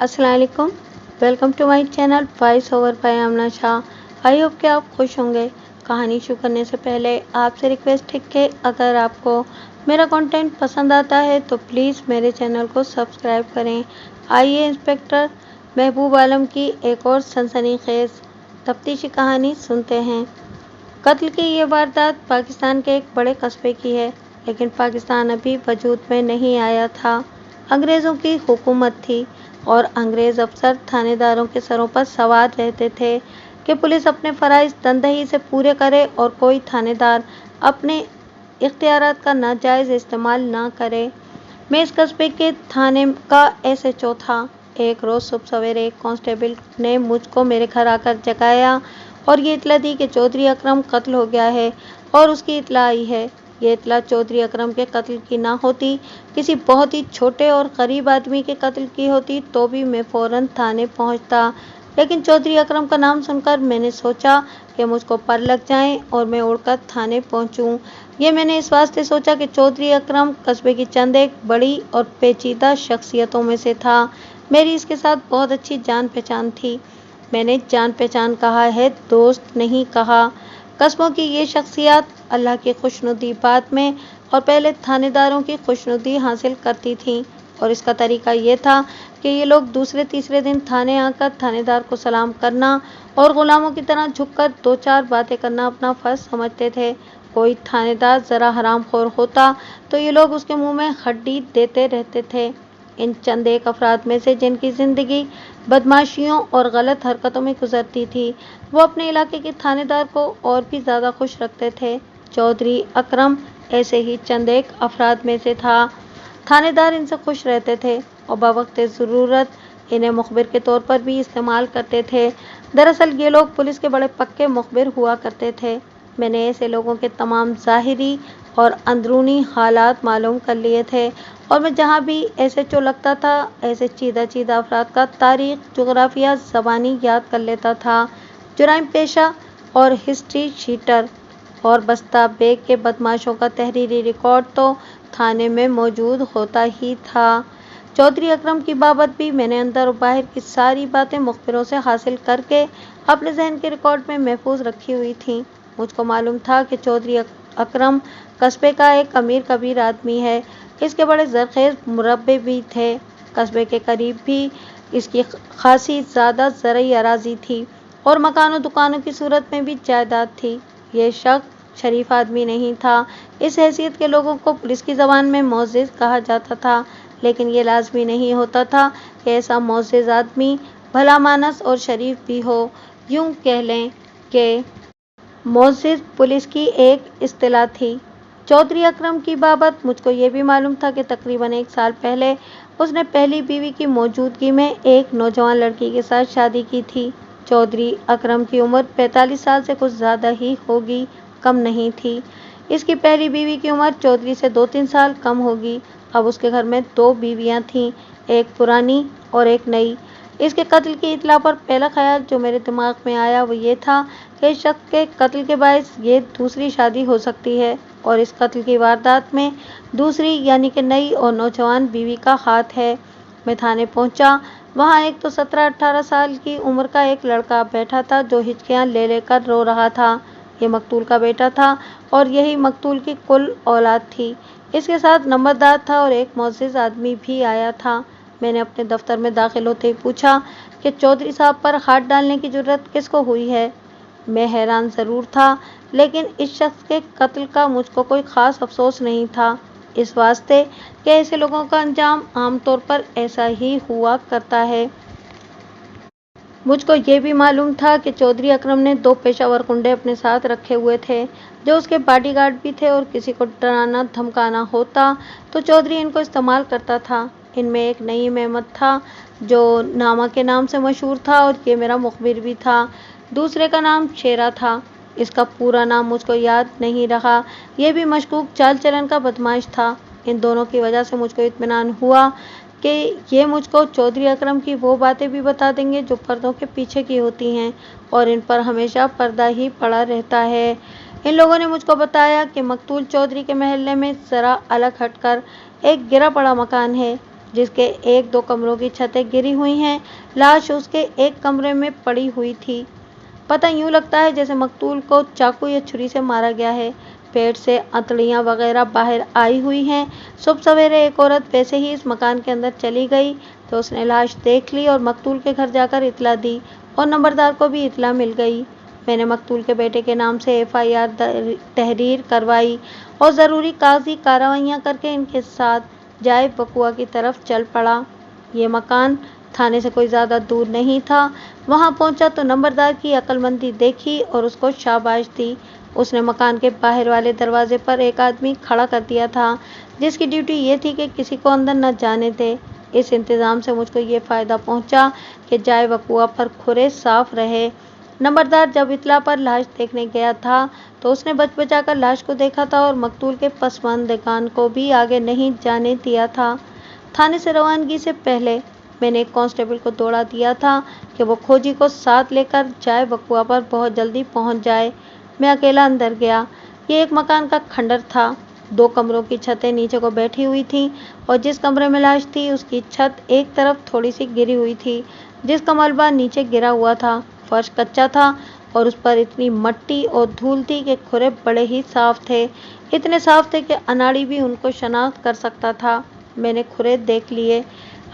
अस्सलाम वालेकुम। Welcome to my channel voice over by Amna Shah. I hope कि आप खुश होंगे। कहानी शुरू करने से पहले आपसे रिक्वेस्ट है कि अगर आपको मेरा कंटेंट पसंद आता है तो प्लीज़ मेरे चैनल को सब्सक्राइब करें। आइए इंस्पेक्टर महबूब आलम की एक और सनसनीखेज तफ्तीशी कहानी सुनते हैं। कत्ल की ये वारदात पाकिस्तान के एक बड़े कस्बे की है, लेकिन पाकिस्तान अभी वजूद में नहीं आया था। अंग्रेज़ों की हुकूमत थी और अंग्रेज़ अफसर थानेदारों के सरों पर सवार रहते थे कि पुलिस अपने फ़राइज़ तनदही से पूरे करे और कोई थानेदार अपने इख्तियारात का नाजायज़ इस्तेमाल ना करे। मैं इस कस्बे के थाने का SHO था। एक रोज़ सुबह सवेरे एक कांस्टेबल ने मुझको मेरे घर आकर जगाया और ये इतला दी कि चौधरी अकरम कत्ल हो गया है और उसकी इतला आई है। ये इतला चौधरी अकरम के कत्ल की ना होती, किसी बहुत ही छोटे और गरीब आदमी के कत्ल की होती तो भी मैं फ़ौरन थाने पहुंचता, लेकिन चौधरी अकरम का नाम सुनकर मैंने सोचा कि मुझको पर लग जाए और मैं उड़कर थाने पहुंचूं। ये मैंने इस वास्ते सोचा कि चौधरी अकरम कस्बे की चंद एक बड़ी और पेचीदा शख्सियतों में से था। मेरी इसके साथ बहुत अच्छी जान पहचान थी। मैंने जान पहचान कहा है, दोस्त नहीं कहा। कस्बों की ये शख्सियत अल्लाह की खुशनुदी बात में और पहले थानेदारों की खुशनुदी हासिल करती थीं, और इसका तरीका ये था कि ये लोग दूसरे तीसरे दिन थाने आकर थानेदार को सलाम करना और ग़ुलामों की तरह झुककर दो चार बातें करना अपना फ़र्ज समझते थे। कोई थानेदार ज़रा हरामखोर होता तो ये लोग उसके मुंह में हड्डी देते रहते थे। इन चंद एक अफराद में से जिनकी ज़िंदगी बदमाशियों और गलत हरकतों में गुजरती थी, वो अपने इलाके के थानेदार को और भी ज़्यादा खुश रखते थे। चौधरी अकरम ऐसे ही चंद एक अफराद में से था। थानेदार इनसे खुश रहते थे और बवक्त ज़रूरत इन्हें मुखबिर के तौर पर भी इस्तेमाल करते थे। दरअसल ये लोग पुलिस के बड़े पक्के मुखबिर हुआ करते थे। मैंने ऐसे लोगों के तमाम ज़ाहिरी और अंदरूनी हालात मालूम कर लिए थे, और मैं जहाँ भी SHO लगता था ऐसे चीदा चीदा अफराद का तारीख़, जोग्राफिया ज़बानी याद कर लेता था। जुराइम पेशा और हिस्ट्री शीटर और बस्ता बेग के बदमाशों का तहरीरी रिकॉर्ड तो थाने में मौजूद होता ही था। चौधरी अकरम की बाबत भी मैंने अंदर और बाहर की सारी बातें मुखबिरों से हासिल करके अपने जहन के रिकॉर्ड में महफूज रखी हुई थीं। मुझको मालूम था कि चौधरी अकरम कस्बे का एक अमीर कबीर आदमी है। इसके बड़े ज़रखेज़ मुरब्बे भी थे। कस्बे के करीब भी इसकी खासी ज़्यादा ज़रई अराज़ी थी और मकानों दुकानों की सूरत में भी जायदाद थी। ये शख्स शरीफ आदमी नहीं था। इस हैसियत के लोगों को पुलिस की ज़बान में मुअज़्ज़िज़ कहा जाता था, लेकिन ये लाज़मी नहीं होता था कि ऐसा मुअज़्ज़िज़ आदमी भला मानस और शरीफ भी हो। यूँ कह लें कि मुअज़्ज़िज़ पुलिस की एक इस्तिलाह थी। चौधरी अकरम की बाबत मुझको ये भी मालूम था कि तकरीबन 1 साल पहले उसने पहली बीवी की मौजूदगी में एक नौजवान लड़की के साथ शादी की थी। चौधरी अकरम की उम्र 45 साल से कुछ ज़्यादा ही होगी, कम नहीं थी। इसकी पहली बीवी की उम्र चौधरी से 2-3 साल कम होगी। अब उसके घर में 2 बीवियाँ थीं, एक पुरानी और एक नई। इसके कत्ल की इतला पर पहला ख्याल जो मेरे दिमाग में आया वो ये था कि इस शख्स के कत्ल के बायस ये दूसरी शादी हो सकती है, और इस कत्ल की वारदात में दूसरी यानी कि नई और नौजवान बीवी का हाथ है। मैं थाने पहुंचा। वहां एक तो 17-18 साल की उम्र का एक लड़का बैठा था जो हिचकियां ले लेकर रो रहा था। ये मकतूल का बेटा था और यही मकतूल की कुल औलाद थी। इसके साथ नंबरदार था और एक मुअज़्ज़िज़ आदमी भी आया था। मैंने अपने दफ्तर में दाखिल होते ही पूछा कि चौधरी साहब पर हाथ डालने की जुर्रत किसको हुई है। मैं हैरान ज़रूर था, लेकिन इस शख्स के कत्ल का मुझको कोई ख़ास अफसोस नहीं था, इस वास्ते कि ऐसे लोगों का अंजाम आमतौर पर ऐसा ही हुआ करता है। मुझको ये भी मालूम था कि चौधरी अकरम ने 2 पेशावर गुंडे अपने साथ रखे हुए थे जो उसके बॉडीगार्ड भी थे, और किसी को डराना धमकाना होता तो चौधरी इनको इस्तेमाल करता था। इनमें एक नईम अहमद था जो नामा के नाम से मशहूर था और ये मेरा मुखबिर भी था। दूसरे का नाम शेरा था। इसका पूरा नाम मुझको याद नहीं रहा। ये भी मशकूक चाल चलन का बदमाश था। इन दोनों की वजह से मुझको इत्मीनान हुआ कि ये मुझको चौधरी अकरम की वो बातें भी बता देंगे जो पर्दों के पीछे की होती हैं, और इन पर हमेशा पर्दा ही पड़ा रहता है। इन लोगों ने मुझको बताया कि मकतूल चौधरी के महल्ले में ज़रा अलग हटकर एक गिरा पड़ा मकान है। जिसके 1-2 कमरों की छतें गिरी हुई हैं। लाश उसके एक कमरे में पड़ी हुई थी। पता यूं लगता है जैसे मकतूल को चाकू या छुरी से मारा गया है। पेट से अंतड़ियां वगैरह बाहर आई हुई हैं। सुबह सवेरे एक औरत वैसे ही इस मकान के अंदर चली गई तो उसने लाश देख ली और मकतूल के घर जाकर इतला दी और नंबरदार को भी इतला मिल गई। मैंने मकतूल के बेटे के नाम से FIR तहरीर करवाई और ज़रूरी कागजी कार्रवाइयाँ करके इनके साथ जाए बकुआ की तरफ चल पड़ा। ये मकान थाने से कोई ज़्यादा दूर नहीं था। वहाँ पहुँचा तो नंबरदार की अक्लमंदी देखी और उसको शाबाश दी। उसने मकान के बाहर वाले दरवाजे पर एक आदमी खड़ा कर दिया था जिसकी ड्यूटी ये थी कि किसी को अंदर न जाने दे। इस इंतज़ाम से मुझको ये फ़ायदा पहुँचा कि जाए बकुआ पर खुरे साफ रहे। नंबरदार जब इतला पर लाश देखने गया था तो उसने बच बचाकर लाश को देखा था और मकतूल के पसमानदगान को भी आगे नहीं जाने दिया था। थाने से रवानगी से पहले मैंने एक कांस्टेबल को दौड़ा दिया था कि वो खोजी को साथ लेकर जाए बकुआ पर बहुत जल्दी पहुंच जाए। मैं अकेला अंदर गया। ये एक मकान का खंडर था। 2 कमरों की छतें नीचे को बैठी हुई थीं और जिस कमरे में लाश थी उसकी छत एक तरफ थोड़ी सी गिरी हुई थी जिसका मलबा नीचे गिरा हुआ था। फर्श कच्चा था और उस पर इतनी मट्टी और धूल थी कि खुरे बड़े ही साफ थे। इतने साफ थे कि अनाड़ी भी उनको शनाख्त कर सकता था। मैंने खुरे देख लिए।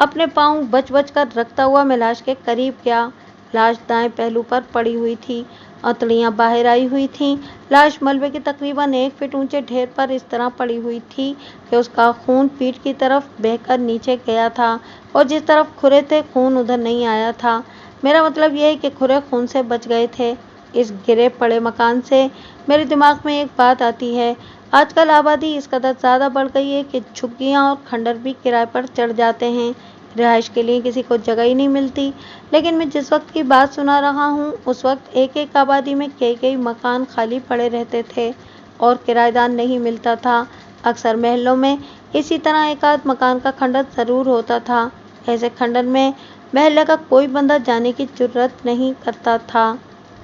अपने पाँव बच बच कर रखता हुआ मैं लाश के करीब गया। लाश दाएं पहलू पर पड़ी हुई थी। अंतड़ियां बाहर आई हुई थीं। लाश मलबे के तकरीबन 1 फीट ऊंचे ढेर पर इस तरह पड़ी हुई थी कि उसका खून पीठ की तरफ बहकर नीचे गया था और जिस तरफ खुरे थे खून उधर नहीं आया था। मेरा मतलब यह है कि खुरे खून से बच गए थे। इस गिरे पड़े मकान से मेरे दिमाग में एक बात आती है। आजकल आबादी इस कदर ज़्यादा बढ़ गई है कि झुग्गियाँ और खंडर भी किराए पर चढ़ जाते हैं। रिहाइश के लिए किसी को जगह ही नहीं मिलती। लेकिन मैं जिस वक्त की बात सुना रहा हूँ उस वक्त एक आबादी में कई मकान खाली पड़े रहते थे और किराएदार नहीं मिलता था। अक्सर महलों में इसी तरह एक आध मकान का खंडर ज़रूर होता था। ऐसे खंडर में महल्ले का कोई बंदा जाने की जुर्रत नहीं करता था।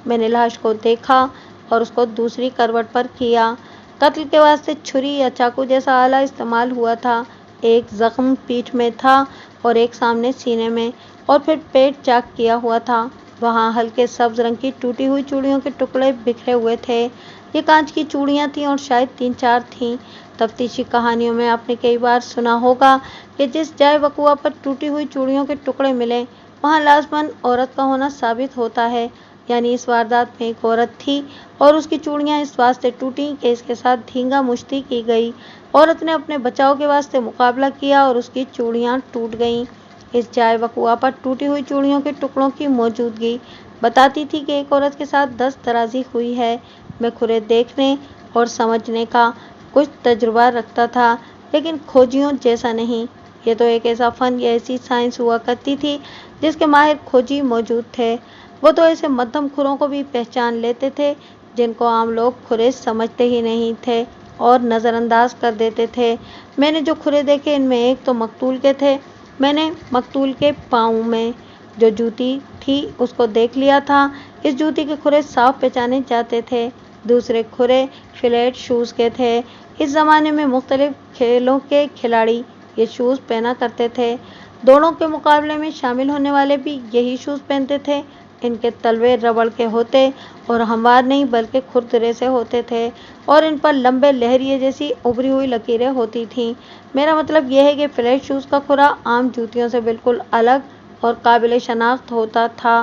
मैंने लाश को देखा और उसको दूसरी करवट पर किया। कत्ल के वास्ते छुरी या चाकू जैसा आला इस्तेमाल हुआ था। एक जख्म पीठ में था और एक सामने सीने में और फिर पेट चाक किया हुआ था। वहाँ हल्के सब्ज रंग की टूटी हुई चूड़ियों के टुकड़े बिखरे हुए थे। ये कांच की चूड़ियाँ थीं और शायद 3-4 थीं। तफ्तीशी कहानियों में आपने कई बार सुना होगा कि जिस जाए बकुआ पर टूटी हुई चूड़ियों के टुकड़े मिले वहाँ लाजमन औरत का होना साबित होता है। यानी इस वारदात में एक औरत थी और उसकी चूड़ियाँ इस वास्ते टूटी कि इसके साथ धींगा मुश्ती की गई। औरत ने अपने बचाव के वास्ते मुकाबला किया और उसकी चूड़ियाँ टूट गईं। इस जाए बकुआ पर टूटी हुई चूड़ियों के टुकड़ों की मौजूदगी बताती थी कि एक औरत के साथ दस्तराजी हुई है। मैं खुरे देखने और समझने का कुछ तजुर्बा रखता था लेकिन खोजियों जैसा नहीं। ये तो एक ऐसा फन या ऐसी साइंस हुआ करती थी जिसके माहिर खोजी मौजूद थे। वो तो ऐसे मध्यम खुरों को भी पहचान लेते थे जिनको आम लोग खुरे समझते ही नहीं थे और नज़रअंदाज कर देते थे। मैंने जो खुरे देखे इनमें एक तो मकतूल के थे। मैंने मकतूल के पाँव में जो जूती थी उसको देख लिया था। इस जूती के खुरे साफ पहचाने जाते थे। दूसरे खुरे फ्लैट शूज़ के थे। इस ज़माने में मुख्तलिफ खेलों के खिलाड़ी ये शूज़ पहना करते थे। दोनों के मुकाबले में शामिल होने वाले भी यही शूज़ पहनते थे। इनके तलवे रबड़ के होते और हमवार नहीं बल्कि खुरदरे से होते थे और इन पर लंबे लहरिए जैसी उभरी हुई लकीरें होती थीं। मेरा मतलब यह है कि फ्लैट शूज़ का खुरा आम जूतियों से बिल्कुल अलग और काबिल शनाख्त होता था।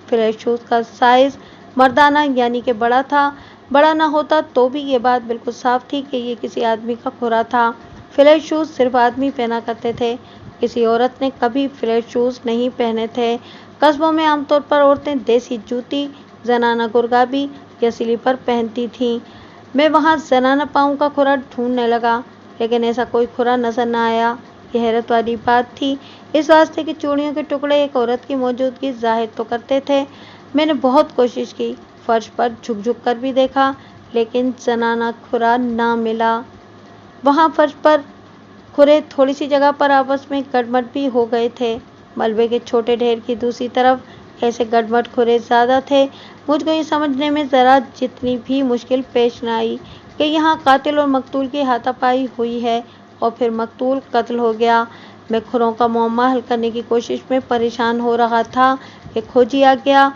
फ्लैट शूज़ का साइज़ मर्दाना यानी कि बड़ा था। बड़ा ना होता तो भी ये बात बिल्कुल साफ थी कि ये किसी आदमी का खुरा था। फ्लैट शूज़ सिर्फ आदमी पहना करते थे। किसी औरत ने कभी फ्लैट शूज़ नहीं पहने थे। कस्बों में आमतौर पर औरतें देसी जूती, जनाना गुरगाबी या स्लीपर पहनती थीं। मैं वहाँ जनाना पाँव का खुरा ढूंढने लगा लेकिन ऐसा कोई खुरा नजर न आया। यह हैरत वाली बात थी इस वास्ते कि चूड़ियों के टुकड़े एक औरत की मौजूदगी जाहिर तो करते थे। मैंने बहुत कोशिश की, फर्श पर झुक झुक कर भी देखा लेकिन जनाना खुरा ना मिला। वहाँ फर्श पर खुरे थोड़ी सी जगह पर आपस में गड़मड़ भी हो गए थे। मलबे के छोटे ढेर की दूसरी तरफ ऐसे गड़मड़ खुरे ज़्यादा थे। मुझको ये समझने में ज़रा जितनी भी मुश्किल पेश न आई कि यहाँ कातिल और मकतूल की हाथापाई हुई है और फिर मकतूल कत्ल हो गया। मैं खुरों का मुअम्मा हल करने की कोशिश में परेशान हो रहा था कि खोजी आ गया।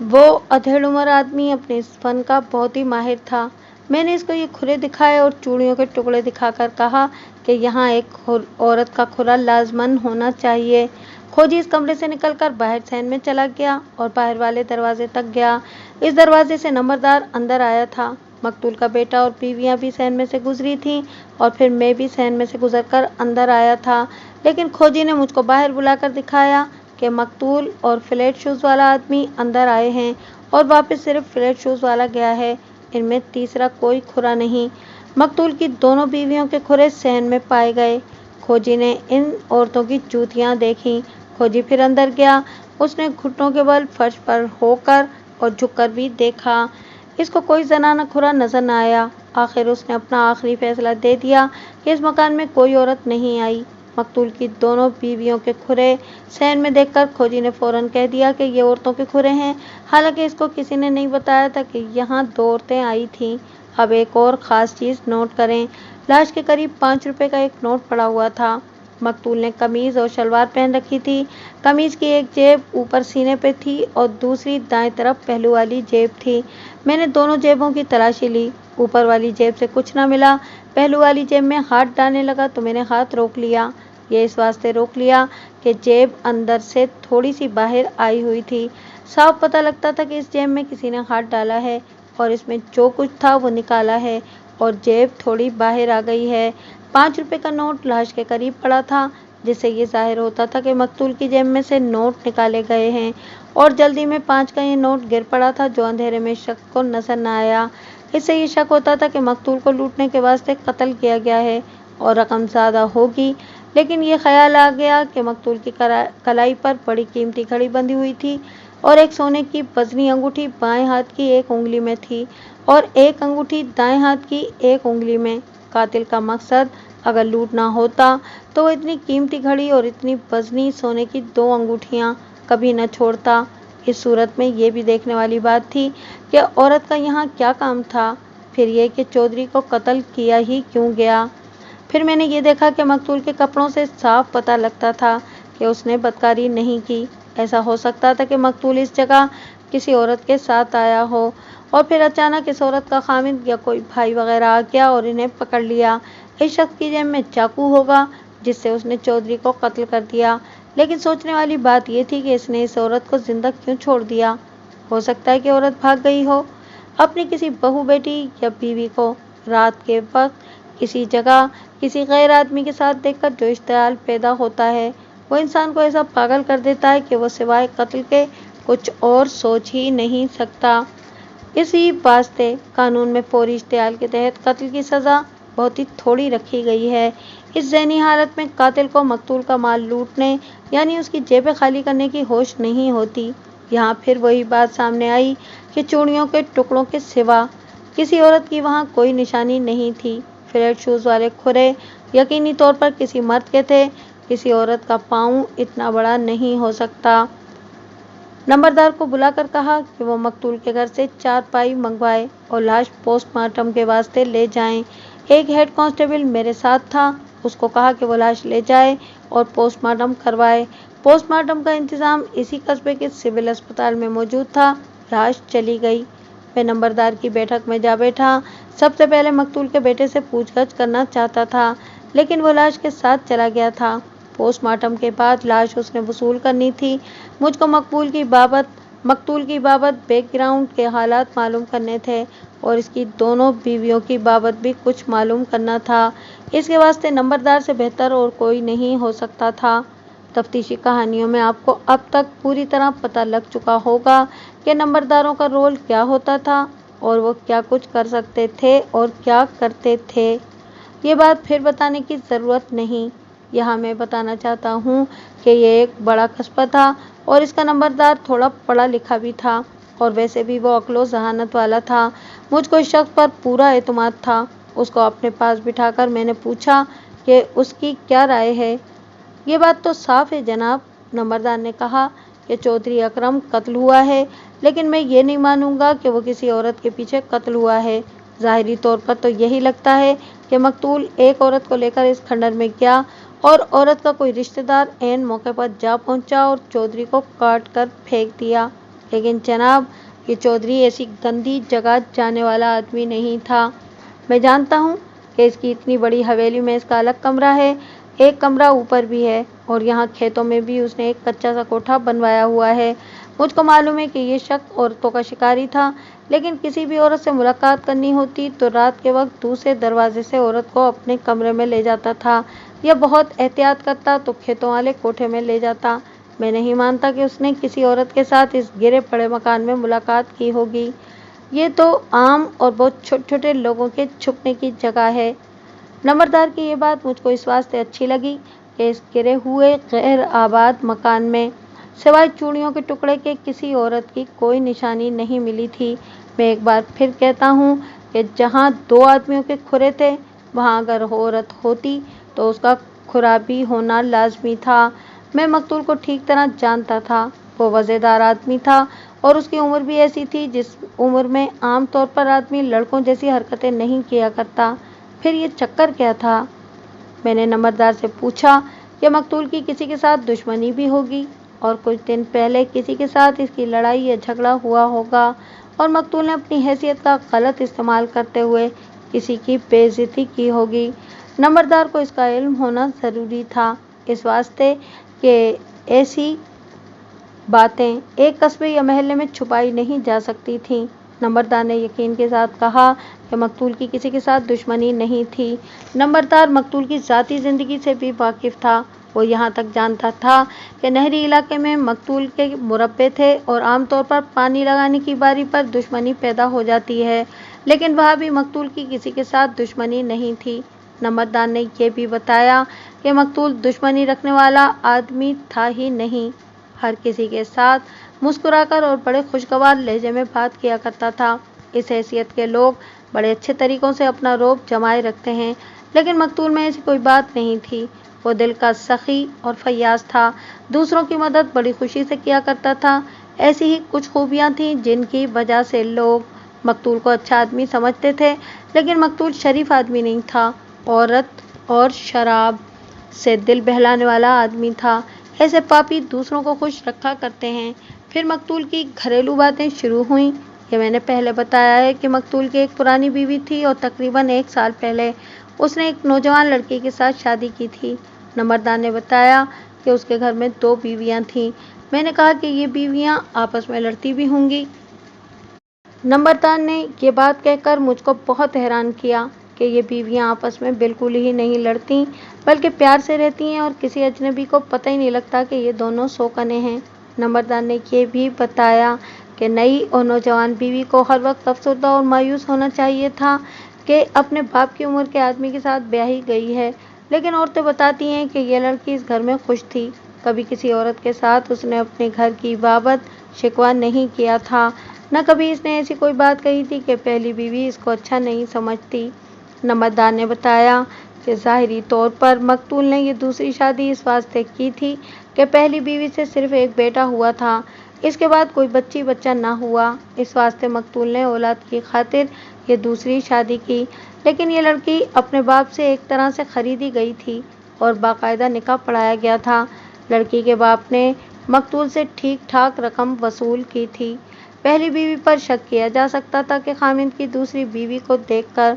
वो अधेड़ उम्र आदमी अपने इस फन का बहुत ही माहिर था। मैंने इसको ये खुरे दिखाए और चूड़ियों के टुकड़े दिखाकर कहा कि यहाँ एक औरत का खुरा लाजमन होना चाहिए। खोजी इस कमरे से निकलकर बाहर सैन में चला गया और बाहर वाले दरवाजे तक गया। इस दरवाजे से नंबरदार अंदर आया था। मकतूल का बेटा और बीवियां भी सैन में से गुजरी थीं और फिर मैं भी सैन में से गुजरकर अंदर आया था। लेकिन खोजी ने मुझको बाहर बुलाकर दिखाया कि मकतूल और फ्लैट शूज़ वाला आदमी अंदर आए हैं और वापस सिर्फ फ्लैट शूज़ वाला गया है। इनमें तीसरा कोई खुरा नहीं। मकतूल की दोनों बीवियों के खुरे सहन में पाए गए। खोजी ने इन औरतों की जूतियां देखीं। खोजी फिर अंदर गया। उसने घुटनों के बल फर्श पर होकर और झुककर भी देखा। इसको कोई जनाना खुरा नजर न आया। आखिर उसने अपना आखिरी फैसला दे दिया कि इस मकान में कोई औरत नहीं आई। मकतूल की दोनों बीवियों के खुरे सहन में देखकर खोजी ने फौरन कह दिया कि ये औरतों के खुरे हैं। हालांकि इसको किसी ने नहीं बताया था कि यहाँ 2 औरतें आई थीं। अब एक और ख़ास चीज़ नोट करें। लाश के करीब 5 रुपए का एक नोट पड़ा हुआ था। मकतूल ने कमीज़ और शलवार पहन रखी थी। कमीज़ की एक जेब ऊपर सीने पे थी और दूसरी दाएं तरफ पहलू वाली जेब थी। मैंने दोनों जेबों की तलाशी ली। ऊपर वाली जेब से कुछ न मिला। पहलू वाली जेब में हाथ डालने लगा तो मैंने हाथ रोक लिया। ये इस वास्ते रोक लिया कि जेब अंदर से थोड़ी सी बाहर आई हुई थी। साफ पता लगता था कि इस जेब में किसी ने हाथ डाला है और इसमें जो कुछ था वो निकाला है और जेब थोड़ी बाहर आ गई है। 5 रुपए का नोट लाश के करीब पड़ा था, जिससे ये जाहिर होता था कि मकतूल की जेब में से नोट निकाले गए हैं और जल्दी में 5 का ये नोट गिर पड़ा था जो अंधेरे में शख्स को नजर न आया। इससे ये शक होता था कि मकतूल को लूटने के वास्ते कत्ल किया गया है और रकम ज़्यादा होगी। लेकिन ये ख्याल आ गया कि मकतूल की कलाई पर बड़ी कीमती घड़ी बंधी हुई थी और एक सोने की वजनी अंगूठी बाएं हाथ की एक उंगली में थी और एक अंगूठी दाएं हाथ की एक उंगली में। कातिल का मकसद अगर लूटना होता तो वो इतनी कीमती घड़ी और इतनी वजनी सोने की 2 अंगूठियां कभी न छोड़ता। इस सूरत में ये भी देखने वाली बात थी कि औरत का यहाँ क्या काम था, फिर ये कि चौधरी को कत्ल किया ही क्यों गया। फिर मैंने ये देखा कि मकतूल के कपड़ों से साफ पता लगता था कि उसने बदकारी नहीं की। ऐसा हो सकता था कि मकतूल इस जगह किसी औरत के साथ आया हो और फिर अचानक इस औरत का खामिद या कोई भाई वगैरह आ गया और इन्हें पकड़ लिया। इस शख्स की जेब में चाकू होगा जिससे उसने चौधरी को कत्ल कर दिया। लेकिन सोचने वाली बात यह थी कि इसने इस औरत को जिंदा क्यों छोड़ दिया। हो सकता है कि औरत भाग गई हो अपनी किसी बहू बेटी या बीवी को रात के वक्त किसी जगह किसी गैर आदमी के साथ देखकर जो इश्तियाल पैदा होता है वो इंसान को ऐसा पागल कर देता है कि वो सिवाय कत्ल के कुछ और सोच ही नहीं सकता। इसी वास्ते कानून में फौरी इश्तियाल के तहत कत्ल की सज़ा बहुत ही थोड़ी रखी गई है। इस ज़हनी हालत में कातिल को मकतूल का माल लूटने यानी उसकी जेबें खाली करने की होश नहीं होती। यहाँ फिर वही बात सामने आई कि चूड़ियों के टुकड़ों के सिवा किसी औरत की वहाँ कोई निशानी नहीं थी। फ्लैट शूज़ वाले खुरे यकीनी तौर पर किसी मर्द के थे। किसी औरत का पाँव इतना बड़ा नहीं हो सकता। नंबरदार को बुलाकर कहा कि वो मकतूल के घर से 4 पाई मंगवाए और लाश पोस्टमार्टम के वास्ते ले जाएं। एक हेड कांस्टेबल मेरे साथ था। उसको कहा कि वो लाश ले जाए और पोस्टमार्टम करवाए। पोस्टमार्टम का इंतज़ाम इसी कस्बे के सिविल अस्पताल में मौजूद था। लाश चली गई। मैं नंबरदार की बैठक में जा बैठा। सबसे पहले मकतूल के बेटे से पूछगछ करना चाहता था, लेकिन वो लाश के साथ चला गया था। पोस्टमार्टम के बाद लाश उसने वसूल करनी थी। मुझको मकतूल की बाबत बैकग्राउंड के हालात मालूम करने थे और इसकी दोनों बीवियों की बाबत भी कुछ मालूम करना था। इसके वास्ते नंबरदार से बेहतर और कोई नहीं हो सकता था। तफ्तीशी कहानियों में आपको अब तक पूरी तरह पता लग चुका होगा कि नंबरदारों का रोल क्या होता था और वो क्या कुछ कर सकते थे और क्या करते थे। ये बात फिर बताने की ज़रूरत नहीं। यहाँ मैं बताना चाहता हूँ कि ये एक बड़ा कस्बा था और इसका नंबरदार थोड़ा पढ़ा लिखा भी था और वैसे भी वो अक्लो ज़हानत वाला था। मुझको इस शख्स पर पूरा एतमाद था। उसको अपने पास बिठाकर मैंने पूछा कि उसकी क्या राय है। ये बात तो साफ है जनाब, नंबरदार ने कहा कि चौधरी अकरम कत्ल हुआ है, लेकिन मैं ये नहीं मानूंगा कि वो किसी औरत के पीछे कत्ल हुआ है। ज़ाहिरी तौर पर तो यही लगता है कि मकतूल एक औरत को लेकर इस खंडर में गया और औरत का कोई रिश्तेदार ऐन मौके पर जा पहुंचा और चौधरी को काट कर फेंक दिया। लेकिन जनाब, ये चौधरी ऐसी गंदी जगह जाने वाला आदमी नहीं था। मैं जानता हूँ कि इसकी इतनी बड़ी हवेली में इसका अलग कमरा है, एक कमरा ऊपर भी है, और यहाँ खेतों में भी उसने एक कच्चा सा कोठा बनवाया हुआ है। मुझको मालूम है कि ये शख्स औरतों का शिकारी था, लेकिन किसी भी औरत से मुलाकात करनी होती तो रात के वक्त दूसरे दरवाजे से औरत को अपने कमरे में ले जाता था, या बहुत एहतियात करता तो खेतों वाले कोठे में ले जाता। मैं नहीं मानता कि उसने किसी औरत के साथ इस गिरे पड़े मकान में मुलाकात की होगी। ये तो आम और बहुत छोटे छोटे लोगों के छुपने की जगह है। नंबरदार की ये बात मुझको इस वास्ते अच्छी लगी कि इस गिरे हुए गैर आबाद मकान में सिवाय चूड़ियों के टुकड़े के किसी औरत की कोई निशानी नहीं मिली थी। मैं एक बार फिर कहता हूँ कि जहाँ दो आदमियों के खुरे थे, वहाँ अगर औरत होती तो उसका खुरा भी होना लाजमी था। मैं मकतूल को ठीक तरह जानता था। वो वज़ेदार आदमी था और उसकी उम्र भी ऐसी थी जिस उम्र में आम तौर पर आदमी लड़कों जैसी हरकतें नहीं किया करता। फिर ये चक्कर क्या था? मैंने नंबरदार से पूछा कि मकतूल की किसी के साथ दुश्मनी भी होगी और कुछ दिन पहले किसी के साथ इसकी लड़ाई या झगड़ा हुआ होगा और मकतूल ने अपनी हैसियत का गलत इस्तेमाल करते हुए किसी की बेइज्जती की होगी। नंबरदार को इसका इल्म होना ज़रूरी था, इस वास्ते कि ऐसी बातें एक कस्बे या महल्ले में छुपाई नहीं जा सकती थीं। नंबरदार ने यकीन के साथ कहा कि मकतूल की किसी के साथ दुश्मनी नहीं थी। नंबरदार मकतूल की ज़ाती ज़िंदगी से भी वाकिफ़ था। वो यहाँ तक जानता था कि नहरी इलाके में मकतूल के मुरब्बे थे और आमतौर पर पानी लगाने की बारी पर दुश्मनी पैदा हो जाती है, लेकिन वहाँ भी मकतूल की किसी के साथ दुश्मनी नहीं थी। नंबरदार ने यह भी बताया कि मकतूल दुश्मनी रखने वाला आदमी था ही नहीं, हर किसी के साथ मुस्कुराकर और बड़े खुशगवार लहजे में बात किया करता था। इस हैसियत के लोग बड़े अच्छे तरीक़ों से अपना रौब जमाए रखते हैं, लेकिन मकतूल में ऐसी कोई बात नहीं थी। वो दिल का सखी और फयाज था, दूसरों की मदद बड़ी खुशी से किया करता था। ऐसी ही कुछ खूबियाँ थीं जिनकी वजह से लोग मकतूल को अच्छा आदमी समझते थे, लेकिन मकतूल शरीफ आदमी नहीं था, औरत और शराब से दिल बहलाने वाला आदमी था। ऐसे पापी दूसरों को खुश रखा करते हैं। फिर मकतूल की घरेलू बातें शुरू हुईं। ये मैंने पहले बताया है कि मकतूल की एक पुरानी बीवी थी और तकरीबन 1 साल पहले उसने एक नौजवान लड़की के साथ शादी की थी। नंबरदार ने बताया कि उसके घर में 2 बीवियां थीं। मैंने कहा कि ये बीवियां आपस में लड़ती भी होंगी। नंबरदार ने ये बात कहकर मुझको बहुत हैरान किया कि ये बीवियां आपस में बिल्कुल ही नहीं लड़ती, बल्कि प्यार से रहती हैं और किसी अजनबी को पता ही नहीं लगता कि ये दोनों सोकने हैं। नंबरदार ने ये भी बताया कि नई और नौजवान बीवी को हर वक्त अफसरदा और मायूस होना चाहिए था कि अपने बाप की उम्र के आदमी के साथ ब्याही गई है, लेकिन औरतें बताती हैं कि यह लड़की इस घर में खुश थी। कभी किसी औरत के साथ उसने अपने घर की बाबत शिकवा नहीं किया था, न कभी इसने ऐसी कोई बात कही थी कि पहली बीवी इसको अच्छा नहीं समझती। नंबरदार ने बताया कि ज़ाहिरी तौर पर मकतूल ने ये दूसरी शादी इस वास्ते की थी कि पहली बीवी से सिर्फ एक बेटा हुआ था, इसके बाद कोई बच्चा ना हुआ। इस वास्ते मकतूल ने औलाद की खातिर ये दूसरी शादी की, लेकिन ये लड़की अपने बाप से एक तरह से खरीदी गई थी और बाकायदा निकाह पढ़ाया गया था। लड़की के बाप ने मकतूल से ठीक ठाक रकम वसूल की थी। पहली बीवी पर शक किया जा सकता था कि खामिद की दूसरी बीवी को देखकर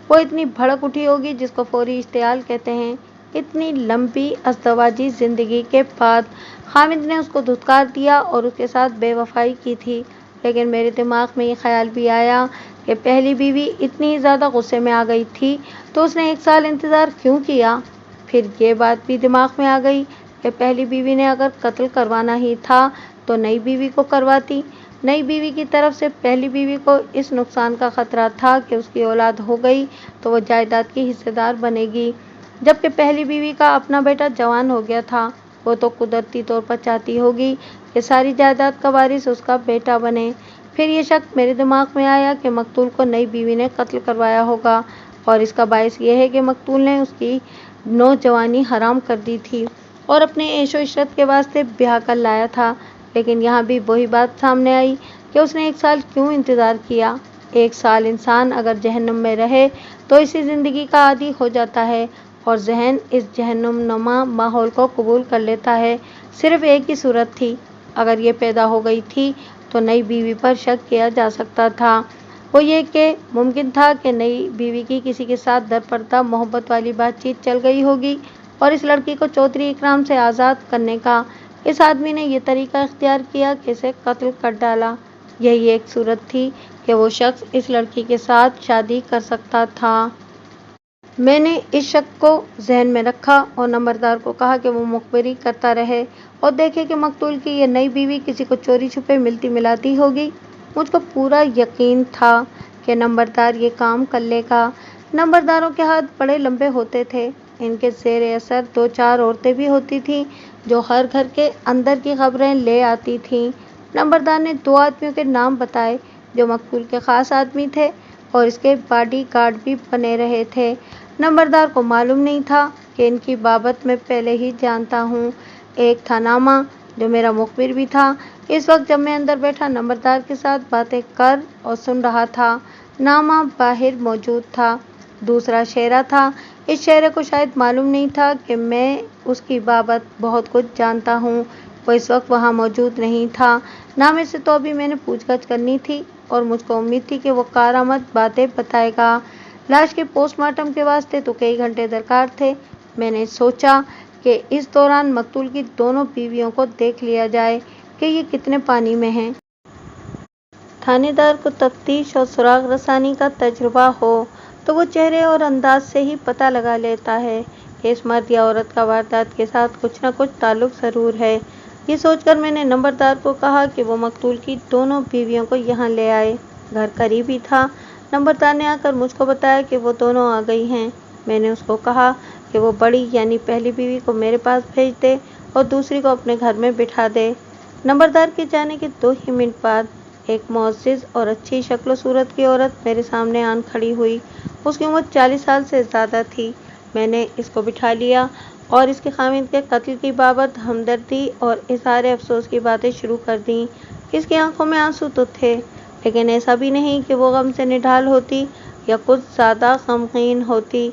वो इतनी भड़क उठी होगी जिसको फौरी इश्तियाल कहते हैं। इतनी लंबी अज़दवाजी ज़िंदगी के बाद खामिद ने उसको धुतकार दिया और उसके साथ बेवफाई की थी, लेकिन मेरे दिमाग में ये ख्याल भी आया कि पहली बीवी इतनी ज़्यादा गुस्से में आ गई थी तो उसने 1 साल इंतज़ार क्यों किया। फिर ये बात भी दिमाग में आ गई कि पहली बीवी ने अगर कत्ल करवाना ही था तो नई बीवी को करवाती। नई बीवी की तरफ से पहली बीवी को इस नुकसान का खतरा था कि उसकी औलाद हो गई तो वो जायदाद की हिस्सेदार बनेगी, जबकि पहली बीवी का अपना बेटा जवान हो गया था। वो तो कुदरती तौर पर चाहती होगी कि सारी जायदाद का वारिस उसका बेटा बने। फिर ये शक मेरे दिमाग में आया कि मकतूल को नई बीवी ने कत्ल करवाया होगा और इसका बायस ये है कि मकतूल ने उसकी नौजवानी हराम कर दी थी और अपने ऐशो इशरत के वास्ते ब्याह कर लाया था। लेकिन यहाँ भी वही बात सामने आई कि उसने 1 साल क्यों इंतज़ार किया। 1 साल इंसान अगर जहन्नुम में रहे तो इसी ज़िंदगी का आदी हो जाता है और ज़हन इस जहन्नुमा माहौल को कबूल कर लेता है। सिर्फ एक ही सूरत थी, अगर ये पैदा हो गई थी तो नई बीवी पर शक किया जा सकता था। वो ये कि मुमकिन था कि नई बीवी की किसी के साथ दरपर्दा मोहब्बत वाली बातचीत चल गई होगी और इस लड़की को चौधरी इकराम से आज़ाद करने का इस आदमी ने ये तरीका इख्तियार किया कि इसे कत्ल कर डाला। यही एक सूरत थी कि वो शख्स इस लड़की के साथ शादी कर सकता था। मैंने इस शक को जहन में रखा और नंबरदार को कहा कि वो मुखबिरी करता रहे और देखे कि मकतूल की ये नई बीवी किसी को चोरी छुपे मिलती मिलाती होगी। मुझको पूरा यकीन था कि नंबरदार ये काम कर लेगा। नंबरदारों के हाथ बड़े लंबे होते थे। इनके ज़ेरे असर 2-4 औरतें भी होती थीं जो हर घर के अंदर की खबरें ले आती थीं। नंबरदार ने 2 आदमियों के नाम बताए जो मकतूल के ख़ास आदमी थे और इसके बॉडी गार्ड भी बने रहे थे। नंबरदार को मालूम नहीं था कि इनकी बाबत मैं पहले ही जानता हूँ। एक था नामा जो मेरा मुखबिर भी था। इस वक्त जब मैं अंदर बैठा नंबरदार के साथ बातें कर और सुन रहा था, नामा बाहर मौजूद था। दूसरा शेरा था। इस शेरे को शायद मालूम नहीं था कि मैं उसकी बाबत बहुत कुछ जानता हूँ। वो इस वक्त वहाँ मौजूद नहीं था। नामे से तो अभी मैंने पूछताछ करनी थी और मुझको उम्मीद थी कि वो कारामद बातें बताएगा। लाश के पोस्टमार्टम के वास्ते तो कई घंटे दरकार थे। मैंने सोचा कि इस दौरान मकतूल की दोनों बीवियों को देख लिया जाए कि ये कितने पानी में हैं। थानेदार को तफ्तीश और सुराग रसानी का तजुर्बा हो तो वो चेहरे और अंदाज से ही पता लगा लेता है कि इस मर्द या औरत का वारदात के साथ कुछ न कुछ ताल्लुक ज़रूर है। ये सोचकर मैंने नंबरदार को कहा कि वो मकतूल की दोनों बीवियों को यहाँ ले आए। घर करीब ही था। नंबरदार ने आकर मुझको बताया कि वो दोनों आ गई हैं। मैंने उसको कहा कि वो बड़ी यानी पहली बीवी को मेरे पास भेज दे और दूसरी को अपने घर में बिठा दे। नंबरदार के जाने के 2 ही मिनट बाद एक मुअज़्ज़िज़ और अच्छी शक्ल सूरत की औरत मेरे सामने आन खड़ी हुई। उसकी उम्र 40 साल से ज़्यादा थी। मैंने इसको बिठा लिया और इसके खामिद के कत्ल की बाबत हमदर्दी और इज़हार अफसोस की बातें शुरू कर दी। इसकी आंखों में आंसू तो थे, लेकिन ऐसा भी नहीं कि वो गम से निढाल होती या कुछ ज़्यादा गमगीन होती।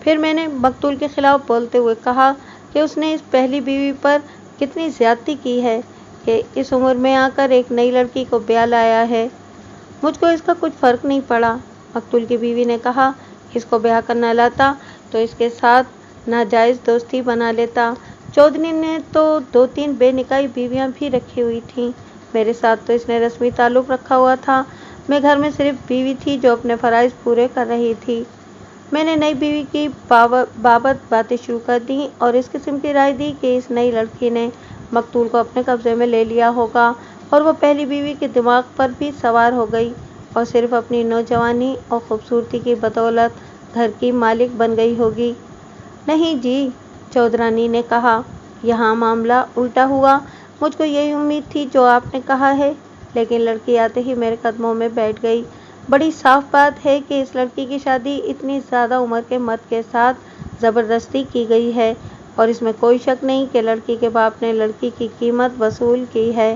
फिर मैंने मकतूल के ख़िलाफ़ बोलते हुए कहा कि उसने इस पहली बीवी पर कितनी ज़्यादती की है कि इस उम्र में आकर एक नई लड़की को ब्याह लाया है। मुझको इसका कुछ फ़र्क नहीं पड़ा। मकतूल की बीवी ने कहा इसको ब्याह करना लाता तो इसके साथ नाजायज़ दोस्ती बना लेता। चौधरी ने तो 2-3 बेनिकाही बीवियां भी रखी हुई थीं। मेरे साथ तो इसने रस्मी ताल्लुक़ रखा हुआ था। मैं घर में सिर्फ बीवी थी जो अपने फ़राइज़ पूरे कर रही थी। मैंने नई बीवी की बाबत बातें शुरू कर दी और इस किस्म की राय दी कि इस नई लड़की ने मकतूल को अपने कब्ज़े में ले लिया होगा और वो पहली बीवी के दिमाग पर भी सवार हो गई और सिर्फ अपनी नौजवानी और ख़ूबसूरती की बदौलत घर की मालिक बन गई होगी। नहीं जी, चौधरानी ने कहा, यहाँ मामला उल्टा हुआ। मुझको यही उम्मीद थी जो आपने कहा है, लेकिन लड़की आते ही मेरे कदमों में बैठ गई। बड़ी साफ बात है कि इस लड़की की शादी इतनी ज़्यादा उम्र के मर्द के साथ ज़बरदस्ती की गई है और इसमें कोई शक नहीं कि लड़की के बाप ने लड़की की कीमत वसूल की है।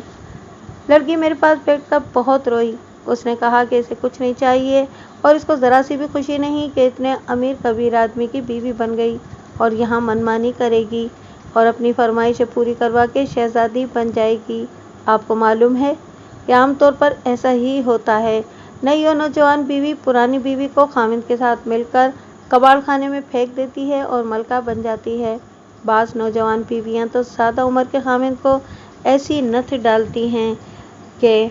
लड़की मेरे पास बैठकर बहुत रोई। उसने कहा कि इसे कुछ नहीं चाहिए और इसको ज़रा सी भी खुशी नहीं कि इतने अमीर कबीर आदमी की बीवी बन गई और यहाँ मनमानी करेगी और अपनी फरमाइशें पूरी करवा के शहज़ादी बन जाएगी। आपको मालूम है, ये आमतौर पर ऐसा ही होता है। नई और नौजवान बीवी पुरानी बीवी को खामिद के साथ मिलकर कबाड़ खाने में फेंक देती है और मलका बन जाती है। बाज़ नौजवान बीवियाँ तो ज़्यादा उम्र के खामिद को ऐसी नथ डालती हैं कि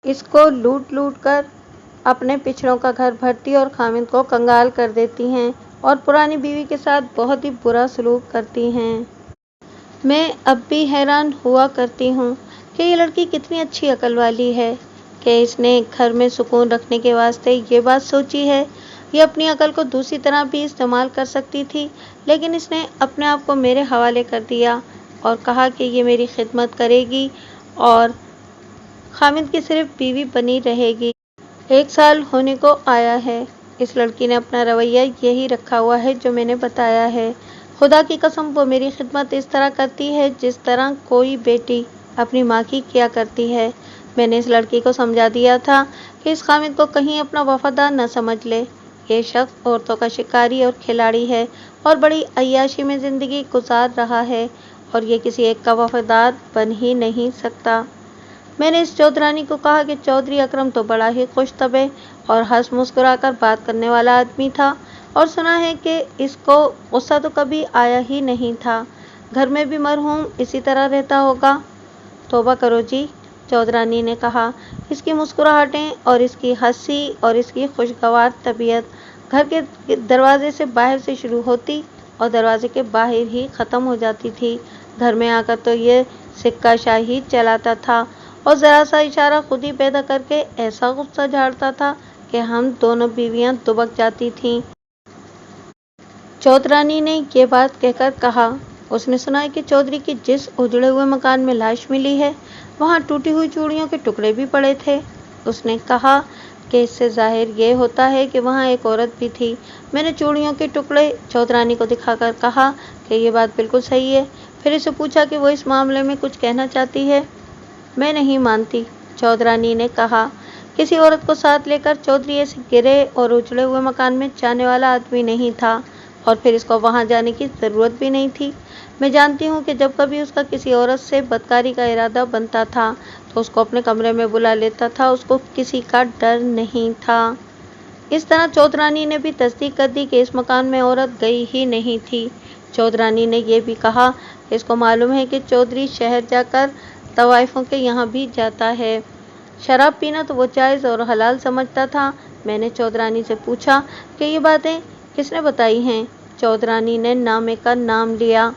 इसको लूट लूट कर अपने पिछड़ों का घर भरती और खामिद को कंगाल कर देती हैं और पुरानी बीवी के साथ बहुत ही बुरा सलूक करती हैं। मैं अब भी हैरान हुआ करती हूँ कि ये लड़की कितनी अच्छी अकल वाली है कि इसने घर में सुकून रखने के वास्ते ये बात सोची है। ये अपनी अकल को दूसरी तरह भी इस्तेमाल कर सकती थी, लेकिन इसने अपने आप को मेरे हवाले कर दिया और कहा कि ये मेरी खिदमत करेगी और खामिद की सिर्फ बीवी बनी रहेगी। 1 साल होने को आया है। इस लड़की ने अपना रवैया यही रखा हुआ है जो मैंने बताया है। खुदा की कसम वो मेरी खिदमत इस तरह करती है जिस तरह कोई बेटी अपनी माँ की किया करती है। मैंने इस लड़की को समझा दिया था कि इस खामिद को कहीं अपना वफादार न समझ ले। ये शख्स औरतों का शिकारी और खिलाड़ी है और बड़ी अय्याशी में जिंदगी गुजार रहा है और ये किसी एक का वफादार बन ही नहीं सकता। मैंने इस चौधरानी को कहा कि चौधरी अकरम तो बड़ा ही खुश तबे और हंस मुस्कुराकर बात करने वाला आदमी था और सुना है कि इसको गुस्सा तो कभी आया ही नहीं था। घर में भी मरहूम इसी तरह रहता होगा। तौबा करो जी, चौधरानी ने कहा। इसकी मुस्कुराहटें और इसकी हंसी और इसकी खुशगवार तबीयत घर के दरवाजे से बाहर से शुरू होती और दरवाजे के बाहर ही ख़त्म हो जाती थी। घर में आकर तो ये सिक्का शाही चलाता था और ज़रा सा इशारा खुद ही पैदा करके ऐसा गुस्सा झाड़ता था कि हम दोनों बीवियां दुबक जाती थीं। चौधरानी ने ये बात कहकर कहा, उसने सुना है कि चौधरी की जिस उजड़े हुए मकान में लाश मिली है वहाँ टूटी हुई चूड़ियों के टुकड़े भी पड़े थे। उसने कहा कि इससे जाहिर ये होता है कि वहाँ एक औरत भी थी। मैंने चूड़ियों के टुकड़े चौधरानी को दिखाकर कहा कि ये बात बिल्कुल सही है। फिर इसे पूछा कि वो इस मामले में कुछ कहना चाहती है। मैं नहीं मानती, चौधरानी ने कहा। किसी औरत को साथ लेकर चौधरी ऐसे गिरे और उजड़े हुए मकान में जाने वाला आदमी नहीं था और फिर इसको वहाँ जाने की ज़रूरत भी नहीं थी। मैं जानती हूँ कि जब कभी उसका किसी औरत से बदकारी का इरादा बनता था तो उसको अपने कमरे में बुला लेता था। उसको किसी का डर नहीं था। इस तरह चौधरानी ने भी तस्दीक कर दी कि इस मकान में औरत गई ही नहीं थी। चौधरानी ने यह भी कहा कि इसको मालूम है कि चौधरी शहर जाकर तवाइफों के यहाँ भी जाता है। शराब पीना तो वो जायज़ और हलाल समझता था। मैंने चौधरानी से पूछा कि ये बातें किसने बताई हैं। चौधरानी ने नामे का नाम लिया।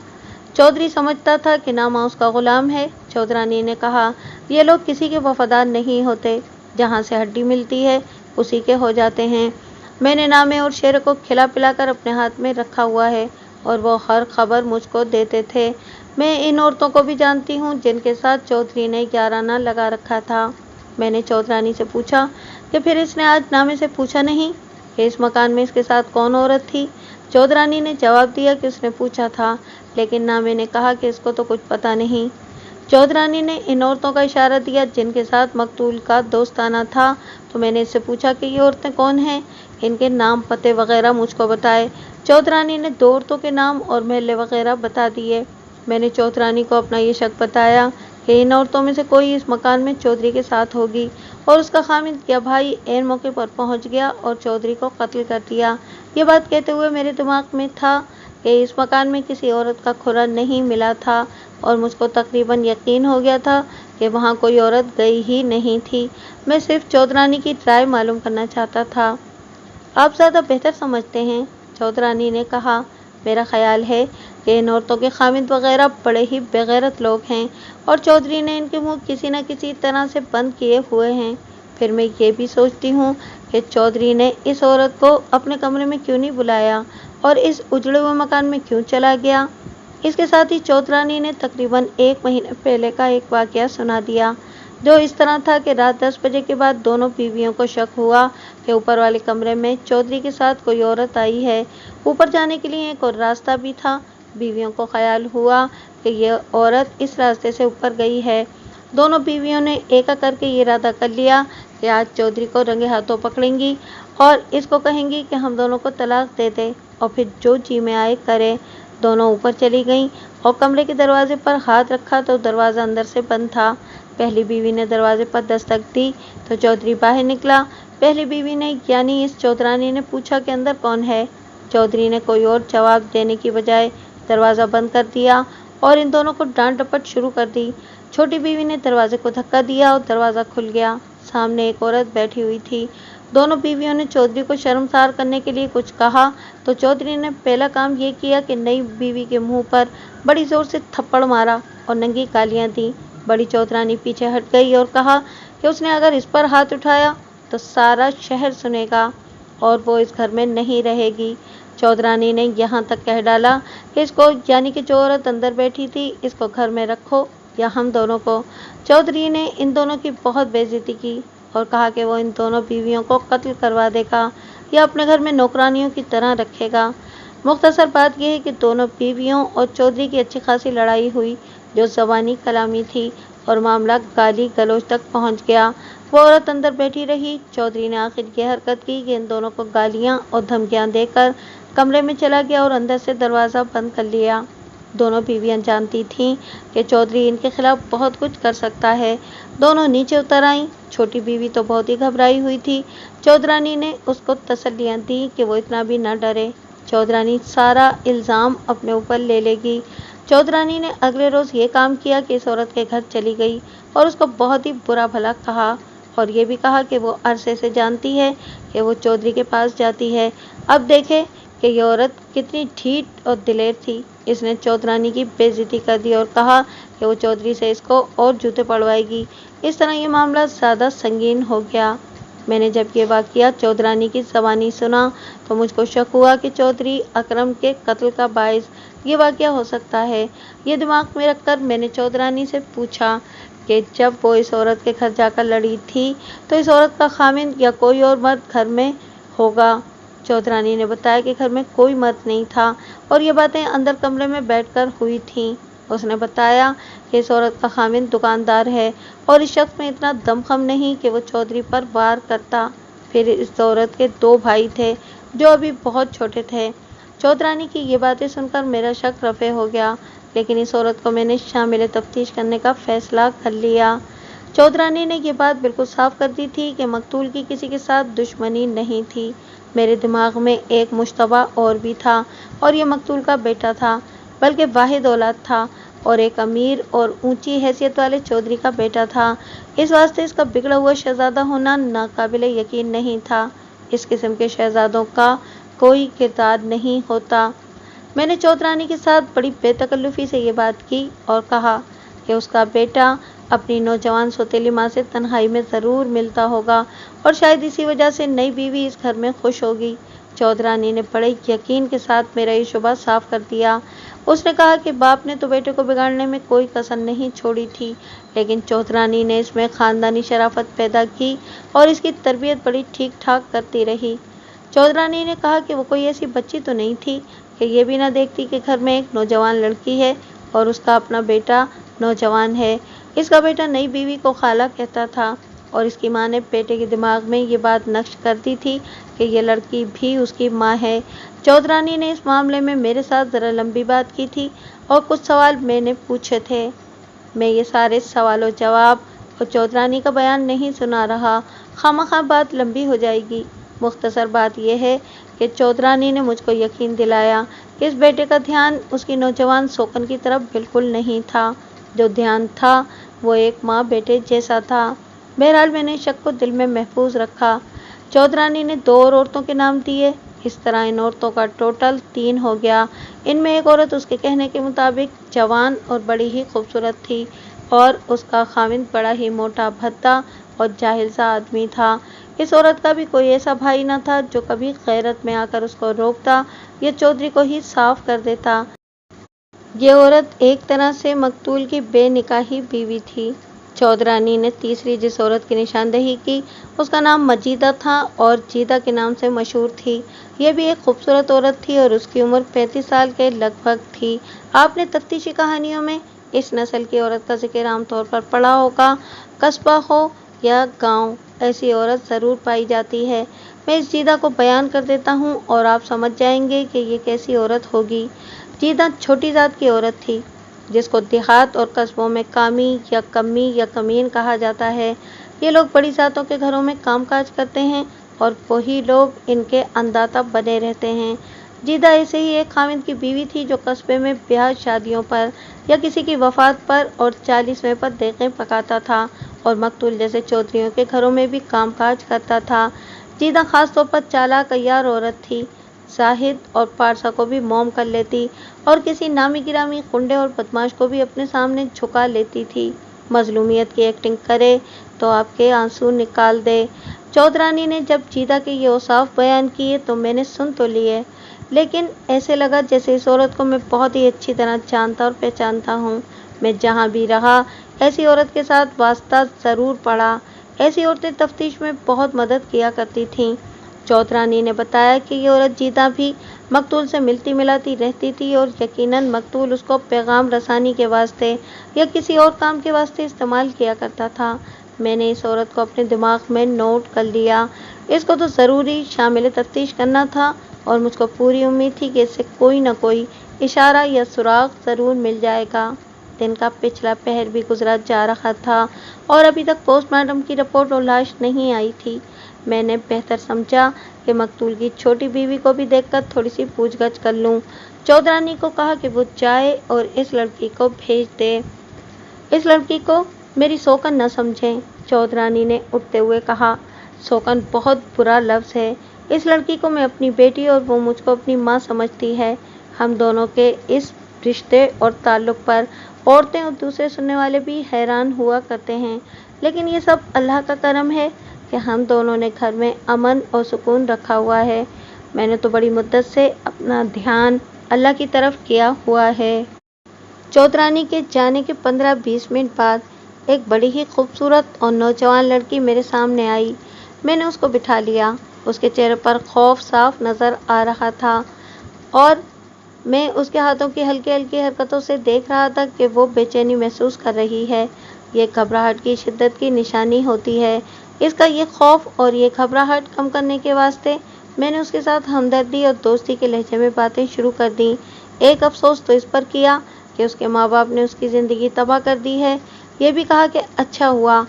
चौधरी समझता था कि नामा उसका गुलाम है। चौधरानी ने कहा, ये लोग किसी के वफादार नहीं होते, जहाँ से हड्डी मिलती है उसी के हो जाते हैं। मैंने नामे और शेर को खिला पिलाकर अपने हाथ में रखा हुआ है और वो हर खबर मुझको देते थे। मैं इन औरतों को भी जानती हूँ जिनके साथ चौधरी ने याराना लगा रखा था। मैंने चौधरानी से पूछा कि फिर इसने आज नामे से पूछा नहीं कि इस मकान में इसके साथ कौन औरत थी। चौधरानी ने जवाब दिया कि उसने पूछा था, लेकिन नामे ने कहा कि इसको तो कुछ पता नहीं। चौधरानी ने इन औरतों का इशारा दिया जिनके साथ मकतूल का दोस्ताना था। तो मैंने इससे पूछा कि ये औरतें कौन हैं, इनके नाम पते वगैरह मुझको बताए। चौधरानी ने 2 औरतों के नाम और महल्ले वगैरह बता दिए। मैंने चौधरानी को अपना ये शक बताया कि इन औरतों में से कोई इस मकान में चौधरी के साथ होगी और उसका खामिद या भाई ऐन मौके पर पहुंच गया और चौधरी को कत्ल कर दिया। ये बात कहते हुए मेरे दिमाग में था कि इस मकान में किसी औरत का खुरा नहीं मिला था और मुझको तकरीबन यकीन हो गया था कि वहाँ कोई औरत गई ही नहीं थी। मैं सिर्फ चौधरानी की राय मालूम करना चाहता था। आप ज़्यादा बेहतर समझते हैं, चौधरानी ने कहा। मेरा ख्याल है कि इन औरतों के खामिद वगैरह बड़े ही बेगैरत लोग हैं और चौधरी ने इनके मुंह किसी न किसी तरह से बंद किए हुए हैं। फिर मैं ये भी सोचती हूँ कि चौधरी ने इस औरत को अपने कमरे में क्यों नहीं बुलाया और इस उजड़े हुए मकान में क्यों चला गया। इसके साथ ही चौधरानी ने तकरीबन 1 महीने पहले का एक वाकया सुना दिया, जो इस तरह था कि रात 10 बजे के बाद दोनों बीवियों को शक हुआ कि ऊपर वाले कमरे में चौधरी के साथ कोई औरत आई है। ऊपर जाने के लिए एक और रास्ता भी था। बीवियों को ख्याल हुआ कि ये औरत इस रास्ते से ऊपर गई है। दोनों बीवियों ने एक करके ये इरादा कर लिया कि आज चौधरी को रंगे हाथों पकड़ेंगी और इसको कहेंगी कि हम दोनों को तलाक दे दे और फिर जो जी में आए करे। दोनों ऊपर चली गईं और कमरे के दरवाजे पर हाथ रखा तो दरवाज़ा अंदर से बंद था। पहली बीवी ने दरवाजे पर दस्तक दी तो चौधरी बाहर निकला। पहली बीवी ने यानी इस चौधरानी ने पूछा कि अंदर कौन है। चौधरी ने कोई और जवाब देने की बजाय दरवाज़ा बंद कर दिया और इन दोनों को डांट डपट शुरू कर दी। छोटी बीवी ने दरवाजे को धक्का दिया और दरवाज़ा खुल गया। सामने एक औरत बैठी हुई थी। दोनों बीवियों ने चौधरी को शर्मसार करने के लिए कुछ कहा तो चौधरी ने पहला काम ये किया कि नई बीवी के मुंह पर बड़ी ज़ोर से थप्पड़ मारा और नंगी गालियाँ दी। बड़ी चौधरानी पीछे हट गई और कहा कि उसने अगर इस पर हाथ उठाया तो सारा शहर सुनेगा और वो इस घर में नहीं रहेगी। चौधरानी ने यहाँ तक कह डाला कि इसको यानी कि जो औरत अंदर बैठी थी इसको घर में रखो या हम दोनों को। चौधरी ने इन दोनों की बहुत बेइज्जती की और कहा कि वो इन दोनों बीवियों को कत्ल करवा देगा या अपने घर में नौकरानियों की तरह रखेगा। मुख्तसर बात यह है कि दोनों बीवियों और चौधरी की अच्छी खासी लड़ाई हुई जो ज़बानी कलामी थी और मामला गाली गलौज तक पहुंच गया। वो औरत अंदर बैठी रही। चौधरी ने आखिर ये हरकत की कि इन दोनों को गालियां और धमकियां देकर कमरे में चला गया और अंदर से दरवाज़ा बंद कर लिया। दोनों बीवियां जानती थीं कि चौधरी इनके खिलाफ बहुत कुछ कर सकता है। दोनों नीचे उतर आईं। छोटी बीवी तो बहुत ही घबराई हुई थी। चौधरानी ने उसको तसल्लियां दी कि वो इतना भी न डरे, चौधरानी सारा इल्ज़ाम अपने ऊपर ले लेगी। चौधरानी ने अगले रोज़ ये काम किया कि इस औरत के घर चली गई और उसको बहुत ही बुरा भला कहा और ये भी कहा कि वो अरसे से जानती है कि वो चौधरी के पास जाती है। अब देखे कि ये औरत कितनी ढीठ और दिलेर थी। इसने चौधरानी की बेइज्जती कर दी और कहा कि वो चौधरी से इसको और जूते पड़वाएगी। इस तरह ये मामला ज़्यादा संगीन हो गया। मैंने जब ये वाक़या चौधरानी की ज़बानी सुना तो मुझको शक हुआ कि चौधरी अकरम के कत्ल का बाइस ये वाक़या हो सकता है। ये दिमाग में रखकर मैंने चौधरानी से पूछा कि जब वो इस औरत के घर जाकर लड़ी थी तो इस औरत का खामिद या कोई और मर्द घर में होगा। चौधरानी ने बताया कि घर में कोई मर्द नहीं था और ये बातें अंदर कमरे में बैठकर हुई थीं। उसने बताया कि इस औरत का खामिद दुकानदार है और इस शख्स में इतना दमखम नहीं कि वो चौधरी पर वार करता। फिर इस औरत के 2 भाई थे जो अभी बहुत छोटे थे। चौधरानी की ये बातें सुनकर मेरा शक रफ़े हो गया, लेकिन इस औरत को मैंने शामिल तफ्तीश करने का फैसला कर लिया। चौधरानी ने ये बात बिल्कुल साफ कर दी थी कि मकतूल की किसी के साथ दुश्मनी नहीं थी। मेरे दिमाग में एक मुश्तबा और भी था और ये मकतूल का बेटा था, बल्कि वाहिद औलाद था और एक अमीर और ऊंची हैसियत वाले चौधरी का बेटा था। इस वास्ते इसका बिगड़ा हुआ शहजादा होना नाकाबिले यकीन नहीं था। इस किस्म के शहजादों का कोई किरदार नहीं होता। मैंने चौधरानी के साथ बड़ी बेतकल्लुफ़ी से ये बात की और कहा कि उसका बेटा अपनी नौजवान सौतेली माँ से तन्हाई में ज़रूर मिलता होगा और शायद इसी वजह से नई बीवी इस घर में खुश होगी। चौधरानी ने बड़े यकीन के साथ मेरा ये शुबा साफ कर दिया। उसने कहा कि बाप ने तो बेटे को बिगाड़ने में कोई कसर नहीं छोड़ी थी, लेकिन चौधरानी ने इसमें ख़ानदानी शराफत पैदा की और इसकी तरबियत बड़ी ठीक ठाक करती रही। चौधरानी ने कहा कि वो कोई ऐसी बच्ची तो नहीं थी कि ये भी ना देखती कि घर में एक नौजवान लड़की है और उसका अपना बेटा नौजवान है। इसका बेटा नई बीवी को खाला कहता था और इसकी माँ ने बेटे के दिमाग में ये बात नक्श कर दी थी कि ये लड़की भी उसकी माँ है। चौधरानी ने इस मामले में मेरे साथ ज़रा लंबी बात की थी और कुछ सवाल मैंने पूछे थे। मैं ये सारे सवालों जवाब और चौधरानी का बयान नहीं सुना रहा, खामखा बात लंबी हो जाएगी। मुख्तसर बात यह है कि चौधरानी ने मुझको यकीन दिलाया कि इस बेटे का ध्यान उसकी नौजवान सोकन की तरफ बिल्कुल नहीं था। जो ध्यान था वो एक माँ बेटे जैसा था। बहरहाल मैंने शक को दिल में महफूज रखा। चौधरानी ने 2 और औरतों के नाम दिए। इस तरह इन औरतों का टोटल 3 हो गया। इनमें एक औरत उसके कहने के मुताबिक जवान और बड़ी ही खूबसूरत थी और उसका खामिद बड़ा ही मोटा भद्दा और जाहिल सा आदमी था। इस औरत का भी कोई ऐसा भाई न था जो कभी गैरत में आकर उसको रोकता या चौधरी को ही साफ कर देता। ये औरत एक तरह से मकतूल की बेनिकाही बीवी थी। चौधरानी ने तीसरी जिस औरत की निशानदेही की उसका नाम मजीदा था और जीदा के नाम से मशहूर थी। यह भी एक खूबसूरत औरत थी और उसकी उम्र 35 साल के लगभग थी। आपने तफ्तीशी कहानियों में इस नस्ल की औरत का जिक्र आमतौर पर पढ़ा होगा। कस्बा हो या गांव, ऐसी औरत ज़रूर पाई जाती है। मैं इस जीदा को बयान कर देता हूँ और आप समझ जाएंगे कि ये कैसी औरत होगी। जीदा छोटी जात की औरत थी जिसको देहात और कस्बों में कामी या कमी या कमीन कहा जाता है। ये लोग बड़ी जातों के घरों में कामकाज करते हैं और वही लोग इनके अंदाता बने रहते हैं। जीदा ऐसे ही एक खामिद की बीवी थी जो कस्बे में ब्याह शादियों पर या किसी की वफात पर और 40वें पर देखें पकाता था और मकतूल जैसे चौधरियों के घरों में भी कामकाज करता था। जीदा खास तौर पर चालाक अय्यार औरत थी। जाहिद और पारसा को भी मौम कर लेती और किसी नामी गिरामी गुंडे और बदमाश को भी अपने सामने झुका लेती थी। मजलूमियत की एक्टिंग करे तो आपके आंसू निकाल दे। चौधरानी ने जब जीदा के ये औसाफ बयान किए तो मैंने सुन तो लिए, लेकिन ऐसे लगा जैसे इस औरत को मैं बहुत ही अच्छी तरह जानता और पहचानता हूँ। मैं जहाँ भी रहा ऐसी औरत के साथ वास्ता ज़रूर पड़ा। ऐसी औरतें तफ्तीश में बहुत मदद किया करती थीं। चौधरानी ने बताया कि ये औरत जीदा भी मकतूल से मिलती मिलाती रहती थी और यकीनन मकतूल उसको पैगाम रसानी के वास्ते या किसी और काम के वास्ते इस्तेमाल किया करता था। میں نے اس عورت کو اپنے دماغ میں نوٹ کر لیا۔ اس کو تو ضروری شامل تفتیش کرنا تھا اور مجھ کو پوری امید تھی کہ اس سے کوئی نہ کوئی اشارہ یا سراغ ضرور مل جائے گا۔ دن کا پچھلا پہر بھی گزرا جا رہا تھا اور ابھی تک پوسٹ مارٹم کی رپورٹ اور لاش نہیں آئی تھی۔ میں نے بہتر سمجھا کہ مقتول کی چھوٹی بیوی کو بھی دیکھ کر تھوڑی سی پوچھ گچھ کر لوں۔ چودھرانی کو کہا کہ وہ جائے اور اس لڑکی کو بھیج دے۔ اس لڑکی کو میری سوکن نہ سمجھیں، چودھرانی نے اٹھتے ہوئے کہا۔ سوکن بہت برا لفظ ہے۔ اس لڑکی کو میں اپنی بیٹی اور وہ مجھ کو اپنی ماں سمجھتی ہے۔ ہم دونوں کے اس رشتے اور تعلق پر عورتیں اور دوسرے سننے والے بھی حیران ہوا کرتے ہیں، لیکن یہ سب اللہ کا کرم ہے کہ ہم دونوں نے گھر میں امن اور سکون رکھا ہوا ہے۔ میں نے تو بڑی مدت سے اپنا دھیان اللہ کی طرف کیا ہوا ہے۔ چودھرانی کے جانے کے 15-20 منٹ بعد ایک بڑی ہی خوبصورت اور نوجوان لڑکی میرے سامنے آئی۔ میں نے اس کو بٹھا لیا۔ اس کے چہرے پر خوف صاف نظر آ رہا تھا اور میں اس کے ہاتھوں کی ہلکی ہلکی حرکتوں سے دیکھ رہا تھا کہ وہ بے چینی محسوس کر رہی ہے۔ یہ گھبراہٹ کی شدت کی نشانی ہوتی ہے۔ اس کا یہ خوف اور یہ گھبراہٹ کم کرنے کے واسطے میں نے اس کے ساتھ ہمدردی اور دوستی کے لہجے میں باتیں شروع کر دیں۔ ایک افسوس تو اس پر کیا کہ اس کے ماں باپ نے اس کی زندگی تباہ کر دی ہے۔ یہ بھی کہا کہ اچھا ہوا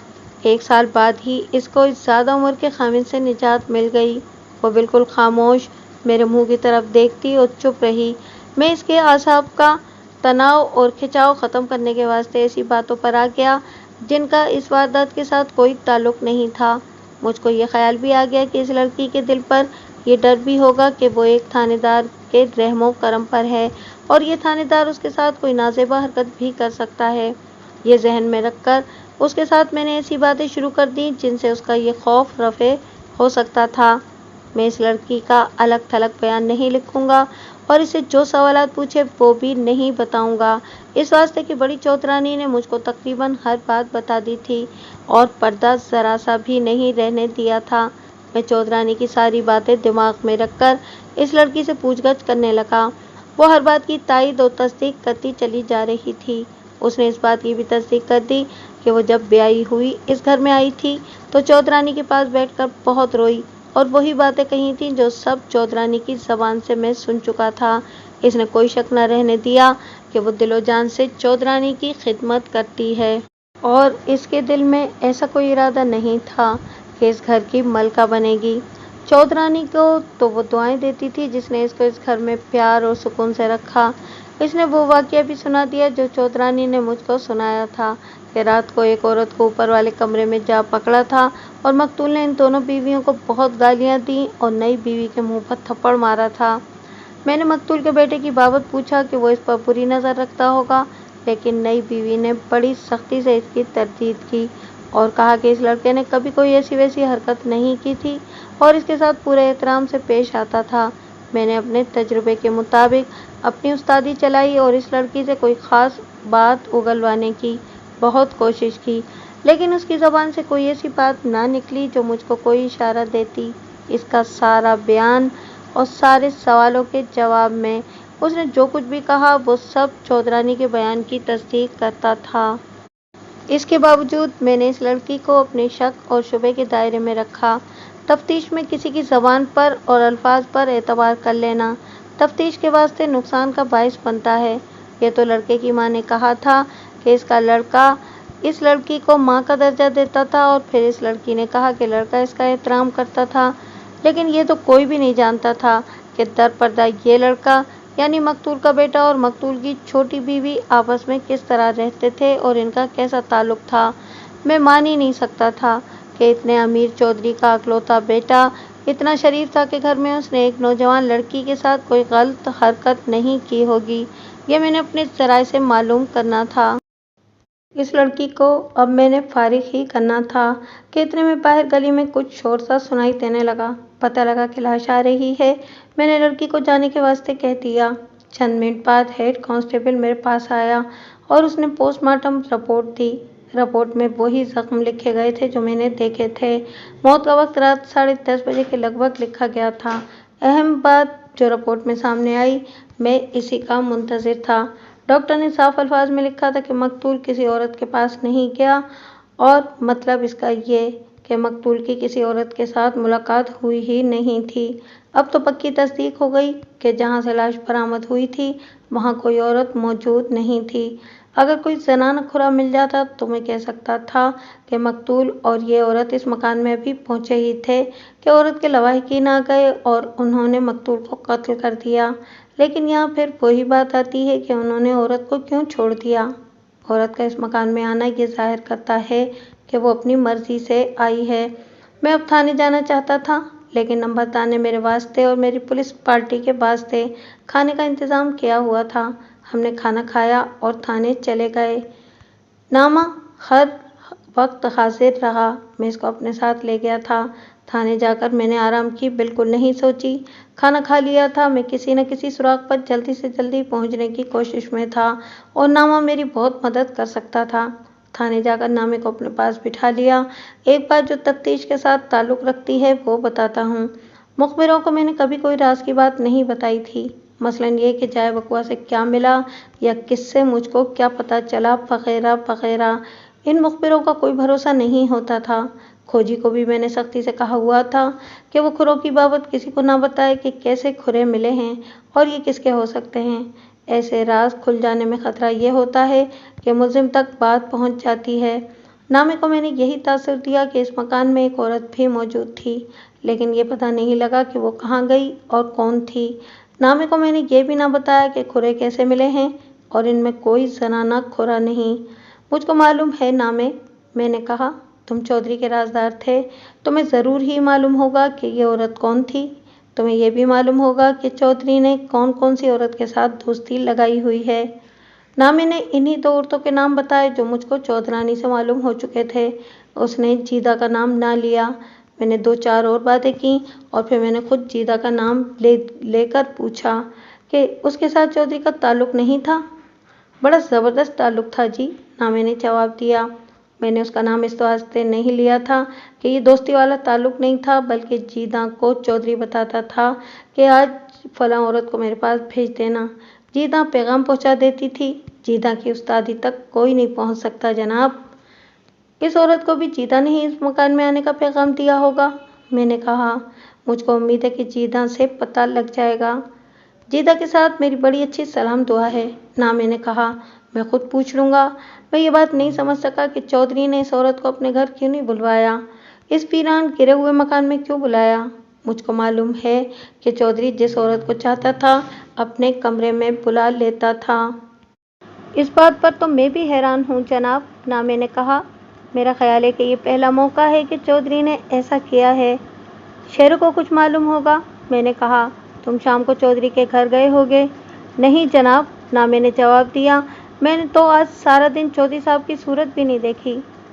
1 سال بعد ہی اس کو اس زیادہ عمر کے خاوند سے نجات مل گئی۔ وہ بالکل خاموش میرے منہ کی طرف دیکھتی اور چپ رہی۔ میں اس کے اعصاب کا تناؤ اور کھچاؤ ختم کرنے کے واسطے ایسی باتوں پر آ گیا جن کا اس واردات کے ساتھ کوئی تعلق نہیں تھا۔ مجھ کو یہ خیال بھی آ گیا کہ اس لڑکی کے دل پر یہ ڈر بھی ہوگا کہ وہ ایک تھانے دار کے رحم و کرم پر ہے اور یہ تھانے دار اس کے ساتھ کوئی نازیبا حرکت بھی کر سکتا ہے۔ یہ ذہن میں رکھ کر اس کے ساتھ میں نے ایسی باتیں شروع کر دیں جن سے اس کا یہ خوف رفع ہو سکتا تھا۔ میں اس لڑکی کا الگ تھلگ بیان نہیں لکھوں گا اور اسے جو سوالات پوچھے وہ بھی نہیں بتاؤں گا، اس واسطے کہ بڑی چودھرانی نے مجھ کو تقریباً ہر بات بتا دی تھی اور پردہ ذرا سا بھی نہیں رہنے دیا تھا۔ میں چودھرانی کی ساری باتیں دماغ میں رکھ کر اس لڑکی سے پوچھ گچھ کرنے لگا۔ وہ ہر بات کی تائید اور تصدیق کرتی چلی جا رہی تھی۔ اس نے اس بات کی بھی تصدیق کر دی کہ وہ جب بیائی ہوئی اس گھر میں آئی تھی تو چودھرانی کے پاس بیٹھ کر بہت روئی اور وہی باتیں کہی تھیں جو سب چودھرانی کی زبان سے میں سن چکا تھا۔ اس نے کوئی شک نہ رہنے دیا کہ وہ دل و جان سے چودھرانی کی خدمت کرتی ہے اور اس کے دل میں ایسا کوئی ارادہ نہیں تھا کہ اس گھر کی ملکہ بنے گی۔ چودھرانی کو تو وہ دعائیں دیتی تھی جس نے اس کو اس گھر میں پیار اور سکون سے رکھا۔ اس نے وہ واقعہ بھی سنا دیا جو چودھرانی نے مجھ کو سنایا تھا کہ رات کو ایک عورت کو اوپر والے کمرے میں جا پکڑا تھا اور مقتول نے ان دونوں بیویوں کو بہت گالیاں دیں اور نئی بیوی کے منہ پر تھپڑ مارا تھا۔ میں نے مقتول کے بیٹے کی بابت پوچھا کہ وہ اس پر بری نظر رکھتا ہوگا، لیکن نئی بیوی نے بڑی سختی سے اس کی تردید کی اور کہا کہ اس لڑکے نے کبھی کوئی ایسی ویسی حرکت نہیں کی تھی اور اس کے ساتھ پورے احترام سے پیش آتا تھا۔ میں نے اپنے تجربے کے مطابق اپنی استادی چلائی اور اس لڑکی سے کوئی خاص بات اگلوانے کی بہت کوشش کی، لیکن اس کی زبان سے کوئی ایسی بات نہ نکلی جو مجھ کو کوئی اشارہ دیتی۔ اس کا سارا بیان اور سارے سوالوں کے جواب میں اس نے جو کچھ بھی کہا وہ سب چودھرانی کے بیان کی تصدیق کرتا تھا۔ اس کے باوجود میں نے اس لڑکی کو اپنے شک اور شبہے کے دائرے میں رکھا۔ تفتیش میں کسی کی زبان پر اور الفاظ پر اعتبار کر لینا تفتیش کے واسطے نقصان کا باعث بنتا ہے۔ یہ تو لڑکے کی ماں نے کہا تھا کہ اس کا لڑکا اس لڑکی کو ماں کا درجہ دیتا تھا اور پھر اس لڑکی نے کہا کہ لڑکا اس کا احترام کرتا تھا، لیکن یہ تو کوئی بھی نہیں جانتا تھا کہ در پردہ یہ لڑکا یعنی مقتول کا بیٹا اور مقتول کی چھوٹی بیوی آپس میں کس طرح رہتے تھے اور ان کا کیسا تعلق تھا۔ میں مان ہی نہیں سکتا تھا کہ اتنے امیر چودھری کا اکلوتا بیٹا اتنا شریف تھا کہ گھر میں اس نے ایک نوجوان لڑکی کے ساتھ کوئی غلط حرکت نہیں کی ہوگی۔ یہ میں نے اپنے ذرائع سے معلوم کرنا تھا۔ اس لڑکی کو اب میں نے فارغ ہی کرنا تھا کہ اتنے میں باہر گلی میں کچھ شور سا سنائی دینے لگا۔ پتہ لگا کہ لاش آ رہی ہے۔ میں نے لڑکی کو جانے کے واسطے کہہ دیا۔ چند منٹ بعد ہیڈ کانسٹیبل میرے پاس آیا اور اس نے پوسٹ مارٹم رپورٹ دی۔ رپورٹ میں وہی زخم لکھے گئے تھے جو میں نے دیکھے تھے۔ موت کا وقت رات 10:30 بجے کے لگ بھگ لکھا گیا تھا۔ اہم بات جو رپورٹ میں سامنے آئی، میں اسی کا منتظر تھا۔ ڈاکٹر نے صاف الفاظ میں لکھا تھا کہ مقتول کسی عورت کے پاس نہیں گیا और मतलब इसका ये कि मकतूल की किसी औरत के साथ मुलाकात हुई ही नहीं थी। अब तो पक्की तस्दीक हो गई कि जहाँ से लाश बरामद हुई थी वहाँ कोई औरत मौजूद नहीं थी। अगर कोई ज़नाना खुरा मिल जाता तो मैं कह सकता था कि मकतूल और ये औरत इस मकान में अभी पहुँचे ही थे कि औरत के लवाहिकीन आ गए और उन्होंने मकतूल को कत्ल कर दिया। लेकिन यहाँ फिर वही बात आती है कि उन्होंने औरत को क्यों छोड़ दिया। औरत का इस मकान में आना ये ज़ाहिर करता है कि वो अपनी मर्ज़ी से आई है। मैं अब थाने जाना चाहता था, लेकिन नंबरदार ने मेरे वास्ते और मेरी पुलिस पार्टी के वास्ते खाने का इंतज़ाम किया हुआ था। हमने खाना खाया और थाने चले गए। नामा हर वक्त हाजिर रहा। मैं इसको अपने साथ ले गया था। थाने जाकर मैंने आराम की बिल्कुल नहीं सोची। खाना खा लिया था। मैं किसी न किसी सुराग पर जल्दी से जल्दी पहुंचने की कोशिश में था और नामा मेरी बहुत मदद कर सकता था। थाने जाकर नामे को अपने पास बिठा लिया। एक बात जो तफ्तीश के साथ ताल्लुक़ रखती है वो बताता हूँ। मुखबिरों को मैंने कभी कोई राज की बात नहीं बताई थी, मसलन ये कि जाए बकुआ से क्या मिला या किससे मुझको क्या पता चला वगैरह वगैरह। इन मुखबिरों का कोई भरोसा नहीं होता था। खोजी को भी मैंने सख्ती से कहा हुआ था कि वो खुरों की बाबत किसी को ना बताए कि कैसे खुरे मिले हैं और ये किसके हो सकते हैं। ऐसे राज खुल जाने में खतरा ये होता है कि मुलजिम तक बात पहुंच जाती है। नामे को मैंने यही तासुर दिया कि इस मकान में एक औरत भी मौजूद थी, लेकिन ये पता नहीं लगा कि वो कहाँ गई और कौन थी। नामे को मैंने ये भी ना बताया कि खुरे कैसे मिले हैं और इनमें कोई ज़नाना खुरा नहीं। मुझको मालूम है नामे, मैंने कहा, तुम चौधरी के राजदार थे, तुम्हें ज़रूर ही मालूम होगा कि ये औरत कौन थी। तुम्हें यह भी मालूम होगा कि चौधरी ने कौन कौन सी औरत के साथ दोस्ती लगाई हुई है। नामे ने इन्हीं दो औरतों के नाम बताए जो मुझको चौधरानी से मालूम हो चुके थे। उसने जीदा का नाम ना लिया। मैंने दो चार और बातें की और फिर मैंने खुद जीदा का नाम लेकर पूछा कि उसके साथ चौधरी का ताल्लुक़ नहीं था। बड़ा ज़बरदस्त ताल्लुक़ था जी, नामे ने जवाब दिया। मैंने उसका नाम इस वास्ते नहीं लिया था कि ये दोस्ती वाला ताल्लुक़ नहीं था, बल्कि जीदा को चौधरी बताता था कि आज फलां औरत को मेरे पास भेज देना। जीदा पैगाम पहुंचा देती थी। जीदा की उस्तादी तक कोई नहीं पहुंच सकता जनाब। इस औरत को भी जीदा ने ही इस मकान में आने का पैगाम दिया होगा, मैंने कहा। मुझको उम्मीद है कि जीदा से पता लग जाएगा। जीदा के साथ मेरी बड़ी अच्छी सलाम दुआ है, ना मैंने कहा। मैं खुद पूछ लूँगा। मैं ये बात नहीं समझ सका कि चौधरी ने इस औरत को अपने घर क्यों नहीं बुलवाया, इस वीरान गिरे हुए मकान में क्यों बुलाया। मुझको मालूम है कि चौधरी जिस औरत को चाहता था अपने कमरे में बुला लेता था। इस बात पर तो मैं भी हैरान हूँ जनाब, ना मैंने कहा। मेरा ख्याल है कि ये पहला मौका है कि चौधरी ने ऐसा किया है। शेरों को कुछ मालूम होगा, मैंने कहा। तुम शाम को चौधरी के घर गए होगे? नहीं जनाब, ना मैंने जवाब दिया। मैंने तो आज सारा दिन चौधरी साहब की सूरत भी नहीं देखी।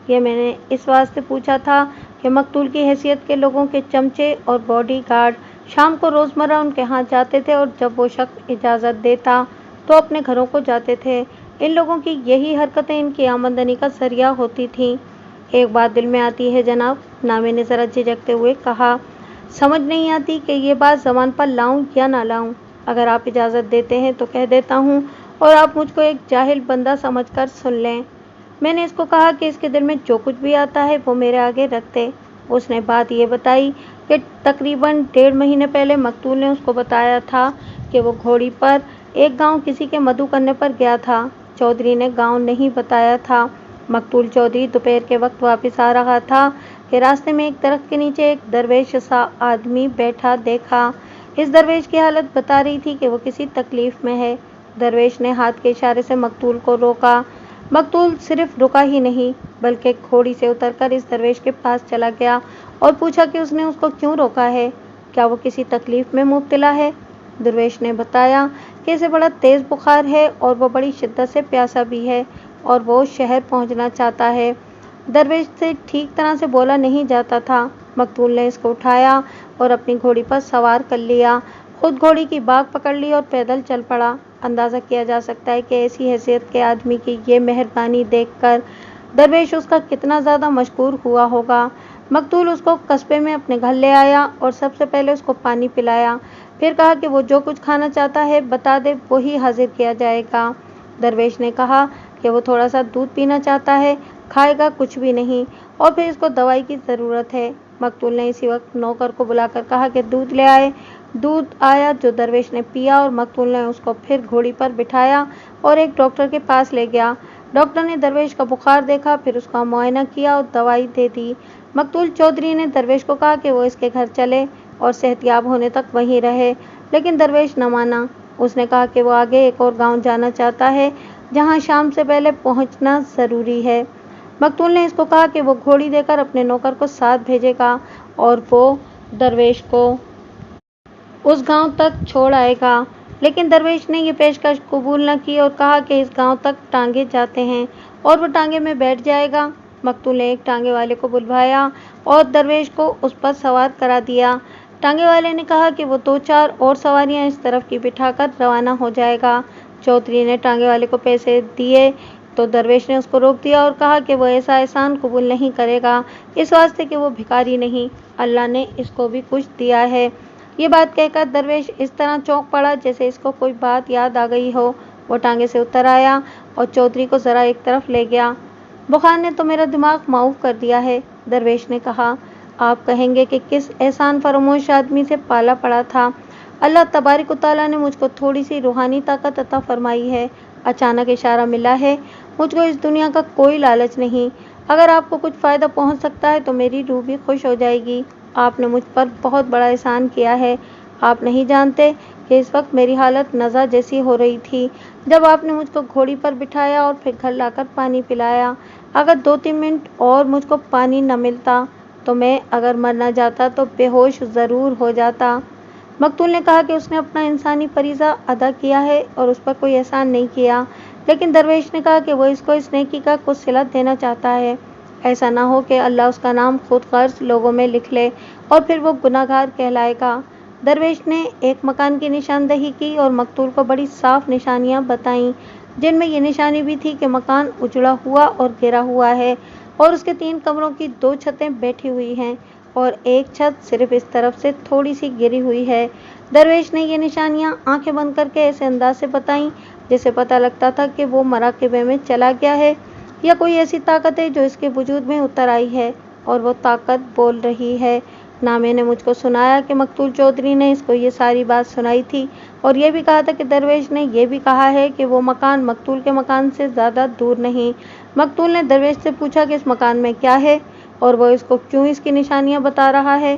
ये मैंने इस वास्ते पूछा था कि मकतूल की हैसियत के लोगों के चमचे और बॉडी गार्ड शाम को रोज़मर्रा उनके यहाँ जाते थे और जब वो शख्स इजाज़त देता तो अपने घरों को जाते थे। इन लोगों की यही हरकतें इनकी आमदनी का ज़रिया होती थीं। एक बात दिल में आती है जनाब, ना मैंने ज़रा झिझकते हुए कहा। समझ नहीं आती कि ये बात ज़बान पर लाऊं या ना लाऊं। अगर आप इजाज़त देते हैं तो कह देता हूँ और आप मुझको एक जाहिल बंदा समझकर सुन लें। मैंने इसको कहा कि इसके दिल में जो कुछ भी आता है वो मेरे आगे रख दे। उसने बात ये बताई कि तकरीबन 1.5 महीने पहले मकतूल ने उसको बताया था कि वो घोड़ी पर एक गांव किसी के मधु करने पर गया था। चौधरी ने गांव नहीं बताया था। मकतूल चौधरी दोपहर के वक्त वापस आ रहा था कि रास्ते में एक दरख्त के नीचे एक दरवेश सा आदमी बैठा देखा। इस दरवेश की हालत बता रही थी कि वो किसी तकलीफ में है। दरवेश ने हाथ के इशारे से मकतूल को रोका। मकतूल सिर्फ रुका ही नहीं बल्कि घोड़ी से उतरकर इस दरवेश के पास चला गया और पूछा कि उसने उसको क्यों रोका है, क्या वो किसी तकलीफ में मुब्तला है। दरवेश ने बताया कि इसे बड़ा तेज़ बुखार है और वो बड़ी शिद्दत से प्यासा भी है और वो शहर पहुंचना चाहता है। दरवेश से ठीक तरह से बोला नहीं जाता था। मकतूल ने इसको उठाया और अपनी घोड़ी पर सवार कर लिया। खुद घोड़ी की बाग पकड़ ली और पैदल चल पड़ा। अंदाज़ा किया जा सकता है कि ऐसी हैसियत के आदमी की ये मेहरबानी देखकर दरवेश उसका कितना ज़्यादा मशकूर हुआ होगा। मकतूल उसको कस्बे में अपने घर ले आया और सबसे पहले उसको पानी पिलाया। फिर कहा कि वो जो कुछ खाना चाहता है बता दे, वही हाजिर किया जाएगा। दरवेश ने कहा कि वो थोड़ा सा दूध पीना चाहता है। खाएगा कुछ भी नहीं, और फिर इसको दवाई की ज़रूरत है। मकतूल ने इसी वक्त नौकर को बुलाकर कहा कि दूध ले आए। दूध आया, जो दरवेश ने पिया, और मकतूल ने उसको फिर घोड़ी पर बिठाया और एक डॉक्टर के पास ले गया। डॉक्टर ने दरवेश का बुखार देखा, फिर उसका मुआयना किया और दवाई दे दी। मकतूल चौधरी ने दरवेश को कहा कि वो इसके घर चले और सेहतयाब होने तक वहीं रहे, लेकिन दरवेश न माना। उसने कहा कि वो आगे एक और गांव जाना चाहता है, जहां शाम से पहले पहुंचना ज़रूरी है। मकतूल ने इसको कहा कि वो घोड़ी देकर अपने नौकर को साथ भेजेगा और वो दरवेश को उस गांव तक छोड़ आएगा, लेकिन दरवेश ने ये पेशकश कबूल न की और कहा कि इस गांव तक टांगे जाते हैं और वो टांगे में बैठ जाएगा। मकतूल ने एक टांगे वाले को बुलवाया और दरवेश को उस पर सवार करा दिया। टांगे वाले ने कहा कि वो 2-4 और सवारियां इस तरफ की बिठाकर रवाना हो जाएगा। चौधरी ने टांगे वाले को पैसे दिए तो दरवेश ने उसको रोक दिया और कहा कि वो ऐसा एहसान कबूल नहीं करेगा, इस वास्ते कि वो भिखारी नहीं, अल्लाह ने इसको भी कुछ दिया है। ये बात कहकर दरवेश इस तरह चौंक पड़ा जैसे इसको कोई बात याद आ गई हो। वो टांगे से उतर आया और चौधरी को ज़रा एक तरफ ले गया। बुखार ने तो मेरा दिमाग माऊफ कर दिया है, दरवेश ने कहा। आप कहेंगे कि किस एहसान फरामोश आदमी से पाला पड़ा था। अल्लाह तबारक व तआला ने मुझको थोड़ी सी रूहानी ताकत अता फरमाई है। अचानक इशारा मिला है। मुझको इस दुनिया का कोई लालच नहीं। अगर आपको कुछ फ़ायदा पहुंच सकता है तो मेरी रूह भी खुश हो जाएगी। आपने मुझ पर बहुत बड़ा एहसान किया है। आप नहीं जानते कि इस वक्त मेरी हालत नज़ा जैसी हो रही थी जब आपने मुझको घोड़ी पर बिठाया और फिर घर लाकर पानी पिलाया। अगर 2-3 मिनट और मुझको पानी न मिलता तो मैं अगर मर न जाता तो बेहोश ज़रूर हो जाता। मकतूल ने कहा कि उसने अपना इंसानी फरीज़ा अदा किया है और उस पर कोई एहसान नहीं किया, लेकिन दरवेश ने कहा कि वो इसको इस नेकी का कुछ सिला देना चाहता है। ऐसा ना हो कि अल्लाह उसका नाम खुद गर्ज लोगों में लिख ले और फिर वो गुनाहगार कहलाएगा। दरवेश ने एक मकान की निशानदही की और मकतूल को बड़ी साफ निशानियां बताईं, जिनमें ये निशानी भी थी कि मकान उजड़ा हुआ और घिरा हुआ है और उसके 3 कमरों की 2 छतें बैठी हुई हैं और एक छत सिर्फ इस तरफ से थोड़ी सी गिरी हुई है। दरवेश ने ये निशानियां आंखें बंद करके ऐसे अंदाज से बताईं जिससे पता लगता था कि वो मराकिबे में चला गया है या कोई ऐसी ताकत है जो इसके वजूद में उतर आई है और वो ताकत बोल रही है। नामे ने मुझको सुनाया कि मकतूल चौधरी ने इसको ये सारी बात सुनाई थी और ये भी कहा था कि दरवेश ने ये भी कहा है कि वो मकान मकतूल के मकान से ज़्यादा दूर नहीं। मकतूल ने दरवेश से पूछा कि इस मकान में क्या है और वो इसको क्यों इसकी निशानियां बता रहा है।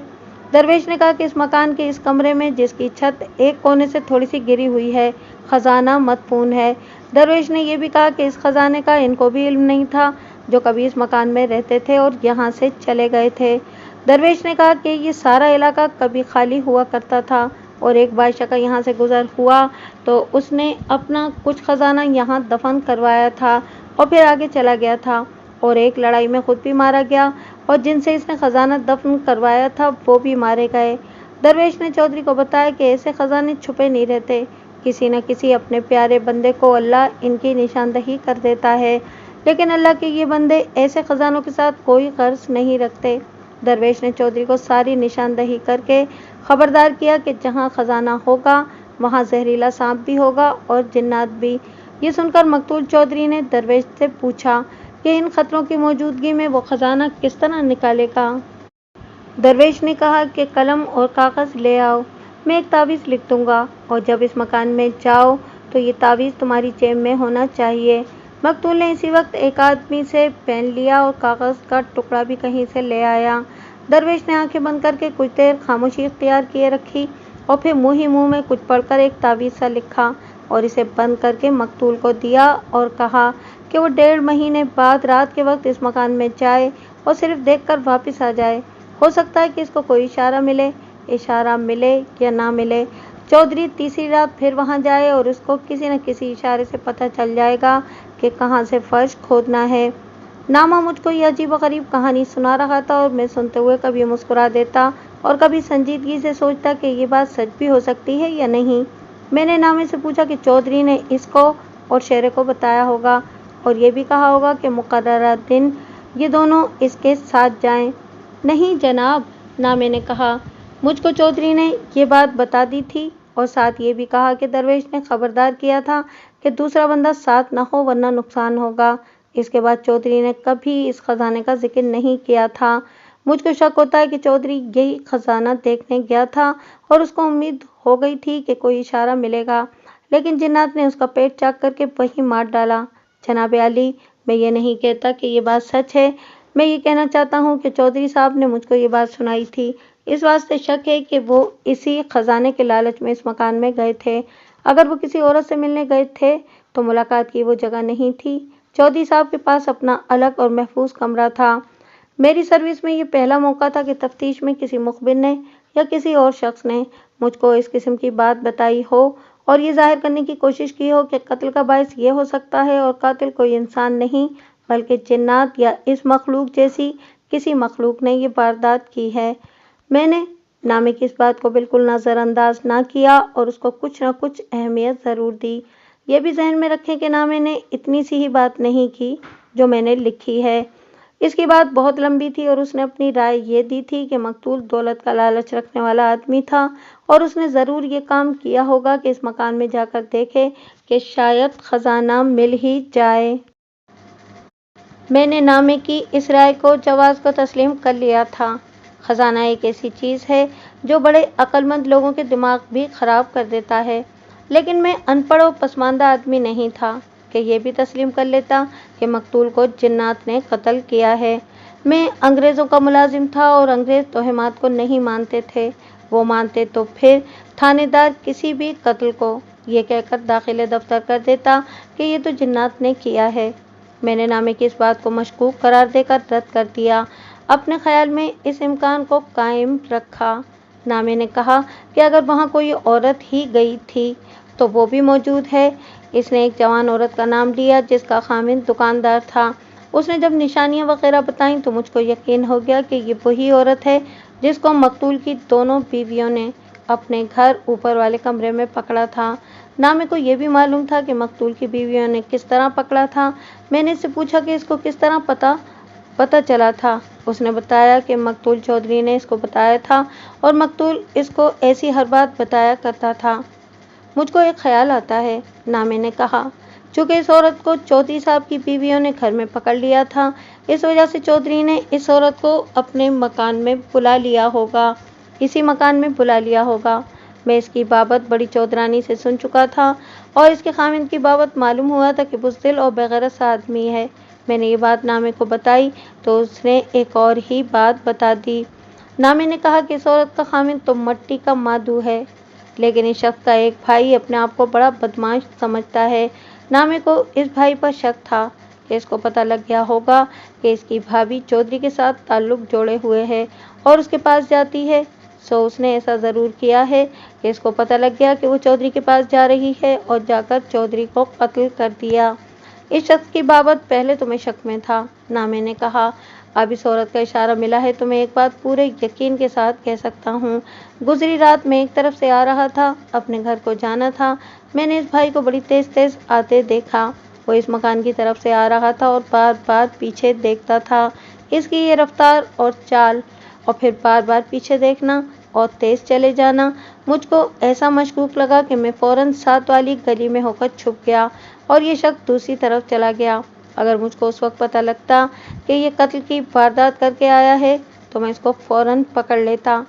दरवेश ने कहा कि इस मकान के इस कमरे में, जिसकी छत एक कोने से थोड़ी सी गिरी हुई है, खजाना मदफून है। दरवेश ने यह भी कहा कि इस खजाने का इनको भी इल्म नहीं था, जो कभी इस मकान में रहते थे और यहाँ से चले गए थे। दरवेश ने कहा कि ये सारा इलाका कभी खाली हुआ करता था और एक बादशाह का यहाँ से गुजर हुआ तो उसने अपना कुछ खजाना यहाँ दफन करवाया था और फिर आगे चला गया था और एक लड़ाई में खुद भी मारा गया और जिनसे इसने खजाना दफन करवाया था वो भी मारे गए। दरवेश ने चौधरी को बताया कि ऐसे खजाने छुपे नहीं रहते, किसी न किसी अपने प्यारे बंदे को अल्लाह इनकी निशानदही कर देता है, लेकिन अल्लाह के ये बंदे ऐसे खजानों के साथ कोई गर्ज नहीं रखते। दरवेश ने चौधरी को सारी निशानदही करके खबरदार किया कि जहाँ खजाना होगा वहाँ जहरीला सांप भी होगा और जिन्नात भी। ये सुनकर मकतूल चौधरी ने दरवेश से पूछा कि इन खतरों की मौजूदगी में वो खजाना किस तरह निकालेगा। दरवेश ने कहा कि कलम और कागज़ ले आओ, मैं एक तावीज़ लिख दूंगा और जब इस मकान में जाओ तो ये तावीज़ तुम्हारी जेब में होना चाहिए। मकतूल ने इसी वक्त एक आदमी से पेन लिया और कागज़ का टुकड़ा भी कहीं से ले आया। दरवेश ने आंखें बंद करके कुछ देर खामोशी इख्तियार किए रखी और फिर मुँह ही मुँह में कुछ पढ़कर एक तावीज़ सा लिखा और इसे बंद करके मकतूल को दिया और कहा कि वो 1.5 महीने बाद रात के वक्त इस मकान में जाए और सिर्फ देखकर वापस आ जाए। हो सकता है कि इसको कोई इशारा मिले या ना मिले। चौधरी तीसरी रात फिर वहां जाए और उसको किसी न किसी इशारे से पता चल जाएगा कि कहां से फर्श खोदना है। नामा मुझको ये अजीब व गरीब कहानी सुना रहा था और मैं सुनते हुए कभी मुस्कुरा देता और कभी संजीदगी से सोचता कि ये बात सच भी हो सकती है या नहीं। मैंने नामे से पूछा कि चौधरी ने इसको और शेरे को बताया होगा और ये भी कहा होगा कि मुकर्ररा दिन ये दोनों इसके साथ जाएं। नहीं जनाब, नामे ने कहा, मुझको चौधरी ने ये बात बता दी थी और साथ ये भी कहा कि दरवेश ने खबरदार किया था कि दूसरा बंदा साथ न हो वरना नुकसान होगा। اس کے بعد چودھری نے کبھی اس خزانے کا ذکر نہیں کیا تھا۔ مجھ کو شک ہوتا ہے کہ چودھری یہی خزانہ دیکھنے گیا تھا اور اس کو امید ہو گئی تھی کہ کوئی اشارہ ملے گا، لیکن جنات نے اس کا پیٹ چاک کر کے وہیں مار ڈالا۔ جناب عالی، میں یہ نہیں کہتا کہ یہ بات سچ ہے، میں یہ کہنا چاہتا ہوں کہ چودھری صاحب نے مجھ کو یہ بات سنائی تھی۔ اس واسطے شک ہے کہ وہ اسی خزانے کے لالچ میں اس مکان میں گئے تھے۔ اگر وہ کسی عورت سے ملنے گئے تھے تو ملاقات کی وہ جگہ نہیں تھی۔ چودھری صاحب کے پاس اپنا الگ اور محفوظ کمرہ تھا۔ میری سروس میں یہ پہلا موقع تھا کہ تفتیش میں کسی مخبر نے یا کسی اور شخص نے مجھ کو اس قسم کی بات بتائی ہو اور یہ ظاہر کرنے کی کوشش کی ہو کہ قتل کا باعث یہ ہو سکتا ہے اور قاتل کوئی انسان نہیں بلکہ جنات یا اس مخلوق جیسی کسی مخلوق نے یہ واردات کی ہے۔ میں نے نامے کی اس بات کو بالکل نظر انداز نہ کیا اور اس کو کچھ نہ کچھ اہمیت ضرور دی۔ یہ بھی ذہن میں رکھیں کہ نامے نے اتنی سی ہی بات نہیں کی جو میں نے لکھی ہے۔ اس کی بات بہت لمبی تھی اور اس نے اپنی رائے یہ دی تھی کہ مقتول دولت کا لالچ رکھنے والا آدمی تھا اور اس نے ضرور یہ کام کیا ہوگا کہ اس مکان میں جا کر دیکھے کہ شاید خزانہ مل ہی جائے۔ میں نے نامے کی اس رائے کو جواز کو تسلیم کر لیا تھا۔ خزانہ ایک ایسی چیز ہے جو بڑے عقل مند لوگوں کے دماغ بھی خراب کر دیتا ہے، لیکن میں ان پڑھ و پسماندہ آدمی نہیں تھا کہ یہ بھی تسلیم کر لیتا کہ مقتول کو جنات نے قتل کیا ہے۔ میں انگریزوں کا ملازم تھا اور انگریز توہمات کو نہیں مانتے تھے۔ وہ مانتے تو پھر تھانے دار کسی بھی قتل کو یہ کہہ کر داخل دفتر کر دیتا کہ یہ تو جنات نے کیا ہے۔ میں نے نامے کی اس بات کو مشکوک قرار دے کر رد کر دیا، اپنے خیال میں اس امکان کو قائم رکھا۔ نامے نے کہا کہ اگر وہاں کوئی عورت ہی گئی تھی تو وہ بھی موجود ہے۔ اس نے ایک جوان عورت کا نام لیا جس کا خاوند دکاندار تھا۔ اس نے جب نشانیاں وغیرہ بتائیں تو مجھ کو یقین ہو گیا کہ یہ وہی عورت ہے جس کو مقتول کی دونوں بیویوں نے اپنے گھر اوپر والے کمرے میں پکڑا تھا۔ نامے کو یہ بھی معلوم تھا کہ مقتول کی بیویوں نے کس طرح پکڑا تھا۔ میں نے اس سے پوچھا کہ اس کو کس طرح پتہ چلا تھا۔ اس نے بتایا کہ مقتول چودھری نے اس کو بتایا تھا اور مقتول اس کو ایسی ہر بات بتایا کرتا تھا۔ مجھ کو ایک خیال آتا ہے، نامے نے کہا، چونکہ اس عورت کو چودھری صاحب کی بیویوں نے گھر میں پکڑ لیا تھا، اس وجہ سے چودھری نے اس عورت کو اپنے مکان میں بلا لیا ہوگا، اسی مکان میں بلا لیا ہوگا۔ میں اس کی بابت بڑی چودرانی سے سن چکا تھا اور اس کے خاوند کی بابت معلوم ہوا تھا کہ بزدل اور بے غرض سا آدمی ہے۔ میں نے یہ بات نامے کو بتائی تو اس نے ایک اور ہی بات بتا دی۔ نامے نے کہا کہ اس عورت کا خاوند تو مٹی کا مادو ہے، لیکن اس شخص کا ایک بھائی اپنے آپ کو بڑا بدمعاش سمجھتا ہے۔ نامے کو اس بھائی پر شک تھا کہ اس کو پتہ لگ گیا ہوگا کہ اس کی بھابھی چودھری کے ساتھ تعلق جوڑے ہوئے ہے اور اس کے پاس جاتی ہے، سو اس نے ایسا ضرور کیا ہے کہ اس کو پتہ لگ گیا کہ وہ چودھری کے پاس جا رہی ہے اور جا کر چودھری کو قتل کر دیا۔ اس شخص کی بابت پہلے تو میں شک میں تھا، نامے نے کہا، اب اس عورت کا اشارہ ملا ہے تو میں ایک بات پورے یقین کے ساتھ کہہ سکتا ہوں۔ گزری رات میں ایک طرف سے آ رہا تھا، اپنے گھر کو جانا تھا، میں نے اس بھائی کو بڑی تیز تیز آتے دیکھا۔ وہ اس مکان کی طرف سے آ رہا تھا اور بار بار پیچھے دیکھتا تھا۔ اس کی یہ رفتار اور چال اور پھر بار بار پیچھے دیکھنا اور تیز چلے جانا مجھ کو ایسا مشکوک لگا کہ میں فوراً ساتھ والی گلی میں ہو کر چھپ گیا اور یہ شخص دوسری طرف چلا گیا۔ اگر مجھ کو اس وقت پتہ لگتا کہ یہ قتل کی واردات کر کے آیا ہے تو میں اس کو فوراً پکڑ لیتا۔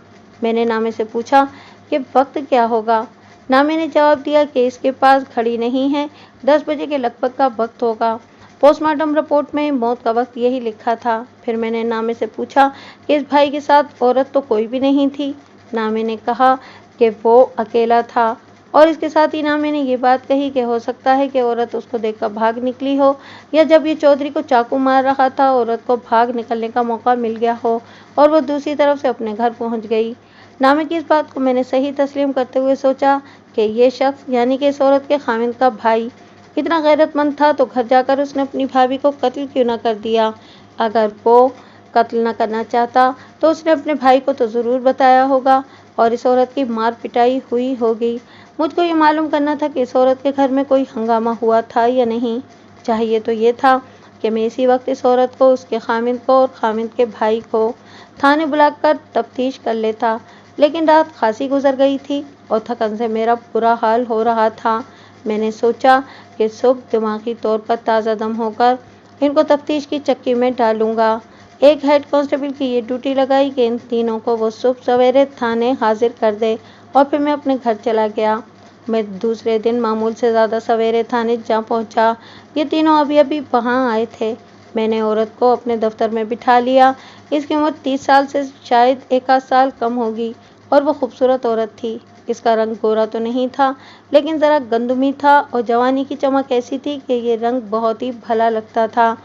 میں نے نامے سے پوچھا کہ وقت کیا ہوگا؟ نامے نے جواب دیا کہ اس کے پاس گھڑی نہیں ہے، 10 بجے کے لگ بھگ کا وقت ہوگا۔ پوسٹ مارٹم رپورٹ میں موت کا وقت یہی لکھا تھا۔ پھر میں نے نامے سے پوچھا کہ اس بھائی کے ساتھ عورت تو کوئی بھی نہیں تھی؟ نامے نے کہا کہ وہ اکیلا تھا، اور اس کے ساتھ ہی نامے نے یہ بات کہی کہ ہو سکتا ہے کہ عورت اس کو دیکھ کر بھاگ نکلی ہو، یا جب یہ چودھری کو چاقو مار رہا تھا عورت کو بھاگ نکلنے کا موقع مل گیا ہو اور وہ دوسری طرف سے اپنے گھر پہنچ گئی۔ نامے کی اس بات کو میں نے صحیح تسلیم کرتے ہوئے سوچا کہ یہ شخص یعنی کہ اس عورت کے خاوند کا بھائی اتنا غیرت مند تھا تو گھر جا کر اس نے اپنی بھابھی کو قتل کیوں نہ کر دیا؟ اگر وہ قتل نہ کرنا چاہتا تو اس نے اپنے بھائی کو تو ضرور بتایا ہوگا اور اس عورت کی مار پٹائی ہوئی ہوگی۔ مجھ کو یہ معلوم کرنا تھا کہ اس عورت کے گھر میں کوئی ہنگامہ ہوا تھا یا نہیں۔ چاہیے تو یہ تھا کہ میں اسی وقت اس عورت کو، اس کے خاوند کو اور خاوند کے بھائی کو تھانے بلا کر تفتیش کر لیتا، لیکن رات خاصی گزر گئی تھی اور تھکن سے میرا برا حال ہو رہا تھا۔ میں نے سوچا کہ صبح دماغی طور پر تازہ دم ہو کر इनको तफ्तीश की चक्की में डालूंगा। एक हेड कांस्टेबल की ये ड्यूटी लगाई कि इन तीनों को वो सुबह सवेरे थाने हाजिर कर दे और फिर मैं अपने घर चला गया। मैं दूसरे दिन मामूल से ज़्यादा सवेरे थाने जा पहुंचा। ये तीनों अभी अभी वहां आए थे। मैंने औरत को अपने दफ्तर में बिठा लिया। इसकी उम्र 30 साल से शायद एक आध साल कम होगी और वो खूबसूरत औरत थी। इसका रंग गोरा तो नहीं था, लेकिन ज़रा गंदुमी था और जवानी की चमक ऐसी थी कि ये रंग बहुत ही भला लगता था।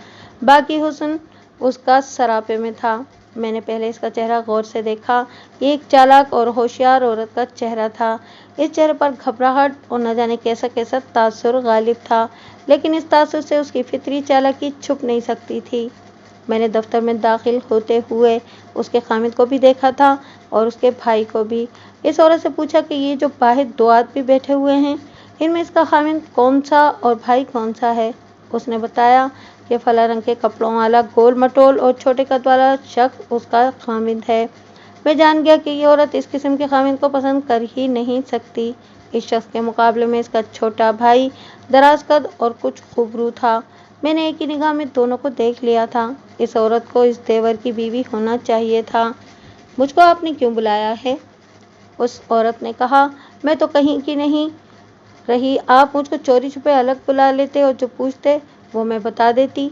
बाकी हुस्न उसका सरापे में था। मैंने पहले इसका चेहरा गौर से देखा। ये एक चालाक और होशियार औरत का चेहरा था। इस चेहरे पर घबराहट और न जाने कैसा कैसा तासुर गालिब था, लेकिन इस तासुर से उसकी फितरी चालाकी छुप नहीं सकती थी। मैंने दफ्तर में दाखिल होते हुए उसके खामिद को भी देखा था और उसके भाई को भी। इस औरत से पूछा कि ये जो बाहर दो आदमी बैठे हुए हैं, इनमें इसका खामिद कौन सा और भाई कौन सा है। उसने बताया कि फला रंग के कपड़ों वाला गोल मटोल और छोटे कद वाला शख्स उसका खामिद है। मैं जान गया कि ये औरत इस किस्म के खामिद को पसंद कर ही नहीं सकती। इस शख्स के मुकाबले में इसका छोटा भाई दराज कद और कुछ खूबरू था। मैंने एक ही निगाह में दोनों को देख लिया था। इस औरत को इस देवर की बीवी होना चाहिए था। मुझको आपने क्यों बुलाया है? उस औरत ने कहा, मैं तो कहीं की नहीं रही। आप मुझको चोरी छुपे अलग बुला लेते और जो पूछते वो मैं बता देती।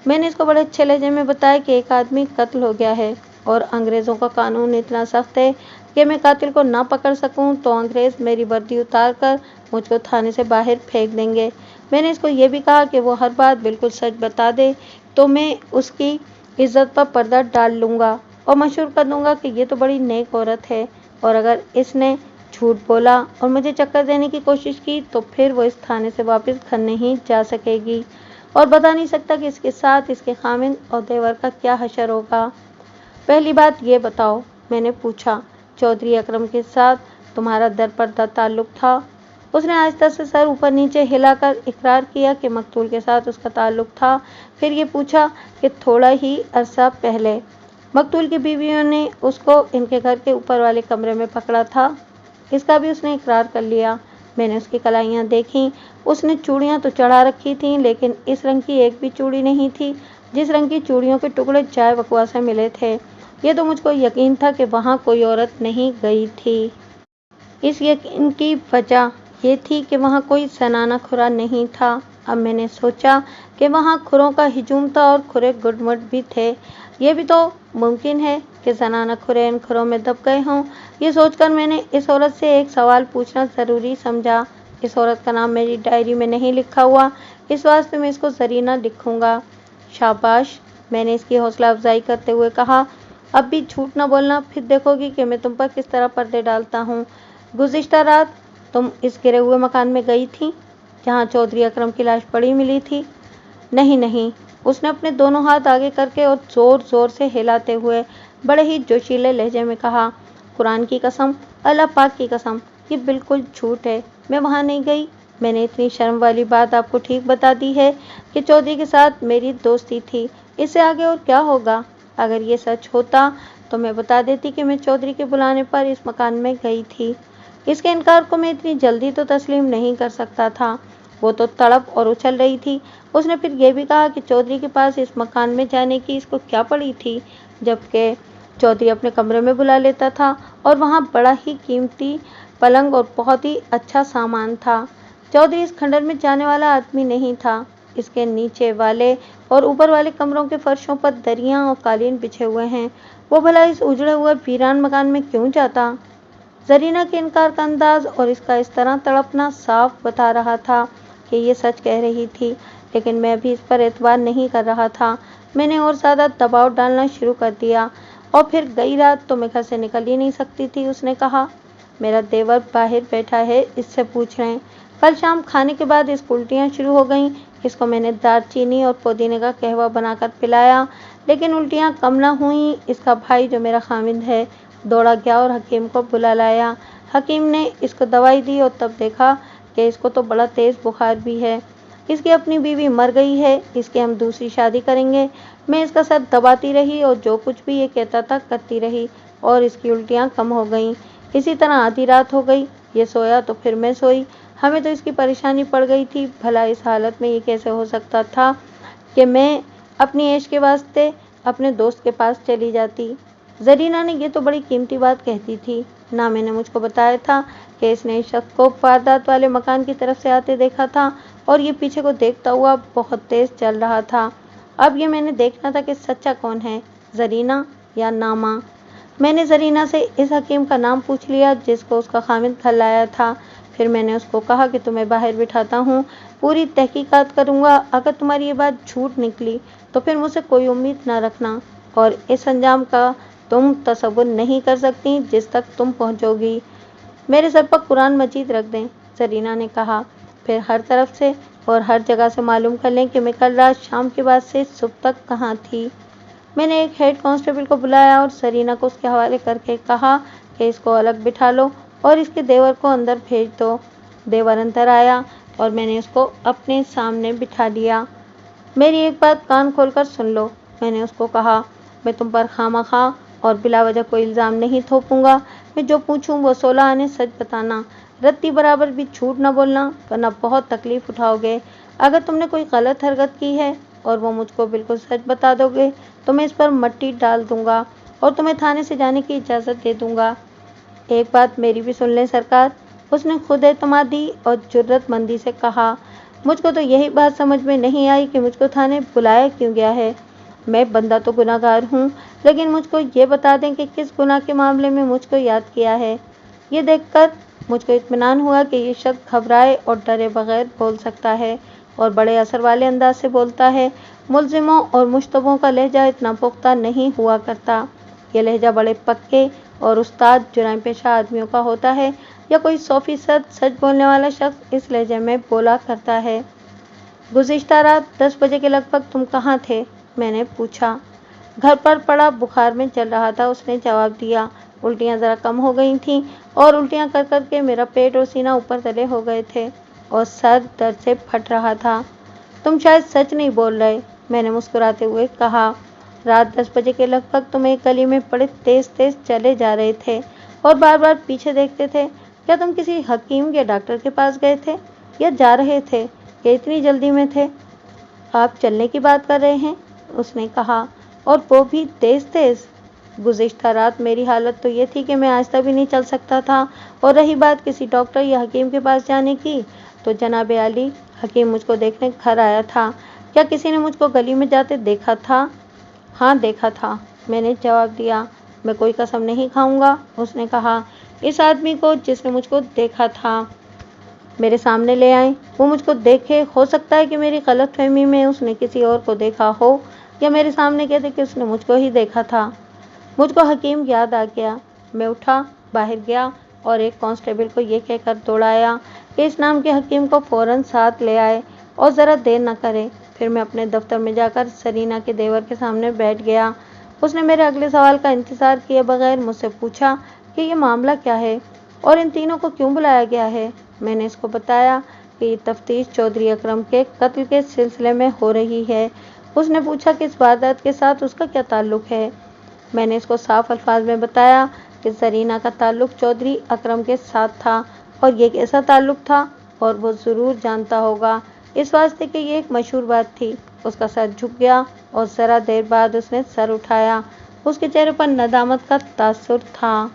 मैंने इसको बड़े अच्छे लहजे में बताया कि एक आदमी कत्ल हो गया है और अंग्रेज़ों का कानून इतना सख्त है कि मैं कातिल को ना पकड़ सकूं तो अंग्रेज़ मेरी वर्दी उतार कर मुझको थाने से बाहर फेंक देंगे। मैंने इसको ये भी कहा कि वो हर बात बिल्कुल सच बता दे तो मैं उसकी इज्जत पर पर्दा डाल लूँगा और मशहूर कर दूँगा कि ये तो बड़ी नेक औरत है, और अगर इसने झूठ बोला और मुझे चक्कर देने की कोशिश की तो फिर वो इस थाने से वापस घर नहीं जा सकेगी और बता नहीं सकता कि इसके साथ इसके खामिद और देवर का क्या हशर होगा। पहली बात ये बताओ, मैंने पूछा, चौधरी अकरम के साथ तुम्हारा दरपर्दा ताल्लुक था? उसने आहिस्ता से सर ऊपर नीचे हिलाकर इकरार किया कि मकतूल के साथ उसका ताल्लुक था। फिर ये पूछा कि थोड़ा ही अरसा पहले मकतूल की बीवियों ने उसको इनके घर के ऊपर वाले कमरे में पकड़ा था? इसका भी उसने इकरार कर लिया। मैंने उसकी कलाइयाँ देखीं। उसने चूड़ियाँ तो चढ़ा रखी थीं, लेकिन इस रंग की एक भी चूड़ी नहीं थी जिस रंग की चूड़ियों के टुकड़े चाय बकवा से मिले थे। ये तो मुझको यकीन था कि वहाँ कोई औरत नहीं गई थी। इस यकीन की वजह ये थी कि वहाँ कोई ज़नाना खुरा नहीं था। अब मैंने सोचा कि वहाँ खुरों का हिजूम था और खुरे गुडमुट भी थे। ये भी तो मुमकिन है कि ज़नाना खुरे इन खुरों में दब गए हों। ये सोचकर मैंने इस औरत से एक सवाल पूछना ज़रूरी समझा। इस औरत का नाम मेरी डायरी में नहीं लिखा हुआ, इस वास्ते मैं इसको ज़रीना लिखूँगा। शाबाश, मैंने इसकी हौसला अफजाई करते हुए कहा। अब भी झूठ न बोलना, फिर देखोगी कि मैं तुम पर किस तरह पर्दे डालता हूँ। गुज़िश्ता रात तुम इस गिरे हुए मकान में गई थी जहाँ चौधरी अकरम की लाश पड़ी मिली थी? नहीं नहीं, उसने अपने दोनों हाथ आगे करके और ज़ोर ज़ोर से हिलाते हुए बड़े ही जोशीले लहजे में कहा, कुरान की कसम, अल्लाह पाक की कसम, ये बिल्कुल झूठ है। मैं वहाँ नहीं गई। मैंने इतनी शर्म वाली बात आपको ठीक बता दी है कि चौधरी के साथ मेरी दोस्ती थी। इससे आगे और क्या होगा? अगर ये सच होता तो मैं बता देती कि मैं चौधरी के बुलाने पर इस मकान में गई थी। इसके इनकार को मैं इतनी जल्दी तो तस्लीम नहीं कर सकता था। वो तो तड़प और उछल रही थी। उसने फिर यह भी कहा कि चौधरी के पास इस मकान में जाने की इसको क्या पड़ी थी, जबकि चौधरी अपने कमरे में बुला लेता था और वहाँ बड़ा ही कीमती पलंग और बहुत ही अच्छा सामान था। चौधरी इस खंडर में जाने वाला आदमी नहीं था। इसके नीचे वाले और ऊपर वाले कमरों के फर्शों पर दरियां और कालीन बिछे हुए हैं। वो भला इस उजड़े हुए वीरान मकान में क्यों जाता? जरीना के इनकार का अंदाज और इसका इस तरह तड़पना साफ बता रहा था कि ये सच कह रही थी, लेकिन मैं भी इस पर एतबार नहीं कर रहा था। मैंने और ज़्यादा दबाव डालना शुरू कर दिया। और फिर गई रात तो मैं घर से निकल ही नहीं सकती थी। उसने कहा, मेरा देवर बाहर बैठा है, इससे पूछ रहे हैं। कल शाम खाने के बाद इसको उल्टियाँ शुरू हो गईं। इसको मैंने दालचीनी और पुदीने का कहवा बनाकर पिलाया, लेकिन उल्टियाँ कम न हुई। इसका भाई जो मेरा खामिद है दौड़ा गया और हकीम को बुला लाया। हकीम ने इसको दवाई दी और तब देखा कि इसको तो बड़ा तेज़ बुखार भी है। इसकी अपनी बीवी मर गई है, इसकी हम दूसरी शादी करेंगे। मैं इसका सर दबाती रही और जो कुछ भी ये कहता था करती रही और इसकी उल्टियाँ कम हो गईं। इसी तरह आधी रात हो गई। ये सोया तो फिर मैं सोई। हमें तो इसकी परेशानी पड़ गई थी। भला इस हालत में ये कैसे हो सकता था کہ میں اپنی عیش کے واسطے اپنے دوست کے پاس چلی جاتی۔ زرینہ نے یہ تو بڑی قیمتی بات کہتی تھی، نہ میں نے مجھ کو بتایا تھا کہ اس نے اس شخص کو واردات والے مکان کی طرف سے آتے دیکھا تھا اور یہ پیچھے کو دیکھتا ہوا بہت تیز چل رہا تھا۔ اب یہ میں نے دیکھنا تھا کہ سچا کون ہے، زرینہ یا نامہ۔ میں نے زرینہ سے اس حکیم کا نام پوچھ لیا جس کو اس کا خامند گھر لایا تھا۔ پھر میں نے اس کو کہا کہ تمہیں باہر بٹھاتا ہوں، پوری تحقیقات کروں گا، اگر تمہاری یہ بات جھوٹ نکلی تو پھر مجھ سے کوئی امید نہ رکھنا، اور اس انجام کا تم تصور نہیں کر سکتی جس تک تم پہنچو گی۔ میرے سر پر قرآن مجید رکھ دیں، زرینہ نے کہا، پھر ہر طرف سے اور ہر جگہ سے معلوم کر لیں کہ میں کل رات شام کے بعد سے صبح تک کہاں تھی۔ میں نے ایک ہیڈ کانسٹیبل کو بلایا اور زرینہ کو اس کے حوالے کر کے کہا کہ اس کو الگ بٹھا لو اور اس کے دیور کو اندر بھیج دو۔ دیور اندر آیا اور میں نے اس کو اپنے سامنے بٹھا لیا۔ میری ایک بات کان کھول کر سن لو، میں نے اس کو کہا، میں تم پر خواہ مخواہ اور بلا وجہ کوئی الزام نہیں تھوپوں گا، میں جو پوچھوں وہ 16 آنے سچ بتانا، رتی برابر بھی جھوٹ نہ بولنا، ورنہ بہت تکلیف اٹھاؤ گے۔ اگر تم نے کوئی غلط حرکت کی ہے اور وہ مجھ کو بالکل سچ بتا دو گے تو میں اس پر مٹی ڈال دوں گا اور تمہیں تھانے سے جانے کی اجازت دے دوں گا۔ ایک بات میری بھی سن لیں سرکار، اس نے خود اعتمادی اور جرات مندی سے کہا، مجھ کو تو یہی بات سمجھ میں نہیں آئی کہ مجھ کو تھانے بلایا کیوں گیا ہے۔ میں بندہ تو گناہ گار ہوں، لیکن مجھ کو یہ بتا دیں کہ کس گناہ کے معاملے میں مجھ کو یاد کیا ہے۔ یہ دیکھ کر مجھ کو اطمینان ہوا کہ یہ شخص گھبرائے اور ڈرے بغیر بول سکتا ہے اور بڑے اثر والے انداز سے بولتا ہے۔ ملزموں اور مشتبہوں کا لہجہ اتنا پختہ نہیں ہوا کرتا، یہ لہجہ بڑے پکے اور استاد جرائم پیشہ آدمیوں کا ہوتا ہے، یا کوئی 100% سچ بولنے والا شخص اس لہجے میں بولا کرتا ہے۔ گزشتہ رات 10 بجے کے لگ بھگ تم کہاں تھے؟ میں نے پوچھا۔ گھر پر پڑا بخار میں چل رہا تھا، اس نے جواب دیا۔ الٹیاں ذرا کم ہو گئی تھیں اور الٹیاں کر کر کے میرا پیٹ اور سینہ اوپر تلے ہو گئے تھے اور سر درد سے پھٹ رہا تھا۔ تم شاید سچ نہیں بول رہے، میں نے مسکراتے ہوئے کہا۔ رات 10 بجے کے لگ بھگ تم ایک گلی میں بڑے تیز تیز چلے جا رہے تھے اور بار بار پیچھے دیکھتے تھے، کیا تم کسی حکیم یا ڈاکٹر کے پاس گئے تھے یا جا رہے تھے یا اتنی جلدی میں تھے؟ آپ چلنے کی بات کر رہے ہیں، اس نے کہا، اور وہ بھی تیز تیز۔ گزشتہ رات میری حالت تو یہ تھی کہ میں آہستہ بھی نہیں چل سکتا تھا، اور رہی بات کسی ڈاکٹر یا حکیم کے پاس جانے کی تو جناب عالی، حکیم مجھ کو دیکھنے گھر آیا تھا، کیا کسی نے مجھ کو گلی میں جاتے دیکھا تھا؟ ہاں دیکھا تھا، میں نے جواب دیا۔ میں کوئی قسم نہیں کھاؤں گا، اس نے کہا، اس آدمی کو جس نے مجھ کو دیکھا تھا میرے سامنے لے آئیں، وہ مجھ کو دیکھے، ہو سکتا ہے کہ میری غلط فہمی میں اس نے کسی اور کو دیکھا ہو، یا میرے سامنے کہتے کہ اس نے مجھ کو ہی دیکھا تھا۔ مجھ کو حکیم یاد آ گیا، میں اٹھا، باہر گیا اور ایک کانسٹیبل کو یہ کہہ کر دوڑایا کہ اس نام کے حکیم کو فوراً ساتھ لے آئے اور ذرا دیر نہ کرے۔ پھر میں اپنے دفتر میں جا کر زرینہ کے دیور کے سامنے بیٹھ گیا۔ اس نے میرے اگلے سوال کا انتظار کیے بغیر مجھ سے پوچھا کہ یہ معاملہ کیا ہے اور ان تینوں کو کیوں بلایا گیا ہے۔ میں نے اس کو بتایا کہ یہ تفتیش چودھری اکرم کے قتل کے سلسلے میں ہو رہی ہے۔ اس نے پوچھا کہ اس واردات کے ساتھ اس کا کیا تعلق ہے۔ میں نے اس کو صاف الفاظ میں بتایا کہ زرینہ کا تعلق چودھری اکرم کے ساتھ تھا، اور یہ کیسا تعلق تھا، اور وہ ضرور جانتا ہوگا، اس واسطے کہ یہ ایک مشہور بات تھی۔ اس کا سر جھک گیا اور ذرا دیر بعد اس نے سر اٹھایا، اس کے چہرے پر ندامت کا تاثر تھا۔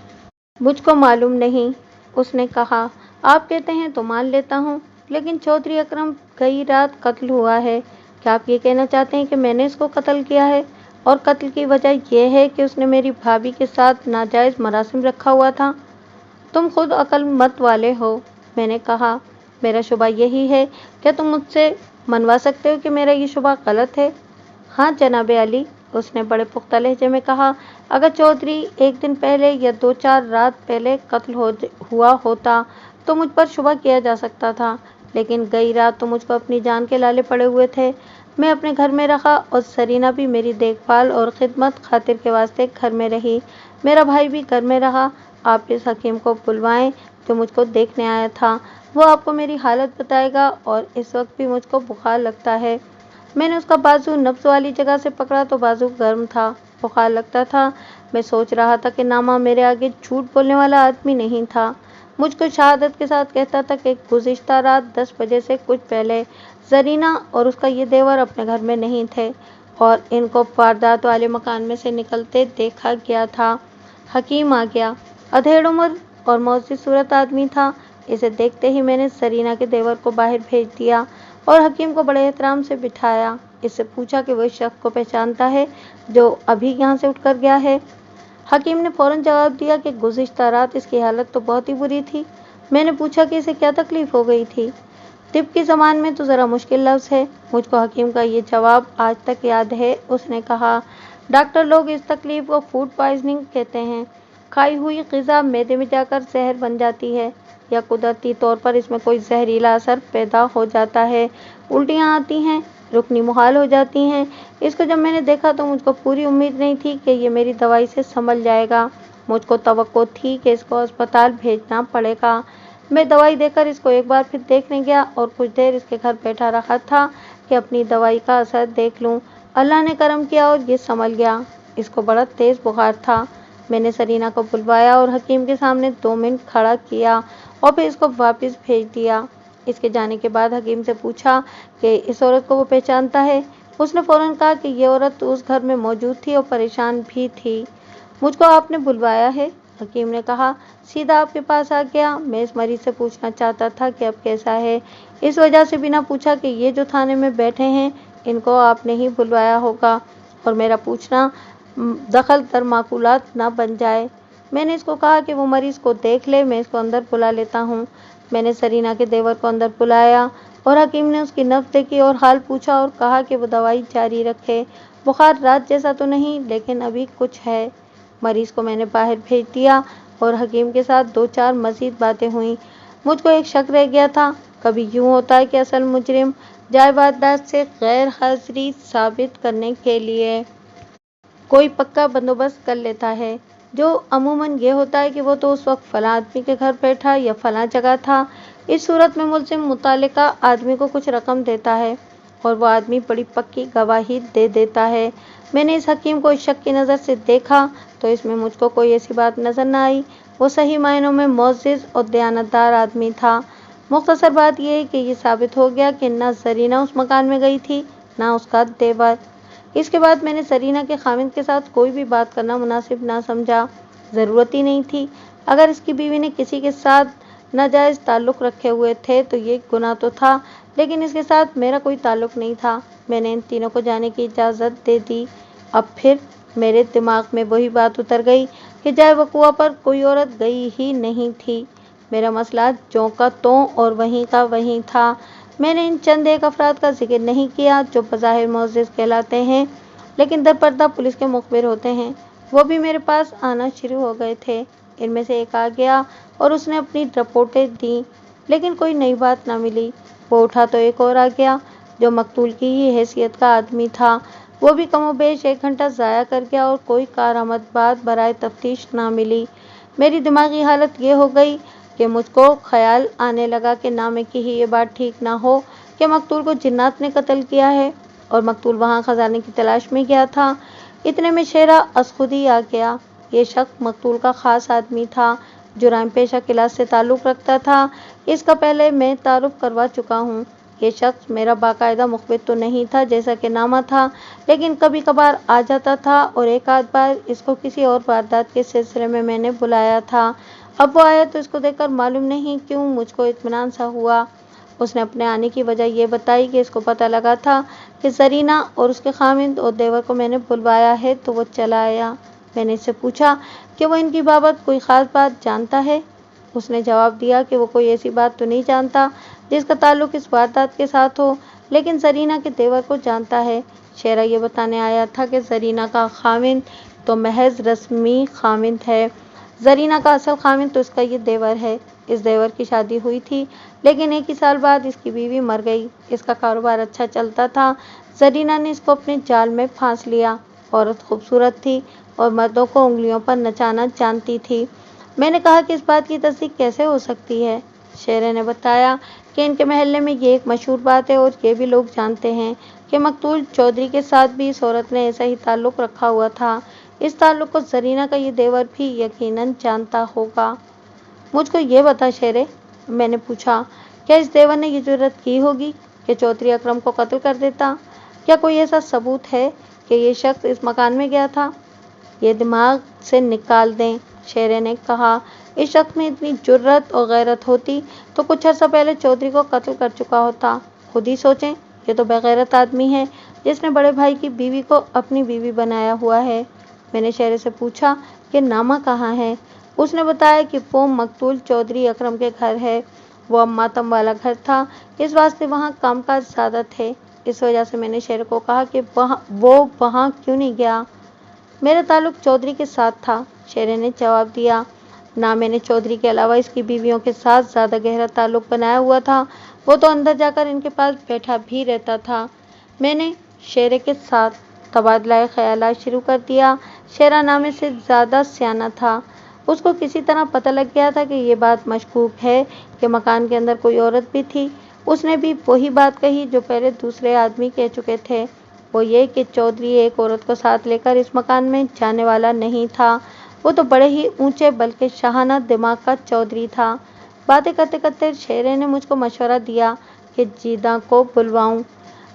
مجھ کو معلوم نہیں، اس نے کہا، آپ کہتے ہیں تو مان لیتا ہوں، لیکن چودھری اکرم گئی رات قتل ہوا ہے، کیا آپ یہ کہنا چاہتے ہیں کہ میں نے اس کو قتل کیا ہے، اور قتل کی وجہ یہ ہے کہ اس نے میری بھابھی کے ساتھ ناجائز مراسم رکھا ہوا تھا؟ تم خود عقل مت والے ہو، میں نے کہا، میرا شبہ یہی ہے، کیا تم مجھ سے منوا سکتے ہو کہ میرا یہ شبہ غلط ہے؟ ہاں جناب عالی، اس نے بڑے پختہ لہجے میں کہا، اگر چودھری ایک دن پہلے یا 2-4 رات پہلے قتل ہوا ہوتا تو مجھ پر شبہ کیا جا سکتا تھا، لیکن گئی رات تو مجھ کو اپنی جان کے لالے پڑے ہوئے تھے۔ میں اپنے گھر میں رہا اور زرینہ بھی میری دیکھ بھال اور خدمت خاطر کے واسطے گھر میں رہی، میرا بھائی بھی گھر میں رہا۔ آپ اس حکیم کو بلوائیں جو مجھ کو دیکھنے آیا تھا، وہ آپ کو میری حالت بتائے گا، اور اس وقت بھی مجھ کو بخار لگتا ہے۔ میں نے اس کا بازو نبض والی جگہ سے پکڑا تو بازو گرم تھا، بخار لگتا تھا۔ میں سوچ رہا تھا کہ نامہ میرے آگے جھوٹ بولنے والا آدمی نہیں تھا۔ मुझको शहादत के साथ कहता था कि गुज़िश्ता रात 10 बजे से कुछ पहले ज़रीना और उसका ये देवर अपने घर में नहीं थे और इनको वारदात वाले मकान में से निकलते देखा गया था। हकीम आ गया। अधेड़ उम्र और मौसी सूरत आदमी था। इसे देखते ही मैंने ज़रीना के देवर को बाहर भेज दिया और हकीम को बड़े एहतराम से बिठाया। इससे पूछा कि वो इस शख्स को पहचानता है जो अभी यहाँ से उठकर गया है। हकीम ने फौरन जवाब दिया कि गुज़िश्ता रात इसकी हालत तो बहुत ही बुरी थी। मैंने पूछा कि इसे क्या तकलीफ हो गई थी। तिब की ज़बान में तो ज़रा मुश्किल लफ्ज़ है। मुझको हकीम का ये जवाब आज तक याद है। उसने कहा, डॉक्टर लोग इस तकलीफ को फूड पॉइजनिंग कहते हैं। खाई हुई ग़िज़ा मैदे में जाकर जहर बन जाती है या कुदरती तौर पर इसमें कोई जहरीला असर पैदा हो जाता है। उल्टियाँ आती हैं, रुकनी मुहाल हो जाती हैं। इसको जब मैंने देखा तो मुझको पूरी उम्मीद नहीं थी कि ये मेरी दवाई से संभल जाएगा। मुझको तवक्को थी कि इसको अस्पताल भेजना पड़ेगा। मैं दवाई देकर इसको एक बार फिर देखने गया और कुछ देर इसके घर बैठा रहा था कि अपनी दवाई का असर देख लूं। अल्लाह ने करम किया और ये संभल गया। इसको बड़ा तेज़ बुखार था। मैंने ज़रीना को बुलवाया और हकीम के सामने 2 मिनट खड़ा किया और फिर इसको वापस भेज दिया। इसके जाने के बाद हकीम से पूछा कि इस औरत को वो पहचानता है। उसने फ़ौरन कहा कि ये औरत उस घर में मौजूद थी और परेशान भी थी। मुझको आपने बुलवाया है? हकीम ने कहा। सीधा आपके पास आ गया। मैं इस मरीज से पूछना चाहता था कि अब कैसा है। इस वजह से बिना पूछा कि ये जो थाने में बैठे हैं इनको आपने ही बुलवाया होगा और मेरा पूछना दखल दर माकूलात ना बन जाए। मैंने इसको कहा कि वो मरीज को देख ले, मैं इसको अंदर बुला लेता हूँ। मैंने ज़रीना के देवर को अंदर बुलाया और हकीम ने उसकी नब्ज़ देखी और हाल पूछा और कहा कि वो दवाई जारी रखे। बुखार रात जैसा तो नहीं लेकिन अभी कुछ है। मरीज को मैंने बाहर भेज दिया और हकीम के साथ 2-4 मज़ीद बातें हुई। मुझको एक शक रह गया था। कभी यूँ होता है कि असल मुजरिम जाए वारदात से गैर हाज़िरी साबित करने के लिए कोई पक्का बंदोबस्त कर लेता है, जो अमूमन ये होता है कि वो तो उस वक्त फ़लाँ आदमी के घर बैठा या फ़लाँ जगह था। इस सूरत में मुल्ज़िम मुतल्लिका आदमी को कुछ रकम देता है और वो आदमी बड़ी पक्की गवाही दे देता है। मैंने इस हकीम को इस शक की नज़र से देखा तो इसमें मुझको कोई ऐसी बात नज़र न आई। वो सही मायनों में मुअज़्ज़िज़ और दयानतदार आदमी था। मुख्तसर बात यह है कि ये साबित हो गया कि न ज़रीना उस मकान में गई थी न उसका देवर। इसके बाद मैंने ज़रीना के खाविंद के साथ कोई भी बात करना मुनासिब ना समझा। ज़रूरत ही नहीं थी। अगर इसकी बीवी ने किसी के साथ नाजायज़ ताल्लुक़ रखे हुए थे तो ये गुनाह तो था, लेकिन इसके साथ मेरा कोई ताल्लुक़ नहीं था। मैंने इन तीनों को जाने की इजाज़त दे दी। अब फिर मेरे दिमाग में वही बात उतर गई कि जाए वक़ुआ पर कोई औरत गई ही नहीं थी। मेरा मसला ज्यों का त्यों और वहीं का वहीं था। मैंने इन चंद एक अफराद का जिक्र नहीं किया जो बज़ाहिर मुअज़्ज़िज़ कहलाते हैं लेकिन दरपर्दा पुलिस के मुखबिर होते हैं। वो भी मेरे पास आना शुरू हो गए थे। इनमें से एक आ गया और उसने अपनी रिपोर्टें दी लेकिन कोई नई बात ना मिली। वो उठा तो एक और आ गया जो मकतूल की ही हैसियत का आदमी था। वो भी कमोबेश 1 घंटा ज़ाया कर गया और कोई कारआमद बात बराए तफ्तीश ना मिली। मेरी दिमागी हालत ये हो गई कि मुझको ख्याल आने लगा कि नामे की ही ये बात ठीक ना हो कि मकतूल को जिन्नात ने कत्ल किया है और मकतूल वहाँ खजाने की तलाश में गया था। इतने में शेरा खुद आ गया। ये शख्स मकतूल का ख़ास आदमी था, जुराइम पेशा क्लास से ताल्लुक़ रखता था। इसका पहले मैं तारुफ करवा चुका हूँ। ये शख्स मेरा बाकायदा मुखबिर तो नहीं था जैसा कि नामा था, लेकिन कभी कभार आ जाता था और एक आध बार इसको किसी और वारदात के सिलसिले में मैंने बुलाया था। अब वो आया तो इसको देखकर मालूम नहीं क्यों मुझको इत्मीनान सा हुआ। उसने अपने आने की वजह ये बताई कि इसको पता लगा था कि ज़रीना और उसके खाविंद और देवर को मैंने बुलवाया है तो वो चला आया। मैंने इससे पूछा कि वो इनकी बाबत कोई ख़ास बात जानता है। उसने जवाब दिया कि वो कोई ऐसी बात तो नहीं जानता जिसका ताल्लुक़ इस वारदात के साथ हो, लेकिन ज़रीना के देवर को जानता है। शेरा ये बताने आया था कि ज़रीना का खाविंद तो महज रस्मी खाविंद है। ज़रीना का असल खाविंद तो इसका ये देवर है। इस देवर की शादी हुई थी लेकिन 1 ही साल बाद इसकी बीवी मर गई। इसका कारोबार अच्छा चलता था। ज़रीना ने इसको अपने जाल में फांस लिया। औरत खूबसूरत थी और मर्दों को उंगलियों पर नचाना जानती थी। मैंने कहा कि इस बात की तस्दीक कैसे हो सकती है। शेरे ने बताया कि इनके महल्ले में ये एक मशहूर बात है और ये भी लोग जानते हैं कि मकतूल चौधरी के साथ भी इस औरत ने ऐसा ही ताल्लुक़ रखा हुआ था। इस ताल्लुक़ को ज़रीना का ये देवर भी यकीनन जानता होगा। मुझको ये बता शेरे, मैंने पूछा, क्या इस देवर ने ये जुर्रत की होगी कि चौधरी अकरम को कत्ल कर देता? क्या कोई ऐसा सबूत है कि ये शख्स इस मकान में गया था? ये दिमाग से निकाल दें, शेरे ने कहा। इस शख्स में इतनी जुर्रत और गैरत होती तो कुछ अर्सा पहले चौधरी को कत्ल कर चुका होता। खुद ही सोचें, ये तो बेगैरत आदमी है जिसने बड़े भाई की बीवी को अपनी बीवी बनाया हुआ है। मैंने शेरे से पूछा कि नामा कहाँ है? उसने बताया कि वो मकतूल चौधरी अकरम के घर है। वो अब मातम वाला घर था, इस वास्ते वहाँ कामकाज ज़्यादा थे। इस वजह से मैंने शेर को कहा कि वो वहाँ क्यों नहीं गया। मेरा ताल्लुक चौधरी के साथ था, शेरे ने जवाब दिया। ना मैंने चौधरी के अलावा इसकी बीवियों के साथ ज़्यादा गहरा ताल्लुक बनाया हुआ था। वो तो अंदर जाकर इनके पास बैठा भी रहता था। मैंने शेरे के साथ तबादला ख्यालात शुरू कर दिया। शेरा नामे से ज़्यादा सियाना था। उसको किसी तरह पता लग गया था कि ये बात मशकूक है कि मकान के अंदर कोई औरत भी थी। उसने भी वही बात कही जो पहले दूसरे आदमी कह चुके थे, वो ये कि चौधरी एक औरत को साथ लेकर इस मकान में जाने वाला नहीं था। वो तो बड़े ही ऊंचे बल्कि शाहाना दिमाग का चौधरी था। बातें करते करते शेरे ने मुझको मशवरा दिया कि जीदा को बुलवाऊं।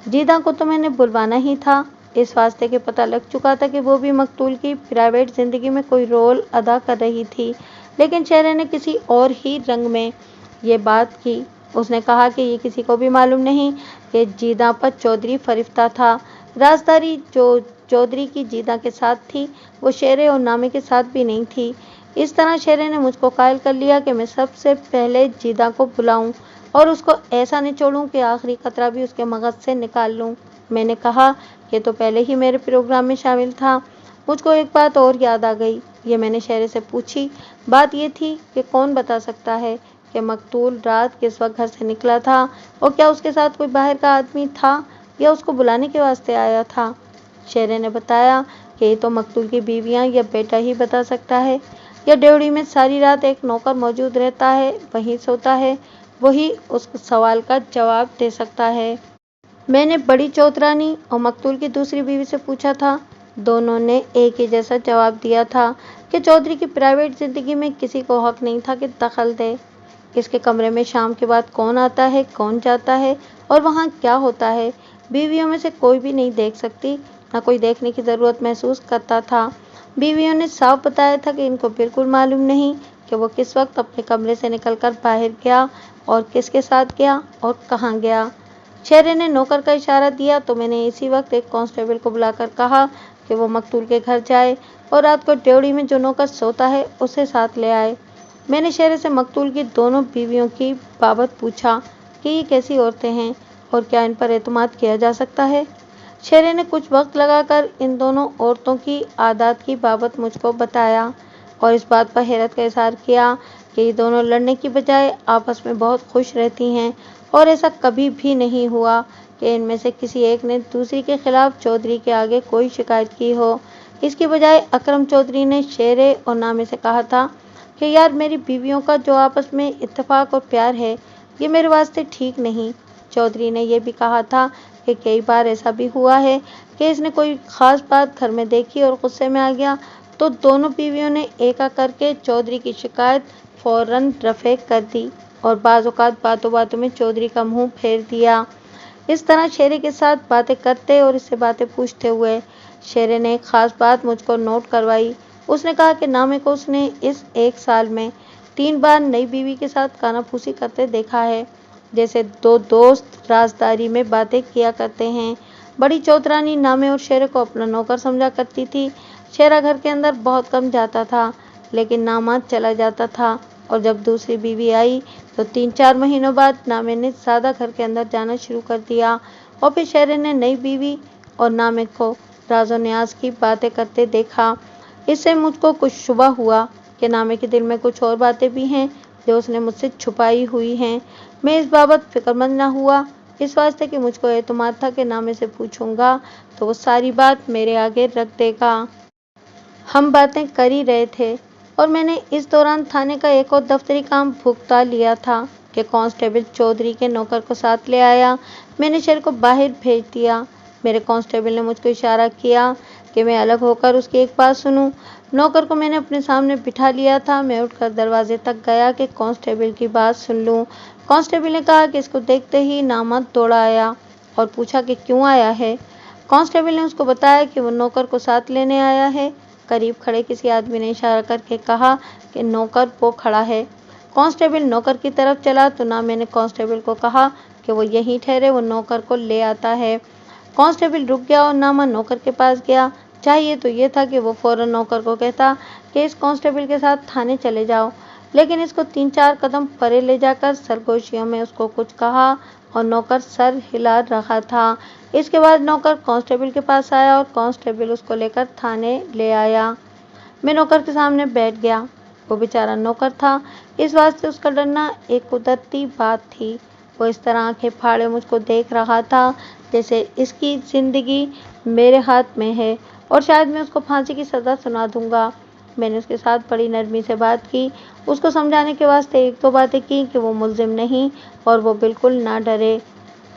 जीदा को तो मैंने बुलवाना ही था, इस वास्ते के पता लग चुका था कि वो भी मकतूल की प्राइवेट ज़िंदगी में कोई रोल अदा कर रही थी। लेकिन शेरे ने किसी और ही रंग में ये बात की। उसने कहा कि ये किसी को भी मालूम नहीं कि जीदा पर चौधरी फरिश्ता था। राजदारी जो चौधरी की जीदा के साथ थी वो शेरे और नामे के साथ भी नहीं थी। इस तरह शेरे ने मुझको कायल कर लिया कि मैं सबसे पहले जीदा को बुलाऊं और उसको ऐसा निचोड़ूं कि आखिरी खतरा भी उसके मगज से निकाल लूं। मैंने कहा, ये तो पहले ही मेरे प्रोग्राम में शामिल था। मुझको एक बात और याद आ गई, ये मैंने शेरे से पूछी। बात ये थी कि कौन बता सकता है कि मकतूल रात किस वक्त घर से निकला था और क्या उसके साथ कोई बाहर का आदमी था या उसको बुलाने के वास्ते आया था। शेरे ने बताया कि ये तो मकतूल की बीवियां या बेटा ही बता सकता है, या ड्योढ़ी में सारी रात एक नौकर मौजूद रहता है, वहीं सोता है, वही उस सवाल का जवाब दे सकता है। मैंने बड़ी चौधरानी और मकतूल की दूसरी बीवी से पूछा था। दोनों ने एक ही जैसा जवाब दिया था कि चौधरी की प्राइवेट ज़िंदगी में किसी को हक नहीं था कि दखल दे। इसके कमरे में शाम के बाद कौन आता है, कौन जाता है और वहाँ क्या होता है, बीवियों में से कोई भी नहीं देख सकती, ना कोई देखने की ज़रूरत महसूस करता था। बीवियों ने साफ बताया था कि इनको बिल्कुल मालूम नहीं कि वो किस वक्त अपने कमरे से निकलकर बाहर गया और किसके साथ गया और कहाँ गया। शेरे ने नौकर का इशारा दिया तो मैंने इसी वक्त एक कांस्टेबल को बुलाकर कहा कि वो मकतूल के घर जाए और रात को ड्योढ़ी में जो नौकर सोता है उसे साथ ले आए। मैंने शेरे से मकतूल की दोनों बीवियों की बाबत पूछा कि ये कैसी औरतें हैं और क्या इन पर एतमाद किया जा सकता है। शेरे ने कुछ वक्त लगाकर इन दोनों औरतों की आदत की बाबत मुझको बताया और इस बात पर हैरत का इजहार किया कि ये दोनों लड़ने की बजाय आपस में बहुत खुश रहती हैं और ऐसा कभी भी नहीं हुआ कि इनमें से किसी एक ने दूसरी के खिलाफ चौधरी के आगे कोई शिकायत की हो। इसकी बजाय अकरम चौधरी ने शेरे और नामे से कहा था कि यार, मेरी बीवियों का जो आपस में इत्तेफाक और प्यार है ये मेरे वास्ते ठीक नहीं। चौधरी ने यह भी कहा था कि कई बार ऐसा भी हुआ है कि इसने कोई ख़ास बात घर में देखी और गुस्से में आ गया तो दोनों बीवियों ने एका करके चौधरी की शिकायत फ़ौरन रफ़े कर दी और बाज़ औक़ात बातों बातों में चौधरी का मुंह फेर दिया। इस तरह शेरे के साथ बातें करते और इससे बातें पूछते हुए शेरे ने एक ख़ास बात मुझको नोट करवाई। उसने कहा कि नामे को उसने इस एक साल में 3 बार नई बीवी के साथ कानाफूसी करते देखा है, जैसे दो दोस्त राजदारी में बातें किया करते हैं। बड़ी चौधरानी नामे और शेरे को अपना नौकर समझा करती थी। शेरा घर के अंदर बहुत कम जाता था, लेकिन नामा चला जाता था और जब दूसरी बीवी आई तो 3-4 महीनों बाद नामे ने ज़्यादा घर के अंदर जाना शुरू कर दिया और फिर शेरे ने नई बीवी और नामे को राज़ो न्याज की बातें करते देखा। इससे मुझको कुछ शुबा हुआ कि नामे के दिल में कुछ और बातें भी हैं जो उसने मुझसे छुपाई हुई हैं। मैं इस बाबत फिक्रमंद न हुआ, इस वास्ते कि मुझको एतमाद था कि नामे से पूछूंगा तो वो सारी बात मेरे आगे रख देगा। हम बातें कर ही रहे थे और मैंने इस दौरान थाने का एक और दफ्तरी काम भुगता लिया था कि कांस्टेबल चौधरी के नौकर को साथ ले आया। मैंने शेर को बाहर भेज दिया। मेरे कांस्टेबल ने मुझको इशारा किया कि मैं अलग होकर उसकी एक बात सुनूं। नौकर को मैंने अपने सामने बिठा लिया था। मैं उठकर दरवाजे तक गया कि कांस्टेबल की बात सुन लूं। कांस्टेबल ने कहा कि इसको देखते ही नामा दौड़ा आया और पूछा कि क्यों आया है। कांस्टेबल ने उसको बताया कि वो नौकर को साथ लेने आया है। करीब खड़े किसी आदमी ने इशारा करके कहा कि नौकर वो खड़ा है। कांस्टेबल नौकर की तरफ चला तो नामे ने कांस्टेबल को कहा कि वो यहीं ठहरे, वो नौकर को ले आता है। कांस्टेबल रुक गया और नामा नौकर के पास गया। चाहिए तो ये था कि वो फौरन नौकर को कहता कि इस कांस्टेबल के साथ थाने चले जाओ, लेकिन इसको 3-4 कदम परे ले जाकर सरगोशियों में उसको कुछ कहा और नौकर सर हिला रहा था। इसके बाद नौकर कांस्टेबल के पास आया और कांस्टेबल उसको लेकर थाने ले आया। मैं नौकर के सामने बैठ गया। वो बेचारा नौकर था, इस वास्ते उसका डरना एक कुदरती बात थी। वो इस तरह आंखें फाड़े मुझको देख रहा था जैसे इसकी जिंदगी मेरे हाथ में है और शायद मैं उसको फांसी की सज़ा सुना दूंगा। मैंने उसके साथ बड़ी नरमी से बात की, उसको समझाने के वास्ते 1-2 बातें की कि वो मुल्जिम नहीं और वो बिल्कुल ना डरे।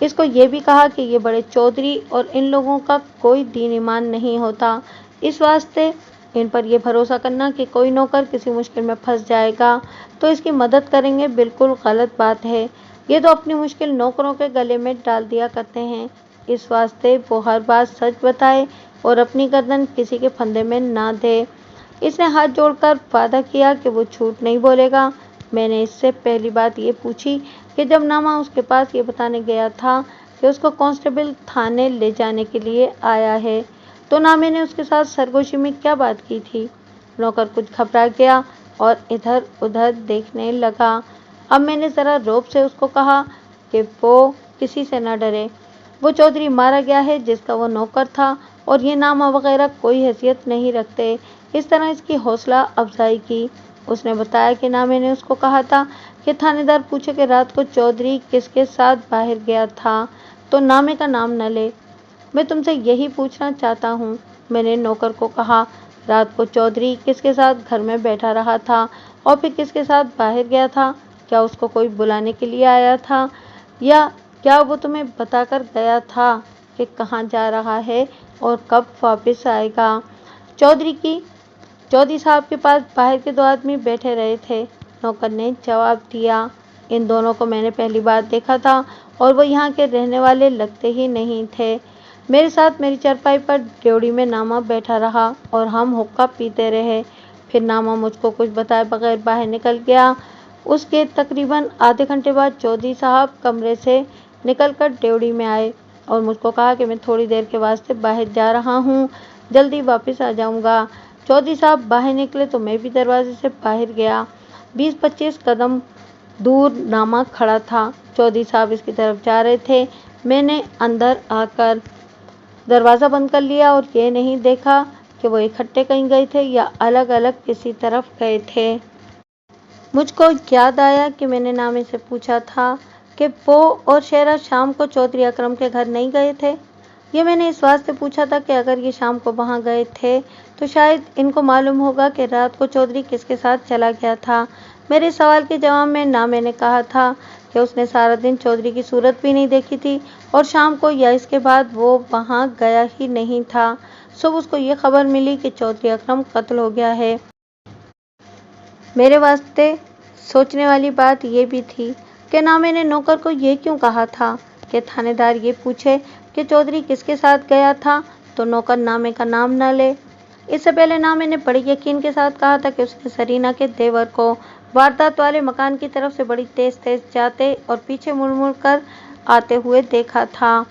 इसको ये भी कहा कि ये बड़े चौधरी और इन लोगों का कोई दीन ईमान नहीं होता, इस वास्ते इन पर यह भरोसा करना कि कोई नौकर किसी मुश्किल में फंस जाएगा तो इसकी मदद करेंगे बिल्कुल गलत बात है। ये तो अपनी मुश्किल नौकरों के गले में डाल दिया करते हैं, इस वास्ते वो हर बात सच बताए और अपनी गर्दन किसी के फंदे में ना दे। इसने हाथ जोड़कर वादा किया कि वो झूठ नहीं बोलेगा। मैंने इससे पहली बात ये पूछी कि जब नामा उसके पास ये बताने गया था कि उसको कांस्टेबल थाने ले जाने के लिए आया है, तो नामे ने उसके साथ सरगोशी में क्या बात की थी। नौकर कुछ घबरा गया और इधर उधर देखने लगा। अब मैंने ज़रा रौब से उसको कहा कि वो किसी से न डरे, वो चौधरी मारा गया है जिसका वो नौकर था और ये नामा वगैरह कोई हैसियत नहीं रखते। इस तरह इसकी हौसला अफजाई की। उसने बताया कि नामे ने उसको कहा था कि थानेदार पूछे कि रात को चौधरी किसके साथ बाहर गया था तो नामे का नाम न ले। मैं तुमसे यही पूछना चाहता हूँ। मैंने नौकर को कहा, रात को चौधरी किसके साथ घर में बैठा रहा था और फिर किसके साथ बाहर गया था? क्या उसको कोई बुलाने के लिए आया था या क्या वो तुम्हें बताकर गया था कि कहाँ जा रहा है और कब वापस आएगा? चौधरी साहब के पास बाहर के 2 आदमी बैठे रहे थे, नौकर ने जवाब दिया। इन दोनों को मैंने पहली बार देखा था और वो यहाँ के रहने वाले लगते ही नहीं थे। मेरे साथ मेरी चारपाई पर ड्योढ़ी में नामा बैठा रहा और हम हुक्का पीते रहे। फिर नामा मुझको कुछ बताए बगैर बाहर निकल गया। उसके तकरीबन आधे घंटे बाद चौधरी साहब कमरे से निकलकर ड्योढ़ी में आए और मुझको कहा कि मैं थोड़ी देर के वास्ते बाहर जा रहा हूँ, जल्दी वापस आ जाऊँगा। चौधरी साहब बाहर निकले तो मैं भी दरवाजे से बाहर गया। 20-25 कदम दूर नामा खड़ा था। चौधरी साहब इसकी तरफ जा रहे थे। मैंने अंदर आकर दरवाज़ा बंद कर लिया और ये नहीं देखा कि वो इकट्ठे कहीं गए थे या अलग अलग किसी तरफ गए थे। मुझको याद आया कि मैंने नामे से पूछा था कि वो और शेरा शाम को चौधरी अकरम के घर नहीं गए थे। ये मैंने इस वास्ते पूछा था कि अगर ये शाम को वहाँ गए थे तो शायद इनको मालूम होगा कि रात को चौधरी किसके साथ चला गया था। मेरे सवाल के जवाब में नामे ने कहा था कि उसने सारा दिन चौधरी की सूरत भी नहीं देखी थी और शाम को या इसके बाद वो वहाँ गया ही नहीं था। सुबह उसको ये खबर मिली कि चौधरी अकरम कत्ल हो गया है। मेरे वास्ते सोचने वाली बात ये भी थी कि नामे ने नौकर को ये क्यों कहा था कि थानेदार ये पूछे कि चौधरी किसके साथ गया था तो नौकर नामे का नाम न ले। इससे पहले नामे ने बड़े यकीन के साथ कहा था कि उसने सरीना के देवर को वारदात वाले मकान की तरफ से बड़ी तेज तेज जाते और पीछे मुड़ मुड़ कर आते हुए देखा था,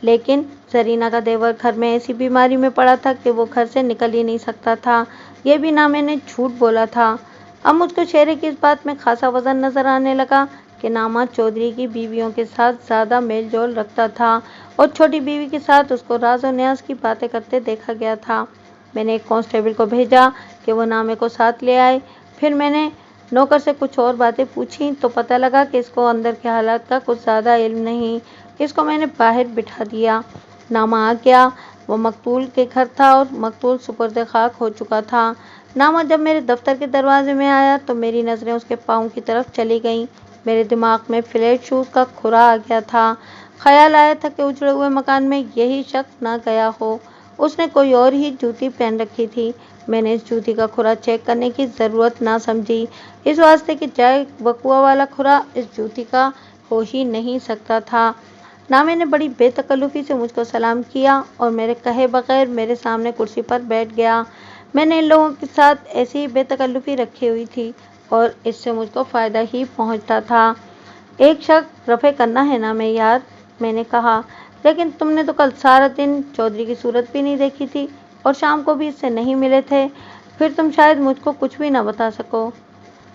लेकिन सरीना का देवर घर में ऐसी बीमारी में पड़ा था कि वो घर से निकल ही नहीं सकता था। ये भी नामे ने झूठ बोला था। अब मुझको शेरे की इस बात में खासा वजन नजर आने लगा कि नामा चौधरी की बीवियों के साथ ज़्यादा मेल जोल रखता था और छोटी बीवी के साथ उसको राज और न्याज की बातें करते देखा गया था। मैंने एक कांस्टेबल को भेजा कि वो नामे को साथ ले आए। फिर मैंने नौकर से कुछ और बातें पूछी तो पता लगा कि इसको अंदर के हालात का कुछ ज़्यादा इल्म नहीं। इसको मैंने बाहर बिठा दिया। नामा आ गया। वो मकतूल के घर था और मकतूल सुपुर्द खाक हो चुका था। नामा जब मेरे दफ्तर के दरवाजे में आया तो मेरी नज़रें उसके पाँव की तरफ चली गईं। मेरे दिमाग में फ्लैट शूज़ का खुरा आ गया था। ख्याल आया था कि उजड़े हुए मकान में यही शख्स ना गया हो उसने कोई और ही जूती पहन रखी थी। मैंने इस जूती का खुरा चेक करने की ज़रूरत ना समझी, इस वास्ते कि जाए बकुआ वाला खुरा इस जूती का हो ही नहीं सकता था। नामे ने बड़ी बेतकल्लुफ़ी से मुझको सलाम किया और मेरे कहे बगैर मेरे सामने कुर्सी पर बैठ गया। मैंने इन लोगों के साथ ऐसी ही बेतकल्लुफ़ी रखी हुई थी और इससे मुझको फ़ायदा ही पहुंचता था। एक शक रफ़े करना है ना मैं यार, मैंने कहा, लेकिन तुमने तो कल सारा दिन चौधरी की सूरत भी नहीं देखी थी और शाम को भी इससे नहीं मिले थे, फिर तुम शायद मुझको कुछ भी ना बता सको।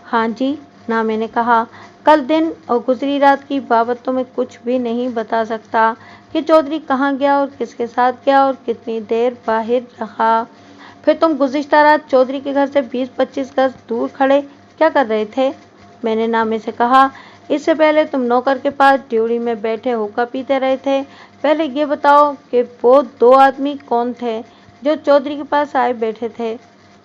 हाँ जी, ना मैंने कहा, कल दिन और गुजरी रात की बाबत तो मैं कुछ भी नहीं बता सकता कि चौधरी कहाँ गया और किसके साथ गया और कितनी देर बाहर रहा। फिर तुम गुज़िश्ता रात चौधरी के घर से 20-25 गज दूर खड़े क्या कर रहे थे? मैंने नामे से कहा, इससे पहले तुम नौकर के पास ड्योढ़ी में बैठे हुक्का पीते रहे थे। पहले ये बताओ कि वो 2 आदमी कौन थे जो चौधरी के पास आए बैठे थे?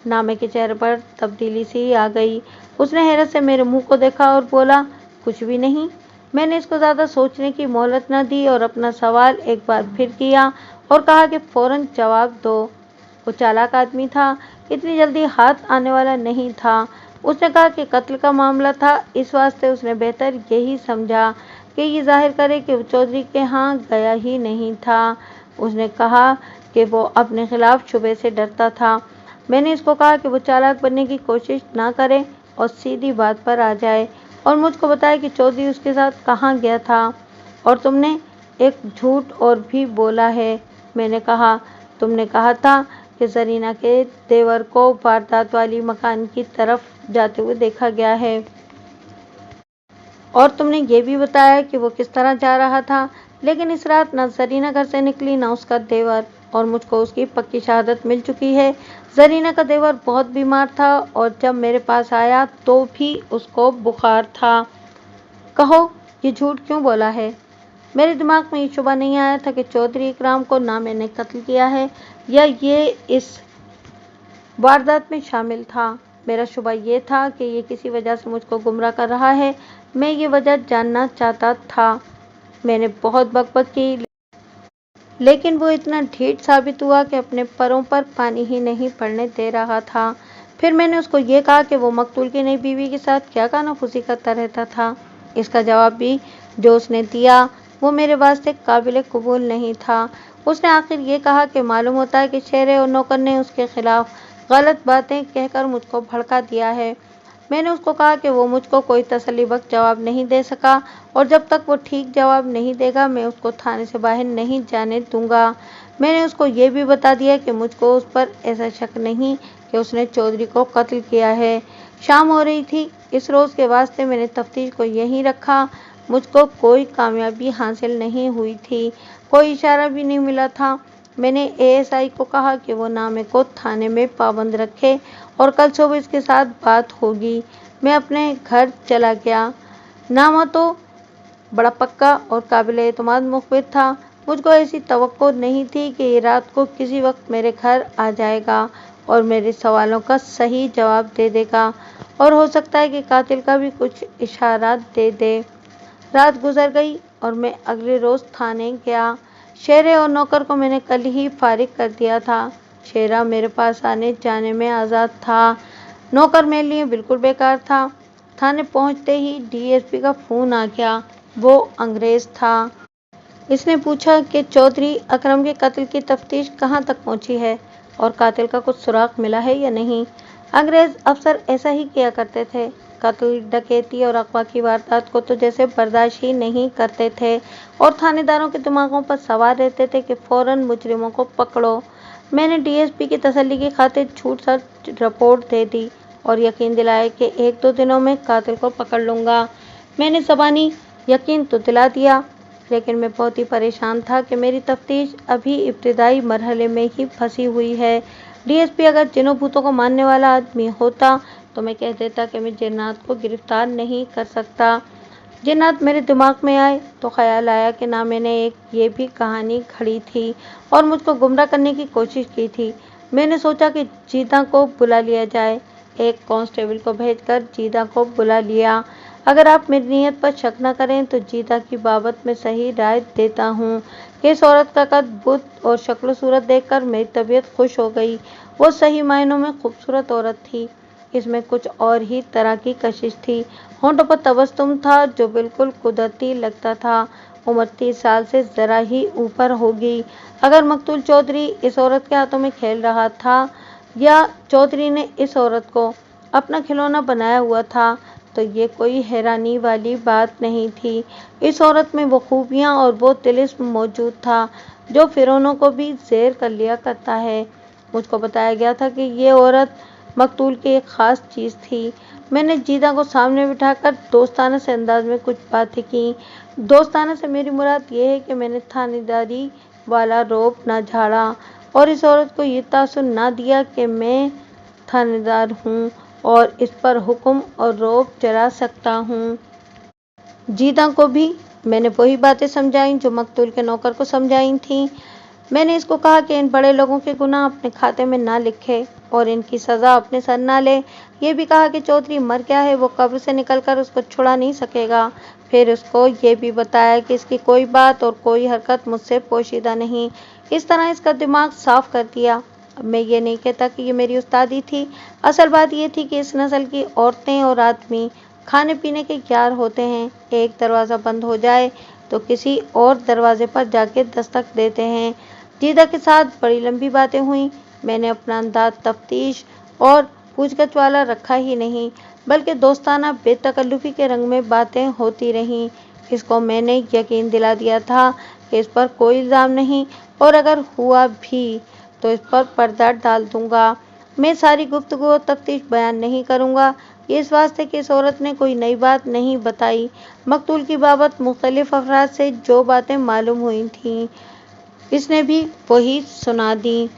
नामे के चेहरे पर तब्दीली सी आ गई। उसने हैरत से मेरे मुंह को देखा और बोला, कुछ भी नहीं। मैंने इसको ज़्यादा सोचने की मोहलत न दी और अपना सवाल एक बार फिर किया और कहा कि फ़ौरन जवाब दो। वो चालाक आदमी था, इतनी जल्दी हाथ आने वाला नहीं था। उसने कहा कि कत्ल का मामला था, इस वास्ते उसने बेहतर यही समझा कि ये जाहिर करे कि वो चौधरी के यहाँ गया ही नहीं था। उसने कहा कि वो अपने खिलाफ शुबे से डरता था। मैंने इसको कहा कि वो चालाक बनने की कोशिश ना करे और सीधी बात पर आ जाए और मुझको बताया कि चौधरी उसके साथ कहाँ गया था। और तुमने एक झूठ और भी बोला है, मैंने कहा, तुमने कहा था कि ज़रीना के देवर को वारदात वाली मकान की तरफ जाते हुए देखा गया है और तुमने ये भी बताया कि वो किस तरह जा रहा था, लेकिन इस रात न ज़रीना घर से निकली न उसका देवर, और मुझको उसकी पक्की शहादत मिल चुकी है। ज़रीना का देवर बहुत बीमार था और जब मेरे पास आया तो भी उसको बुखार था। कहो, ये झूठ क्यों बोला है? मेरे दिमाग में ये शुबा नहीं आया था कि चौधरी इकराम को ना मैंने कत्ल किया है या ये इस वारदात में शामिल था। मेरा शुबा ये था कि ये किसी वजह से मुझको गुमराह कर रहा है। मैं ये वजह जानना चाहता था। मैंने बहुत बकबक की, लेकिन वो इतना ढीठ साबित हुआ कि अपने परों पर पानी ही नहीं पड़ने दे रहा था। फिर मैंने उसको ये कहा कि वो मकतूल की नई बीवी के साथ क्या कानाफूसी करता रहता था। इसका जवाब भी जो उसने दिया वो मेरे वास्ते काबिल कबूल नहीं था। उसने आखिर ये कहा कि मालूम होता है कि शेरे और नौकर ने उसके खिलाफ गलत बातें कहकर मुझको भड़का दिया है। मैंने उसको कहा कि वो मुझको कोई तसल्लीबख्श जवाब नहीं दे सका और जब तक वो ठीक जवाब नहीं देगा मैं उसको थाने से बाहर नहीं जाने दूंगा। मैंने उसको ये भी बता दिया कि मुझको उस पर ऐसा शक नहीं कि उसने चौधरी को कत्ल किया है। शाम हो रही थी, इस रोज़ के वास्ते मैंने तफ्तीश को यहीं रखा। मुझको कोई कामयाबी हासिल नहीं हुई थी, कोई इशारा भी नहीं मिला था। मैंने एएसआई को कहा कि वो नामे को थाने में पाबंद रखे और कल सुबह इसके साथ बात होगी। मैं अपने घर चला गया। नामा तो बड़ा पक्का और काबिल एतमाद मुखबिर था। मुझको ऐसी तवक्को नहीं थी कि ये रात को किसी वक्त मेरे घर आ जाएगा और मेरे सवालों का सही जवाब दे देगा और हो सकता है कि कातिल का भी कुछ इशारा दे दे। रात गुजर गई और मैं अगले रोज़ थाने गया। शेरे और नौकर को मैंने कल ही फारिग कर दिया था। शेरा मेरे पास आने जाने में आज़ाद था, नौकर मेरे लिए बिल्कुल बेकार था। थाने पहुंचते ही डीएसपी का फ़ोन आ गया। वो अंग्रेज़ था। इसने पूछा कि चौधरी अकरम के कत्ल की तफ्तीश कहाँ तक पहुंची है और कातिल का कुछ सुराग मिला है या नहीं। अंग्रेज़ अफसर ऐसा ही किया करते थे। कत्ल, डकैती और अगवा की वारदात को तो जैसे बर्दाश्त ही नहीं करते थे और थानेदारों के दिमागों पर सवार रहते थे कि फ़ौरन मुजरिमों को पकड़ो। मैंने डीएसपी की तसल्ली की खातिर छूट सर्च रिपोर्ट दे दी और यकीन दिलाया कि 1-2 दिनों में कातिल को पकड़ लूँगा। मैंने ज़बानी यकीन तो दिला दिया, लेकिन मैं बहुत ही परेशान था कि मेरी तफ्तीश अभी इब्तिदाई मरहले में ही फंसी हुई है। डीएसपी अगर जिनों भूतों को मानने वाला आदमी होता तो मैं कह देता कि मैं जिन्नात को गिरफ्तार नहीं कर सकता। जिन्नात मेरे दिमाग में आए तो ख्याल आया कि ना मैंने एक ये भी कहानी घड़ी थी और मुझको गुमराह करने की कोशिश की थी। मैंने सोचा कि जीदा को बुला लिया जाए। एक कांस्टेबल को भेजकर जीदा को बुला लिया। अगर आप मेरी नीयत पर शक न करें तो जीदा की बाबत में सही राय देता हूँ कि इस औरत का कद, बुत और शक्ल सूरत देखकर मेरी तबीयत खुश हो गई। वो सही मायनों में खूबसूरत औरत थी। इसमें कुछ और ही तरह की कशिश थी। होंठों पर तबस्सुम था जो बिल्कुल कुदरती लगता था। उम्र 30 साल से जरा ही ऊपर होगी। अगर मकतूल चौधरी इस औरत के हाथों में खेल रहा था या चौधरी ने इस औरत को अपना खिलौना बनाया हुआ था, तो ये कोई हैरानी वाली बात नहीं थी। इस औरत में वो खूबियाँ और वो तिलिस्म मौजूद था जो फिरौनों को भी ज़ेर कर लिया करता है। मुझको बताया गया था कि ये औरत मकतूल की एक ख़ास चीज़ थी। मैंने जीदा को सामने बिठाकर दोस्ताना से अंदाज में कुछ बातें की। दोस्ताना से मेरी मुराद ये है कि मैंने थानेदारी वाला रौब ना झाड़ा और इस औरत को ये तासुर ना दिया कि मैं थानेदार हूँ और इस पर हुक्म और रौब चला सकता हूँ। जीदा को भी मैंने वही बातें समझाईं जो मकतूल के नौकर को समझाई थीं। मैंने इसको कहा कि इन बड़े लोगों के गुनाह अपने खाते में ना लिखे और इनकी सज़ा अपने सर ना ले। ये भी कहा कि चौधरी मर गया है, वो कब्र से निकलकर उसको छुड़ा नहीं सकेगा। फिर उसको ये भी बताया कि इसकी कोई बात और कोई हरकत मुझसे पोशीदा नहीं। इस तरह इसका दिमाग साफ कर दिया। अब मैं ये नहीं कहता कि ये मेरी उस्तादी थी। असल बात ये थी कि इस नस्ल की औरतें और आदमी खाने पीने के यार होते हैं। एक दरवाज़ा बंद हो जाए तो किसी और दरवाजे पर जाके दस्तक देते हैं। जीदा के साथ बड़ी लंबी बातें हुई। मैंने अपना अंदाज तफ्तीश और पूछगछ वाला रखा ही नहीं, बल्कि दोस्ताना बेतकल्लुफ़ी के रंग में बातें होती रहीं। इसको मैंने यकीन दिला दिया था कि इस पर कोई इल्ज़ाम नहीं और अगर हुआ भी तो इस पर पर्दा डाल दूंगा। मैं सारी गुफ्तगू और तफ्तीश बयान नहीं करूंगा, ये इस वास्ते कि इस औरत ने कोई नई बात नहीं बताई। मकतूल की बाबत मुख्तलिफ अफराद से जो बातें मालूम हुई थीं इसने भी वही सुना दी,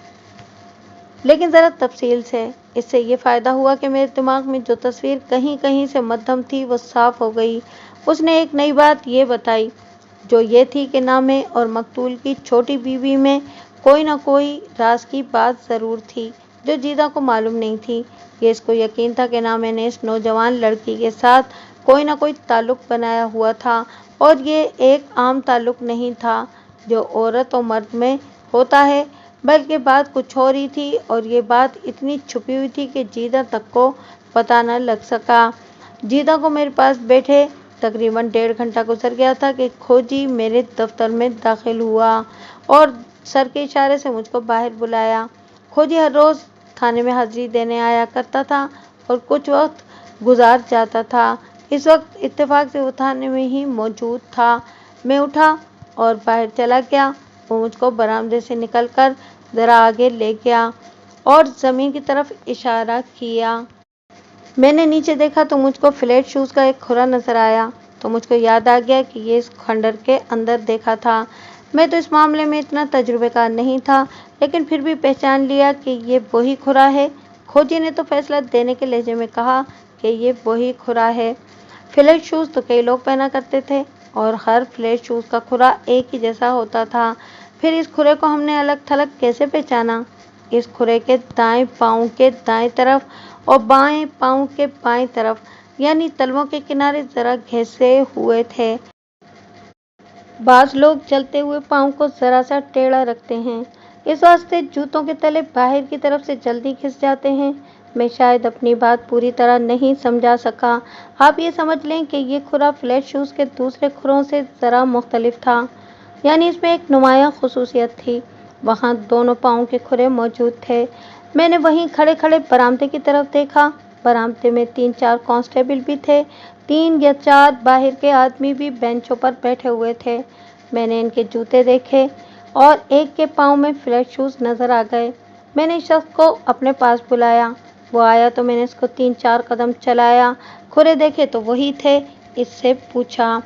लेकिन ज़रा तफसील से। इससे ये फ़ायदा हुआ कि मेरे दिमाग में जो तस्वीर कहीं कहीं से मद्धम थी वो साफ हो गई। उसने एक नई बात ये बताई जो ये थी कि नामे और मकतूल की छोटी बीवी में कोई ना कोई राज की बात ज़रूर थी जो जीदा को मालूम नहीं थी। ये इसको यकीन था कि नामे ने इस नौजवान लड़की के साथ कोई ना कोई ताल्लुक़ बनाया हुआ था और ये एक आम ताल्लुक़ नहीं था जो औरत और मर्द में होता है, बल्कि बात कुछ और ही थी और ये बात इतनी छुपी हुई थी कि जीदा तक को पता न लग सका। जीदा को मेरे पास बैठे तकरीबन 1.5 घंटा गुजर गया था कि खोजी मेरे दफ्तर में दाखिल हुआ और सर के इशारे से मुझको बाहर बुलाया। खोजी हर रोज़ थाने में हाजिरी देने आया करता था और कुछ वक्त गुजार जाता था। इस वक्त इत्तेफाक से वो थाने में ही मौजूद था। मैं उठा और बाहर चला गया। वो मुझको बरामदे से निकलकर ज़रा आगे ले गया और ज़मीन की तरफ इशारा किया। मैंने नीचे देखा तो मुझको फ्लैट शूज़ का एक खुरा नज़र आया, तो मुझको याद आ गया कि ये इस खंडर के अंदर देखा था। मैं तो इस मामले में इतना तजुर्बेकार नहीं था, लेकिन फिर भी पहचान लिया कि ये वही खुरा है। खोजी ने तो फैसला देने के लहजे में कहा कि ये वही खुरा है। फ्लैट शूज़ तो कई लोग पहना करते थे और हर फ्लैट शूज़ का खुरा एक ही जैसा होता था। फिर इस खुरे को हमने अलग थलग कैसे पहचाना? इस खुरे के दाएं पाँव के दाएं तरफ और बाएं पाँव के बाएं तरफ यानी तलवों के किनारे ज़रा घिसे हुए थे। बाज़ लोग चलते हुए पाँव को ज़रा सा टेढ़ा रखते हैं, इस वास्ते जूतों के तले बाहर की तरफ से जल्दी घिस जाते हैं। मैं शायद अपनी बात पूरी तरह नहीं समझा सका। आप ये समझ लें कि ये खुरा फ्लैट शूज़ के दूसरे खुरों से ज़रा मुख्तलिफ था, यानी इसमें एक नुमायाँ खुसूसियत थी। वहाँ दोनों पाँव के खुरे मौजूद थे। मैंने वहीं खड़े खड़े बरामदे की तरफ देखा। बरामदे में 3-4 कांस्टेबल भी थे। 3 या 4 बाहर के आदमी भी बेंचों पर बैठे हुए थे। मैंने इनके जूते देखे और एक के पाँव में फ्लैट शूज़ नज़र आ गए। मैंने इस शख्स को अपने पास बुलाया। वो आया तो मैंने इसको 3-4 कदम चलाया। खुरे देखे तो वही थे। इससे पूछा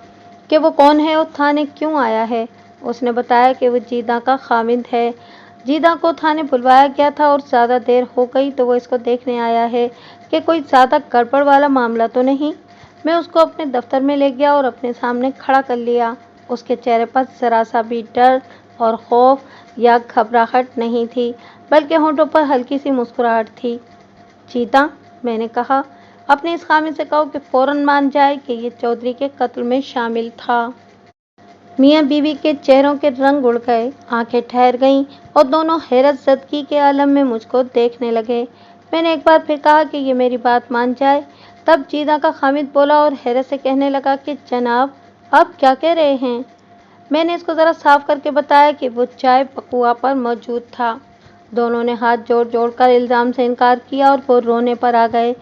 कि वो कौन है और थाने क्यों आया है। उसने बताया कि वो जीदा का खामिद है। जीदा को थाने बुलवाया गया था और ज़्यादा देर हो गई तो वो इसको देखने आया है कि कोई ज़्यादा गड़बड़ वाला मामला तो नहीं। मैं उसको अपने दफ्तर में ले गया और अपने सामने खड़ा कर लिया। उसके चेहरे पर ज़रा सा भी डर और खौफ या घबराहट नहीं थी, बल्कि होंठों पर हल्की सी मुस्कुराहट थी। जीदा, मैंने कहा, अपने इस खामिद से कहो कि फ़ौरन मान जाए कि ये चौधरी के कत्ल में शामिल था। मियाँ बीवी के चेहरों के रंग उड़ गए, आंखें ठहर गईं और दोनों हैरत ज़दगी के आलम में मुझको देखने लगे। मैंने एक बार फिर कहा कि ये मेरी बात मान जाए। तब जीदा का खामिद बोला और हैरत से कहने लगा कि जनाब, आप क्या कह रहे हैं? मैंने इसको ज़रा साफ करके बताया कि वो चाय पकुआ पर मौजूद था। दोनों ने हाथ जोड़ जोड़ कर इल्ज़ाम से इनकार किया और वो रोने पर आ गए।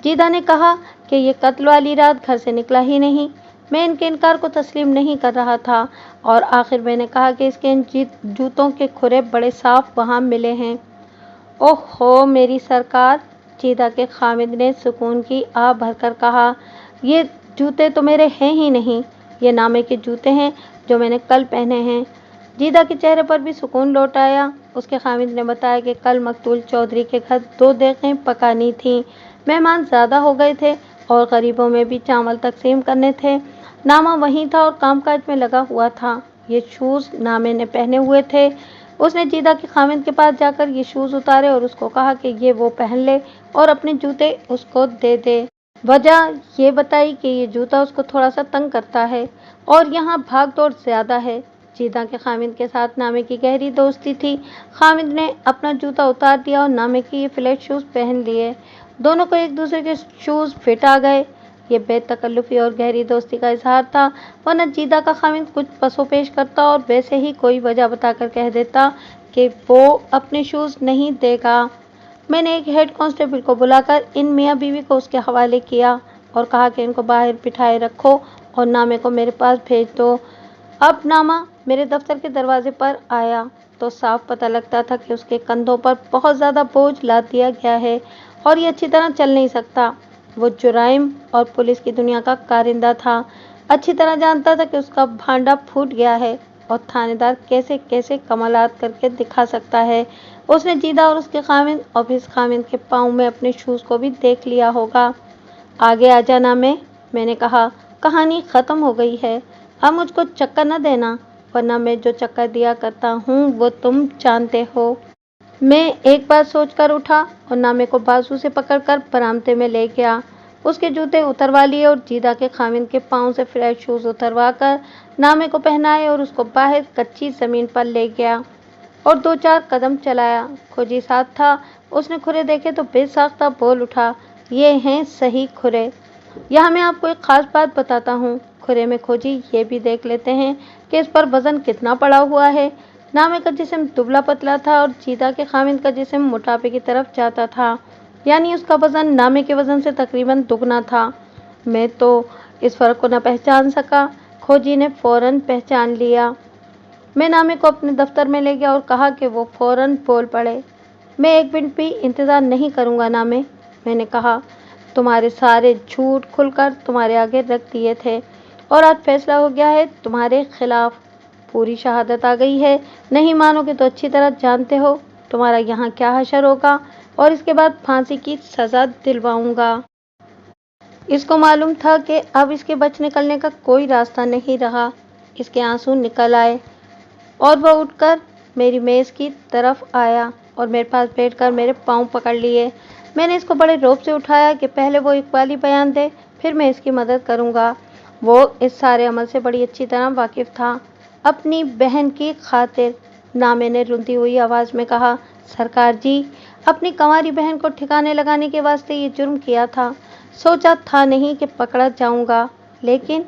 जीदा ने कहा कि ये कत्ल वाली रात घर से निकला ही नहीं। मैं इनके इनकार को तस्लीम नहीं कर रहा था और आखिर मैंने कहा कि इसके इन जूतों के खुरे बड़े साफ वहाँ मिले हैं। ओहो मेरी सरकार, जीदा के खामिद ने सुकून की आह भरकर कहा, ये जूते तो मेरे हैं ही नहीं, ये नामे के जूते हैं जो मैंने कल पहने हैं। जीदा के चेहरे पर भी सुकून लौट आया। उसके खामिद ने बताया कि कल मकतूल चौधरी के घर 2 देखें पकानी थीं। मेहमान ज़्यादा हो गए थे और गरीबों में भी चावल तकसीम करने थे। नामा वहीं था और कामकाज में लगा हुआ था। ये शूज़ नामे ने पहने हुए थे। उसने जीदा के खामिद के पास जाकर ये शूज़ उतारे और उसको कहा कि ये वो पहन ले और अपने जूते उसको दे दे। वजह ये बताई कि ये जूता उसको थोड़ा सा तंग करता है और यहाँ भाग दौड़ ज़्यादा है। जीदा के खामिद के साथ नामे की गहरी दोस्ती थी। खामिद ने अपना जूता उतार दिया और नामे के ये फ्लैट शूज़ पहन लिए। दोनों को एक दूसरे के शूज़ फिट आ गए। ये बेतकल्लुफ़ी और गहरी दोस्ती का इजहार था, वरना जीदा का खामिद कुछ पसोपेश करता और वैसे ही कोई वजह बताकर कह देता कि वो अपने शूज़ नहीं देगा। मैंने एक हेड कांस्टेबल को बुलाकर इन मियाँ बीवी को उसके हवाले किया और कहा कि इनको बाहर बिठाए रखो और नामे को मेरे पास भेज दो। अब नामा मेरे दफ्तर के दरवाजे पर आया तो साफ पता लगता था कि उसके कंधों पर बहुत ज़्यादा बोझ लाद दिया गया है और ये अच्छी तरह चल नहीं सकता। वो जुराइम और पुलिस की दुनिया का कारिंदा था। अच्छी तरह जानता था कि उसका भांडा फूट गया है और थानेदार कैसे कैसे कमालात करके दिखा सकता है। उसने जीदा और उसके खामिद और फिर खामिद के पाँव में अपने शूज़ को भी देख लिया होगा। आगे आ जाना मैंने कहा, कहानी ख़त्म हो गई है। अब मुझको चक्कर न देना, वरना मैं जो चक्कर दिया करता हूँ वो तुम जानते हो। मैं एक बार सोचकर उठा और नामे को बाजू से पकड़कर बरामदे में ले गया। उसके जूते उतरवा लिए और जीदा के खामिद के पाँव से फ्रेश शूज़ उतरवा कर नामे को पहनाए और उसको बाहर कच्ची ज़मीन पर ले गया और 2-4 कदम चलाया। खोजी साथ था। उसने खुरे देखे तो बेसाख्ता बोल उठा, ये हैं सही खुरे। यहाँ मैं आपको एक ख़ास बात बताता हूँ। खुरे में खोजी ये भी देख लेते हैं कि इस पर वज़न कितना पड़ा हुआ है। नामे का जिस्म दुबला पतला था और जीदा के खामिद का जिस्म मोटापे की तरफ जाता था, यानी उसका वज़न नामे के वज़न से तकरीबन दुगना था। मैं तो इस फ़र्क को न पहचान सका। खोजी ने फ़ौरन पहचान लिया। मैं नामे को अपने दफ्तर में ले गया और कहा कि वो फ़ौरन बोल पड़े। मैं एक मिनट भी इंतज़ार नहीं करूँगा नामे, मैंने कहा। तुम्हारे सारे झूठ खुलकर तुम्हारे आगे रख दिए थे और आज फैसला हो गया है तुम्हारे खिलाफ। पूरी शहादत आ गई है। नहीं मानोगे तो अच्छी तरह जानते हो तुम्हारा यहाँ क्या हशर होगा और इसके बाद फांसी की सज़ा दिलवाऊंगा। इसको मालूम था कि अब इसके बच निकलने का कोई रास्ता नहीं रहा। इसके आंसू निकल आए और वह उठकर मेरी मेज़ की तरफ आया और मेरे पास बैठकर मेरे पाँव पकड़ लिए। मैंने इसको बड़े रौब से उठाया कि पहले वो इकबाली बयान दे, फिर मैं इसकी मदद करूँगा। वो इस सारे अमल से बड़ी अच्छी तरह वाकिफ़ था। अपनी बहन की खातिर, नामे ने रुंधी हुई आवाज़ में कहा, सरकार जी, अपनी कंवारी बहन को ठिकाने लगाने के वास्ते ये जुर्म किया था। सोचा था नहीं कि पकड़ा जाऊंगा, लेकिन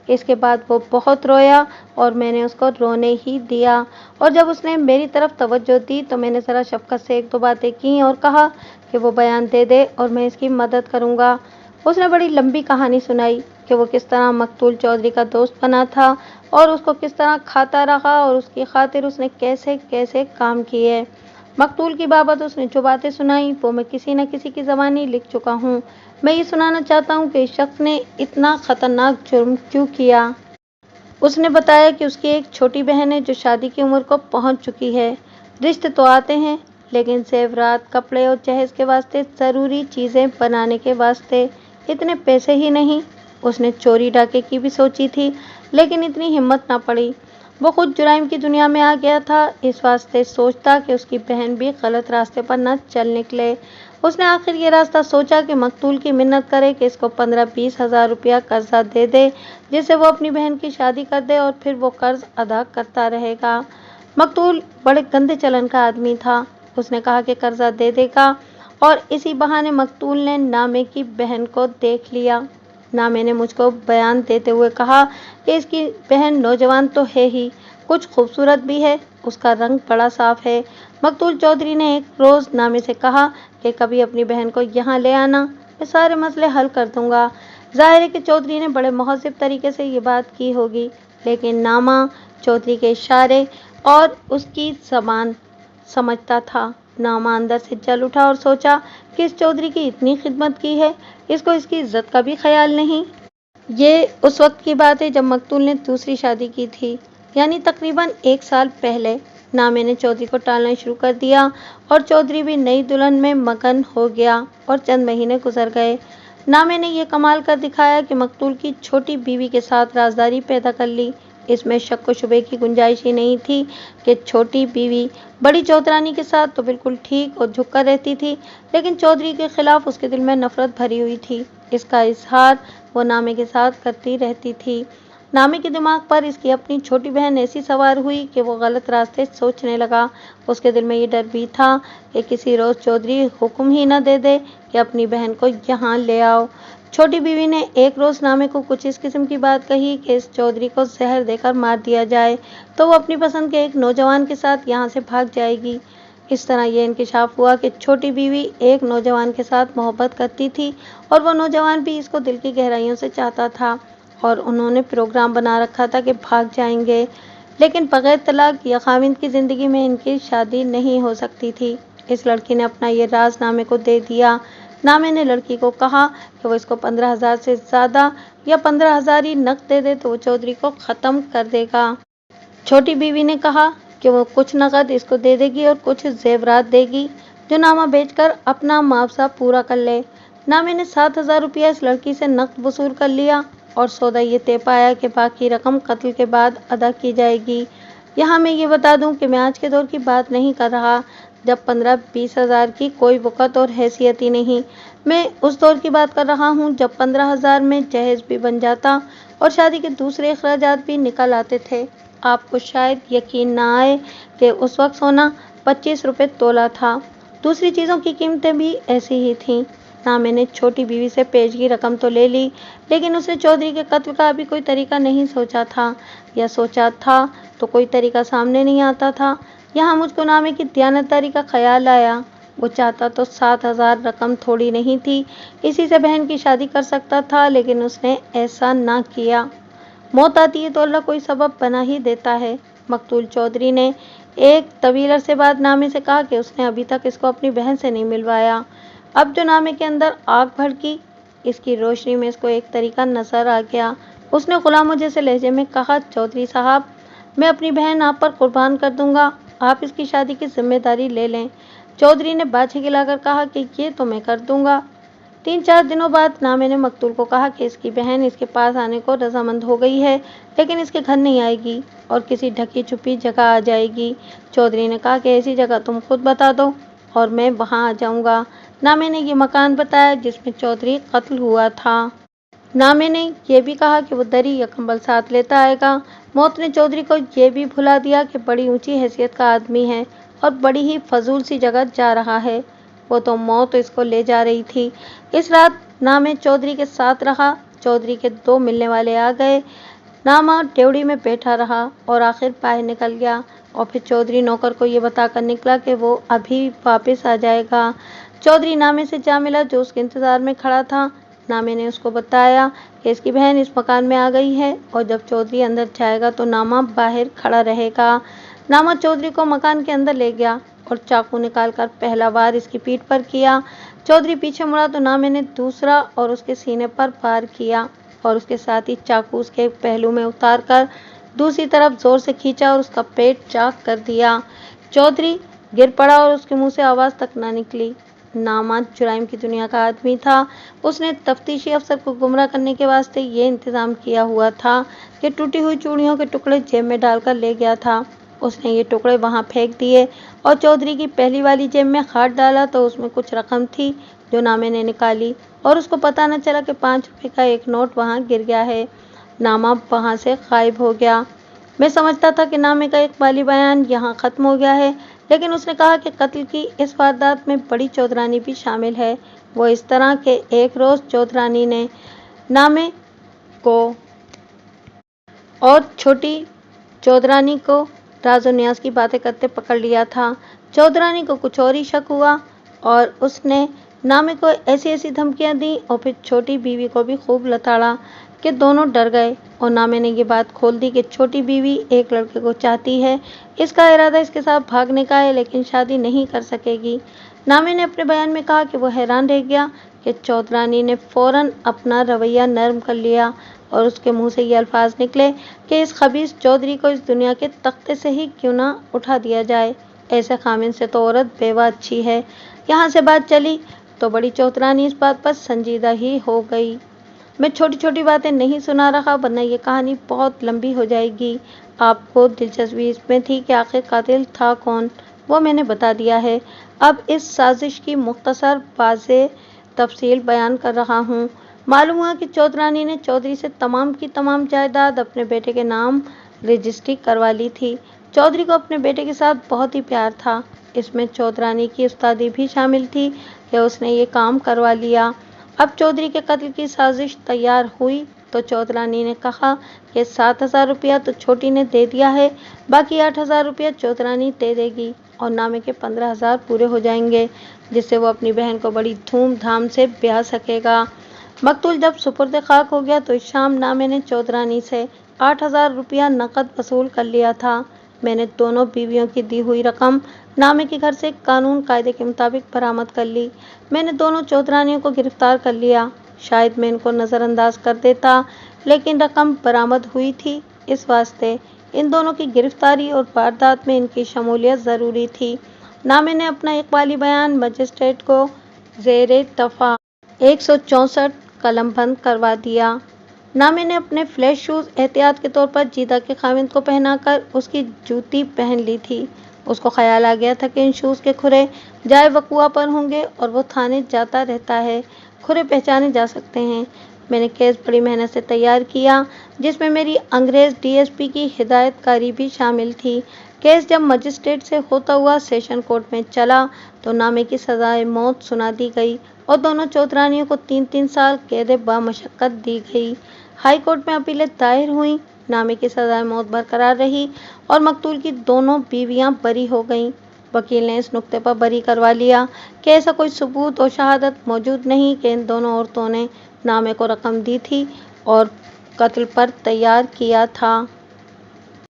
इसके बाद वो बहुत रोया और मैंने उसको रोने ही दिया। और जब उसने मेरी तरफ तवज्जो दी तो मैंने ज़रा शफ़क़त से 1-2 बातें की और कहा कि वो बयान दे दे और मैं इसकी मदद करूँगा। उसने बड़ी लंबी कहानी सुनाई कि वो किस तरह मकतूल चौधरी का दोस्त बना था और उसको किस तरह खाता रहा और उसकी खातिर उसने कैसे कैसे काम किए। मकतूल की बाबत उसने जो बातें सुनाई वो मैं किसी न किसी की ज़बानी लिख चुका हूँ। मैं ये सुनाना चाहता हूँ कि इस शख्स ने इतना ख़तरनाक जुर्म क्यों किया। उसने बताया कि उसकी एक छोटी बहन है जो शादी की उम्र को पहुँच चुकी है। रिश्ते तो आते हैं, लेकिन ज़ेवरात, कपड़े और जहेज़ के वास्ते ज़रूरी चीज़ें बनाने के वास्ते इतने पैसे ही नहीं। उसने चोरी डाके की भी सोची थी, लेकिन इतनी हिम्मत ना पड़ी। वो खुद जुराइम की दुनिया में आ गया था, इस वास्ते सोचता कि उसकी बहन भी गलत रास्ते पर न चल निकले। उसने आखिर ये रास्ता सोचा कि मकतूल की मिन्नत करे कि इसको 15-20 हज़ार रुपया कर्जा दे दे, जिससे वो अपनी बहन की शादी कर दे और फिर वो कर्ज अदा करता रहेगा। मकतूल बड़े गंदे चलन का आदमी था। उसने कहा कि कर्जा दे देगा और इसी बहाने मकतूल ने नामे की बहन को देख लिया। नामे ने मुझको बयान देते हुए कहा कि इसकी बहन नौजवान तो है ही, कुछ खूबसूरत भी है, उसका रंग बड़ा साफ है। मकतूल चौधरी ने एक रोज़ नामे से कहा कि कभी अपनी बहन को यहाँ ले आना, मैं सारे मसले हल कर दूंगा। जाहिर है कि चौधरी ने बड़े मुहज़्ज़ब तरीके से ये बात की होगी, लेकिन नामा चौधरी के इशारे और उसकी ज़बान समझता था। नामा अंदर से जल उठा और सोचा कि इस चौधरी की इतनी खिदमत की है, इसको इसकी इज्जत का भी ख्याल नहीं। ये उस वक्त की बात है जब मकतूल ने दूसरी शादी की थी, यानी तकरीबन 1 साल पहले। नामे ने चौधरी को टालना शुरू कर दिया और चौधरी भी नई दुल्हन में मगन हो गया और चंद महीने गुजर गए। नामे ने यह कमाल कर दिखाया कि मकतूल की छोटी बीवी के साथ राजदारी पैदा कर ली। इसमें शक व शुबे की गुंजाइश ही नहीं थी कि छोटी बीवी बड़ी चौधरानी के साथ तो बिल्कुल ठीक और झुक कर रहती थी, लेकिन चौधरी के खिलाफ उसके दिल में नफरत भरी हुई थी। इसका इजहार वो नामे के साथ करती रहती थी। नामे के दिमाग पर इसकी अपनी छोटी बहन ऐसी सवार हुई कि वो गलत रास्ते सोचने लगा। उसके दिल में ये डर भी था कि किसी रोज़ चौधरी हुक्म ही न दे दे कि अपनी बहन को यहाँ ले आओ। छोटी बीवी ने एक रोज़ नामे को कुछ इस किस्म की बात कही कि इस चौधरी को जहर देकर मार दिया जाए तो वो अपनी पसंद के एक नौजवान के साथ यहाँ से भाग जाएगी। इस तरह यह इंकिशाफ हुआ कि छोटी बीवी एक नौजवान के साथ मोहब्बत करती थी और वो नौजवान भी इसको दिल की गहराइयों से चाहता था और उन्होंने प्रोग्राम बना रखा था कि भाग जाएंगे, लेकिन बगैर तलाक या खाविंद की ज़िंदगी में इनकी शादी नहीं हो सकती थी। इस लड़की ने अपना ये राज नामे को दे दिया। नामे ने लड़की को कहा कि वो इसको 15,000 से ज़्यादा या 15,000 ही नकद दे दे तो वो चौधरी को ख़त्म कर देगा। छोटी बीवी ने कहा कि वो कुछ नकद इसको दे देगी और कुछ जेवरात देगी जो नामा बेचकर अपना मुआवजा पूरा कर ले। नामे ने 7,000 रुपया इस लड़की से नकद वसूल कर लिया और सौदा ये तय पाया कि बाकी रकम कत्ल के बाद अदा की जाएगी। यहाँ मैं ये बता दूँ कि मैं आज के दौर की बात नहीं कर रहा जब 15-20 हज़ार की कोई वक़्त और हैसियत ही नहीं। मैं उस दौर की बात कर रहा हूँ जब 15,000 में जहेज भी बन जाता और शादी के दूसरे अखराजात भी निकल आते थे। आपको शायद यकीन ना आए कि उस वक्त सोना 25 रुपये तोला था। दूसरी चीज़ों की कीमतें भी ऐसी ही थीं। नामे ने छोटी बीवी से पेशगी रकम तो ले ली, लेकिन उसने चौधरी के कत्ल का अभी कोई तरीका नहीं सोचा था, या सोचा था तो कोई तरीका सामने नहीं आता था। यहाँ मुझको नामे की दयानतदारी का ख्याल आया। वो चाहता तो 7,000 रकम थोड़ी नहीं थी, इसी से बहन की शादी कर सकता था, लेकिन उसने ऐसा ना किया। मौत आती है तो अल्लाह कोई सबब बना ही देता है। मकतूल चौधरी ने एक तवील अरसे बाद नामे से कहा कि उसने अभी तक इसको अपनी बहन से नहीं मिलवाया। अब जो नामे के अंदर आग भड़की, इसकी रोशनी में इसको एक तरीका नजर आ गया। उसने गुलामों जैसे लहजे में कहा, चौधरी साहब, मैं अपनी बहन आप पर कुर्बान कर दूंगा, आप इसकी शादी की जिम्मेदारी ले लें। चौधरी ने बाछी खिलाकर कहा कि ये तो मैं कर दूंगा। 3-4 दिनों बाद नामे ने मकतूल को कहा कि इसकी बहन इसके पास आने को रजामंद हो गई है, लेकिन इसके घर नहीं आएगी और किसी ढकी छुपी जगह आ जाएगी। चौधरी ने कहा कि ऐसी जगह तुम खुद बता दो और मैं वहां आ जाऊंगा। नामे ने ये मकान बताया जिसमें चौधरी कत्ल हुआ था। नामे ने यह भी कहा कि वो दरी या कंबल साथ लेता आएगा। मौत ने चौधरी को यह भी भुला दिया कि बड़ी ऊंची हैसियत का आदमी है और बड़ी ही फजूल सी जगह जा रहा है। वो तो मौत इसको ले जा रही थी। इस रात नामे चौधरी के साथ रहा। चौधरी के 2 मिलने वाले आ गए। नामा ड्योढ़ी में बैठा रहा और आखिर बाहर निकल गया और फिर चौधरी नौकर को ये बताकर निकला कि वो अभी वापस आ जाएगा। चौधरी नामे से जा मिला जो उसके इंतजार में खड़ा था। नामे ने उसको बताया कि इसकी बहन इस मकान में आ गई है और जब चौधरी अंदर जाएगा तो नामा बाहर खड़ा रहेगा। नामा चौधरी को मकान के अंदर ले गया और चाकू निकालकर पहला वार इसकी पीठ पर किया। चौधरी पीछे मुड़ा तो नामे ने दूसरा और उसके सीने पर वार किया और उसके साथ ही चाकू उसके पहलू में उतारकर दूसरी तरफ जोर से खींचा और उसका पेट चाक कर दिया। चौधरी गिर पड़ा और उसके मुंह से आवाज़ तक ना निकली। नामा जुराइम की दुनिया का आदमी था। उसने तफ्तीशी अफसर को गुमराह करने के वास्ते ये इंतज़ाम किया हुआ था कि टूटी हुई चूड़ियों के टुकड़े जेब में डालकर ले गया था उसने ये टुकड़े वहाँ फेंक दिए और चौधरी की पहली वाली जेब में हाथ डाला तो उसमें कुछ रकम थी जो नामे ने निकाली और उसको पता न चला कि 5 रुपए का एक नोट वहाँ गिर गया है। नामा वहाँ से गायब हो गया। मैं समझता था कि नामे का इकबाली बयान यहाँ खत्म हो गया है, लेकिन उसने कहा कि कत्ल की इस वारदात में बड़ी चौधरानी भी शामिल है। वो इस तरह के एक रोज चौधरानी ने नामे को और छोटी चौधरानी को राज और न्यास की बातें करते पकड़ लिया था। चौधरानी को कुछ और ही शक हुआ और उसने नामे को ऐसी ऐसी धमकियां दी और फिर छोटी बीवी को भी खूब लताड़ा कि दोनों डर गए और नामे ने ये बात खोल दी कि छोटी बीवी एक लड़के को चाहती है। इसका इरादा इसके साथ भागने का है, लेकिन शादी नहीं कर सकेगी। नामे ने अपने बयान में कहा कि वो हैरान रह गया कि चौधरानी ने फौरन अपना रवैया नरम कर लिया और उसके मुंह से ये अल्फाज निकले कि इस खबीस चौधरी को इस दुनिया के तख्ते से ही क्यों ना उठा दिया जाए। ऐसे खामिन से तो औरत बेवा अच्छी है। यहाँ से बात चली तो बड़ी चौधरानी इस बात पर संजीदा ही हो गई। मैं छोटी छोटी बातें नहीं सुना रहा, वरना ये कहानी बहुत लंबी हो जाएगी। आपको दिलचस्पी इसमें थी कि आखिर कातिल था कौन, वो मैंने बता दिया है। अब इस साजिश की मुख्तसर वाज़ेह तफसील बयान कर रहा हूँ। मालूम हुआ कि चौधरानी ने चौधरी से तमाम की तमाम जायदाद अपने बेटे के नाम रजिस्ट्री करवा ली थी। चौधरी को अपने बेटे के साथ बहुत ही प्यार था। इसमें चौधरानी की उस्तादी भी शामिल थी कि उसने ये काम करवा लिया। अब चौधरी के कत्ल की साजिश तैयार हुई तो चौधरानी ने कहा कि 7,000 रुपया तो छोटी ने दे दिया है, बाकी 8,000 रुपया चौधरानी दे देगी और नामे के 15,000 पूरे हो जाएंगे, जिससे वो अपनी बहन को बड़ी धूमधाम से ब्याह सकेगा। मकतूल जब सुपुर्द खाक हो गया तो इस शाम नामे ने चौधरानी से 8,000 रुपया नकद वसूल कर लिया था। मैंने दोनों बीवियों की दी हुई रकम नामे के घर से कानून कायदे के मुताबिक बरामद कर ली। मैंने दोनों चौधरानियों को गिरफ्तार कर लिया। शायद मैं इनको नज़रअंदाज कर देता, लेकिन रकम बरामद हुई थी, इस वास्ते इन दोनों की गिरफ्तारी और वारदात में इनकी शमूलियत ज़रूरी थी। नामे ने अपना इकबाली बयान मजिस्ट्रेट को ज़ेरे दफ़ा 164 कलमबंद करवा दिया। नामे ने अपने फ्लैश शूज़ एहतियात के तौर पर जीदा के खाविंद को पहनाकर उसकी जूती पहन ली थी। उसको ख्याल आ गया था कि इन शूज़ के खुरे जाए वकुआ पर होंगे और वो थाने जाता रहता है, खुरे पहचाने जा सकते हैं। मैंने केस बड़ी मेहनत से तैयार किया, जिसमें मेरी अंग्रेज़ डीएसपी की हिदायतकारी भी शामिल थी। केस जब मजिस्ट्रेट से होता हुआ सेशन कोर्ट में चला तो नामे की सज़ाए मौत सुना दी गई और दोनों चौधरानियों को 3-3 साल कैद बामशक्कत दी गई। हाई कोर्ट में अपीलें दायर हुई। नामे की सज़ाए मौत बरकरार रही और मकतूल की दोनों बीवियां बरी हो गईं। वकील ने इस नुक्ते पर बरी करवा लिया कि ऐसा कोई सबूत और शहादत मौजूद नहीं कि इन दोनों औरतों ने नामे को रकम दी थी और कत्ल पर तैयार किया था।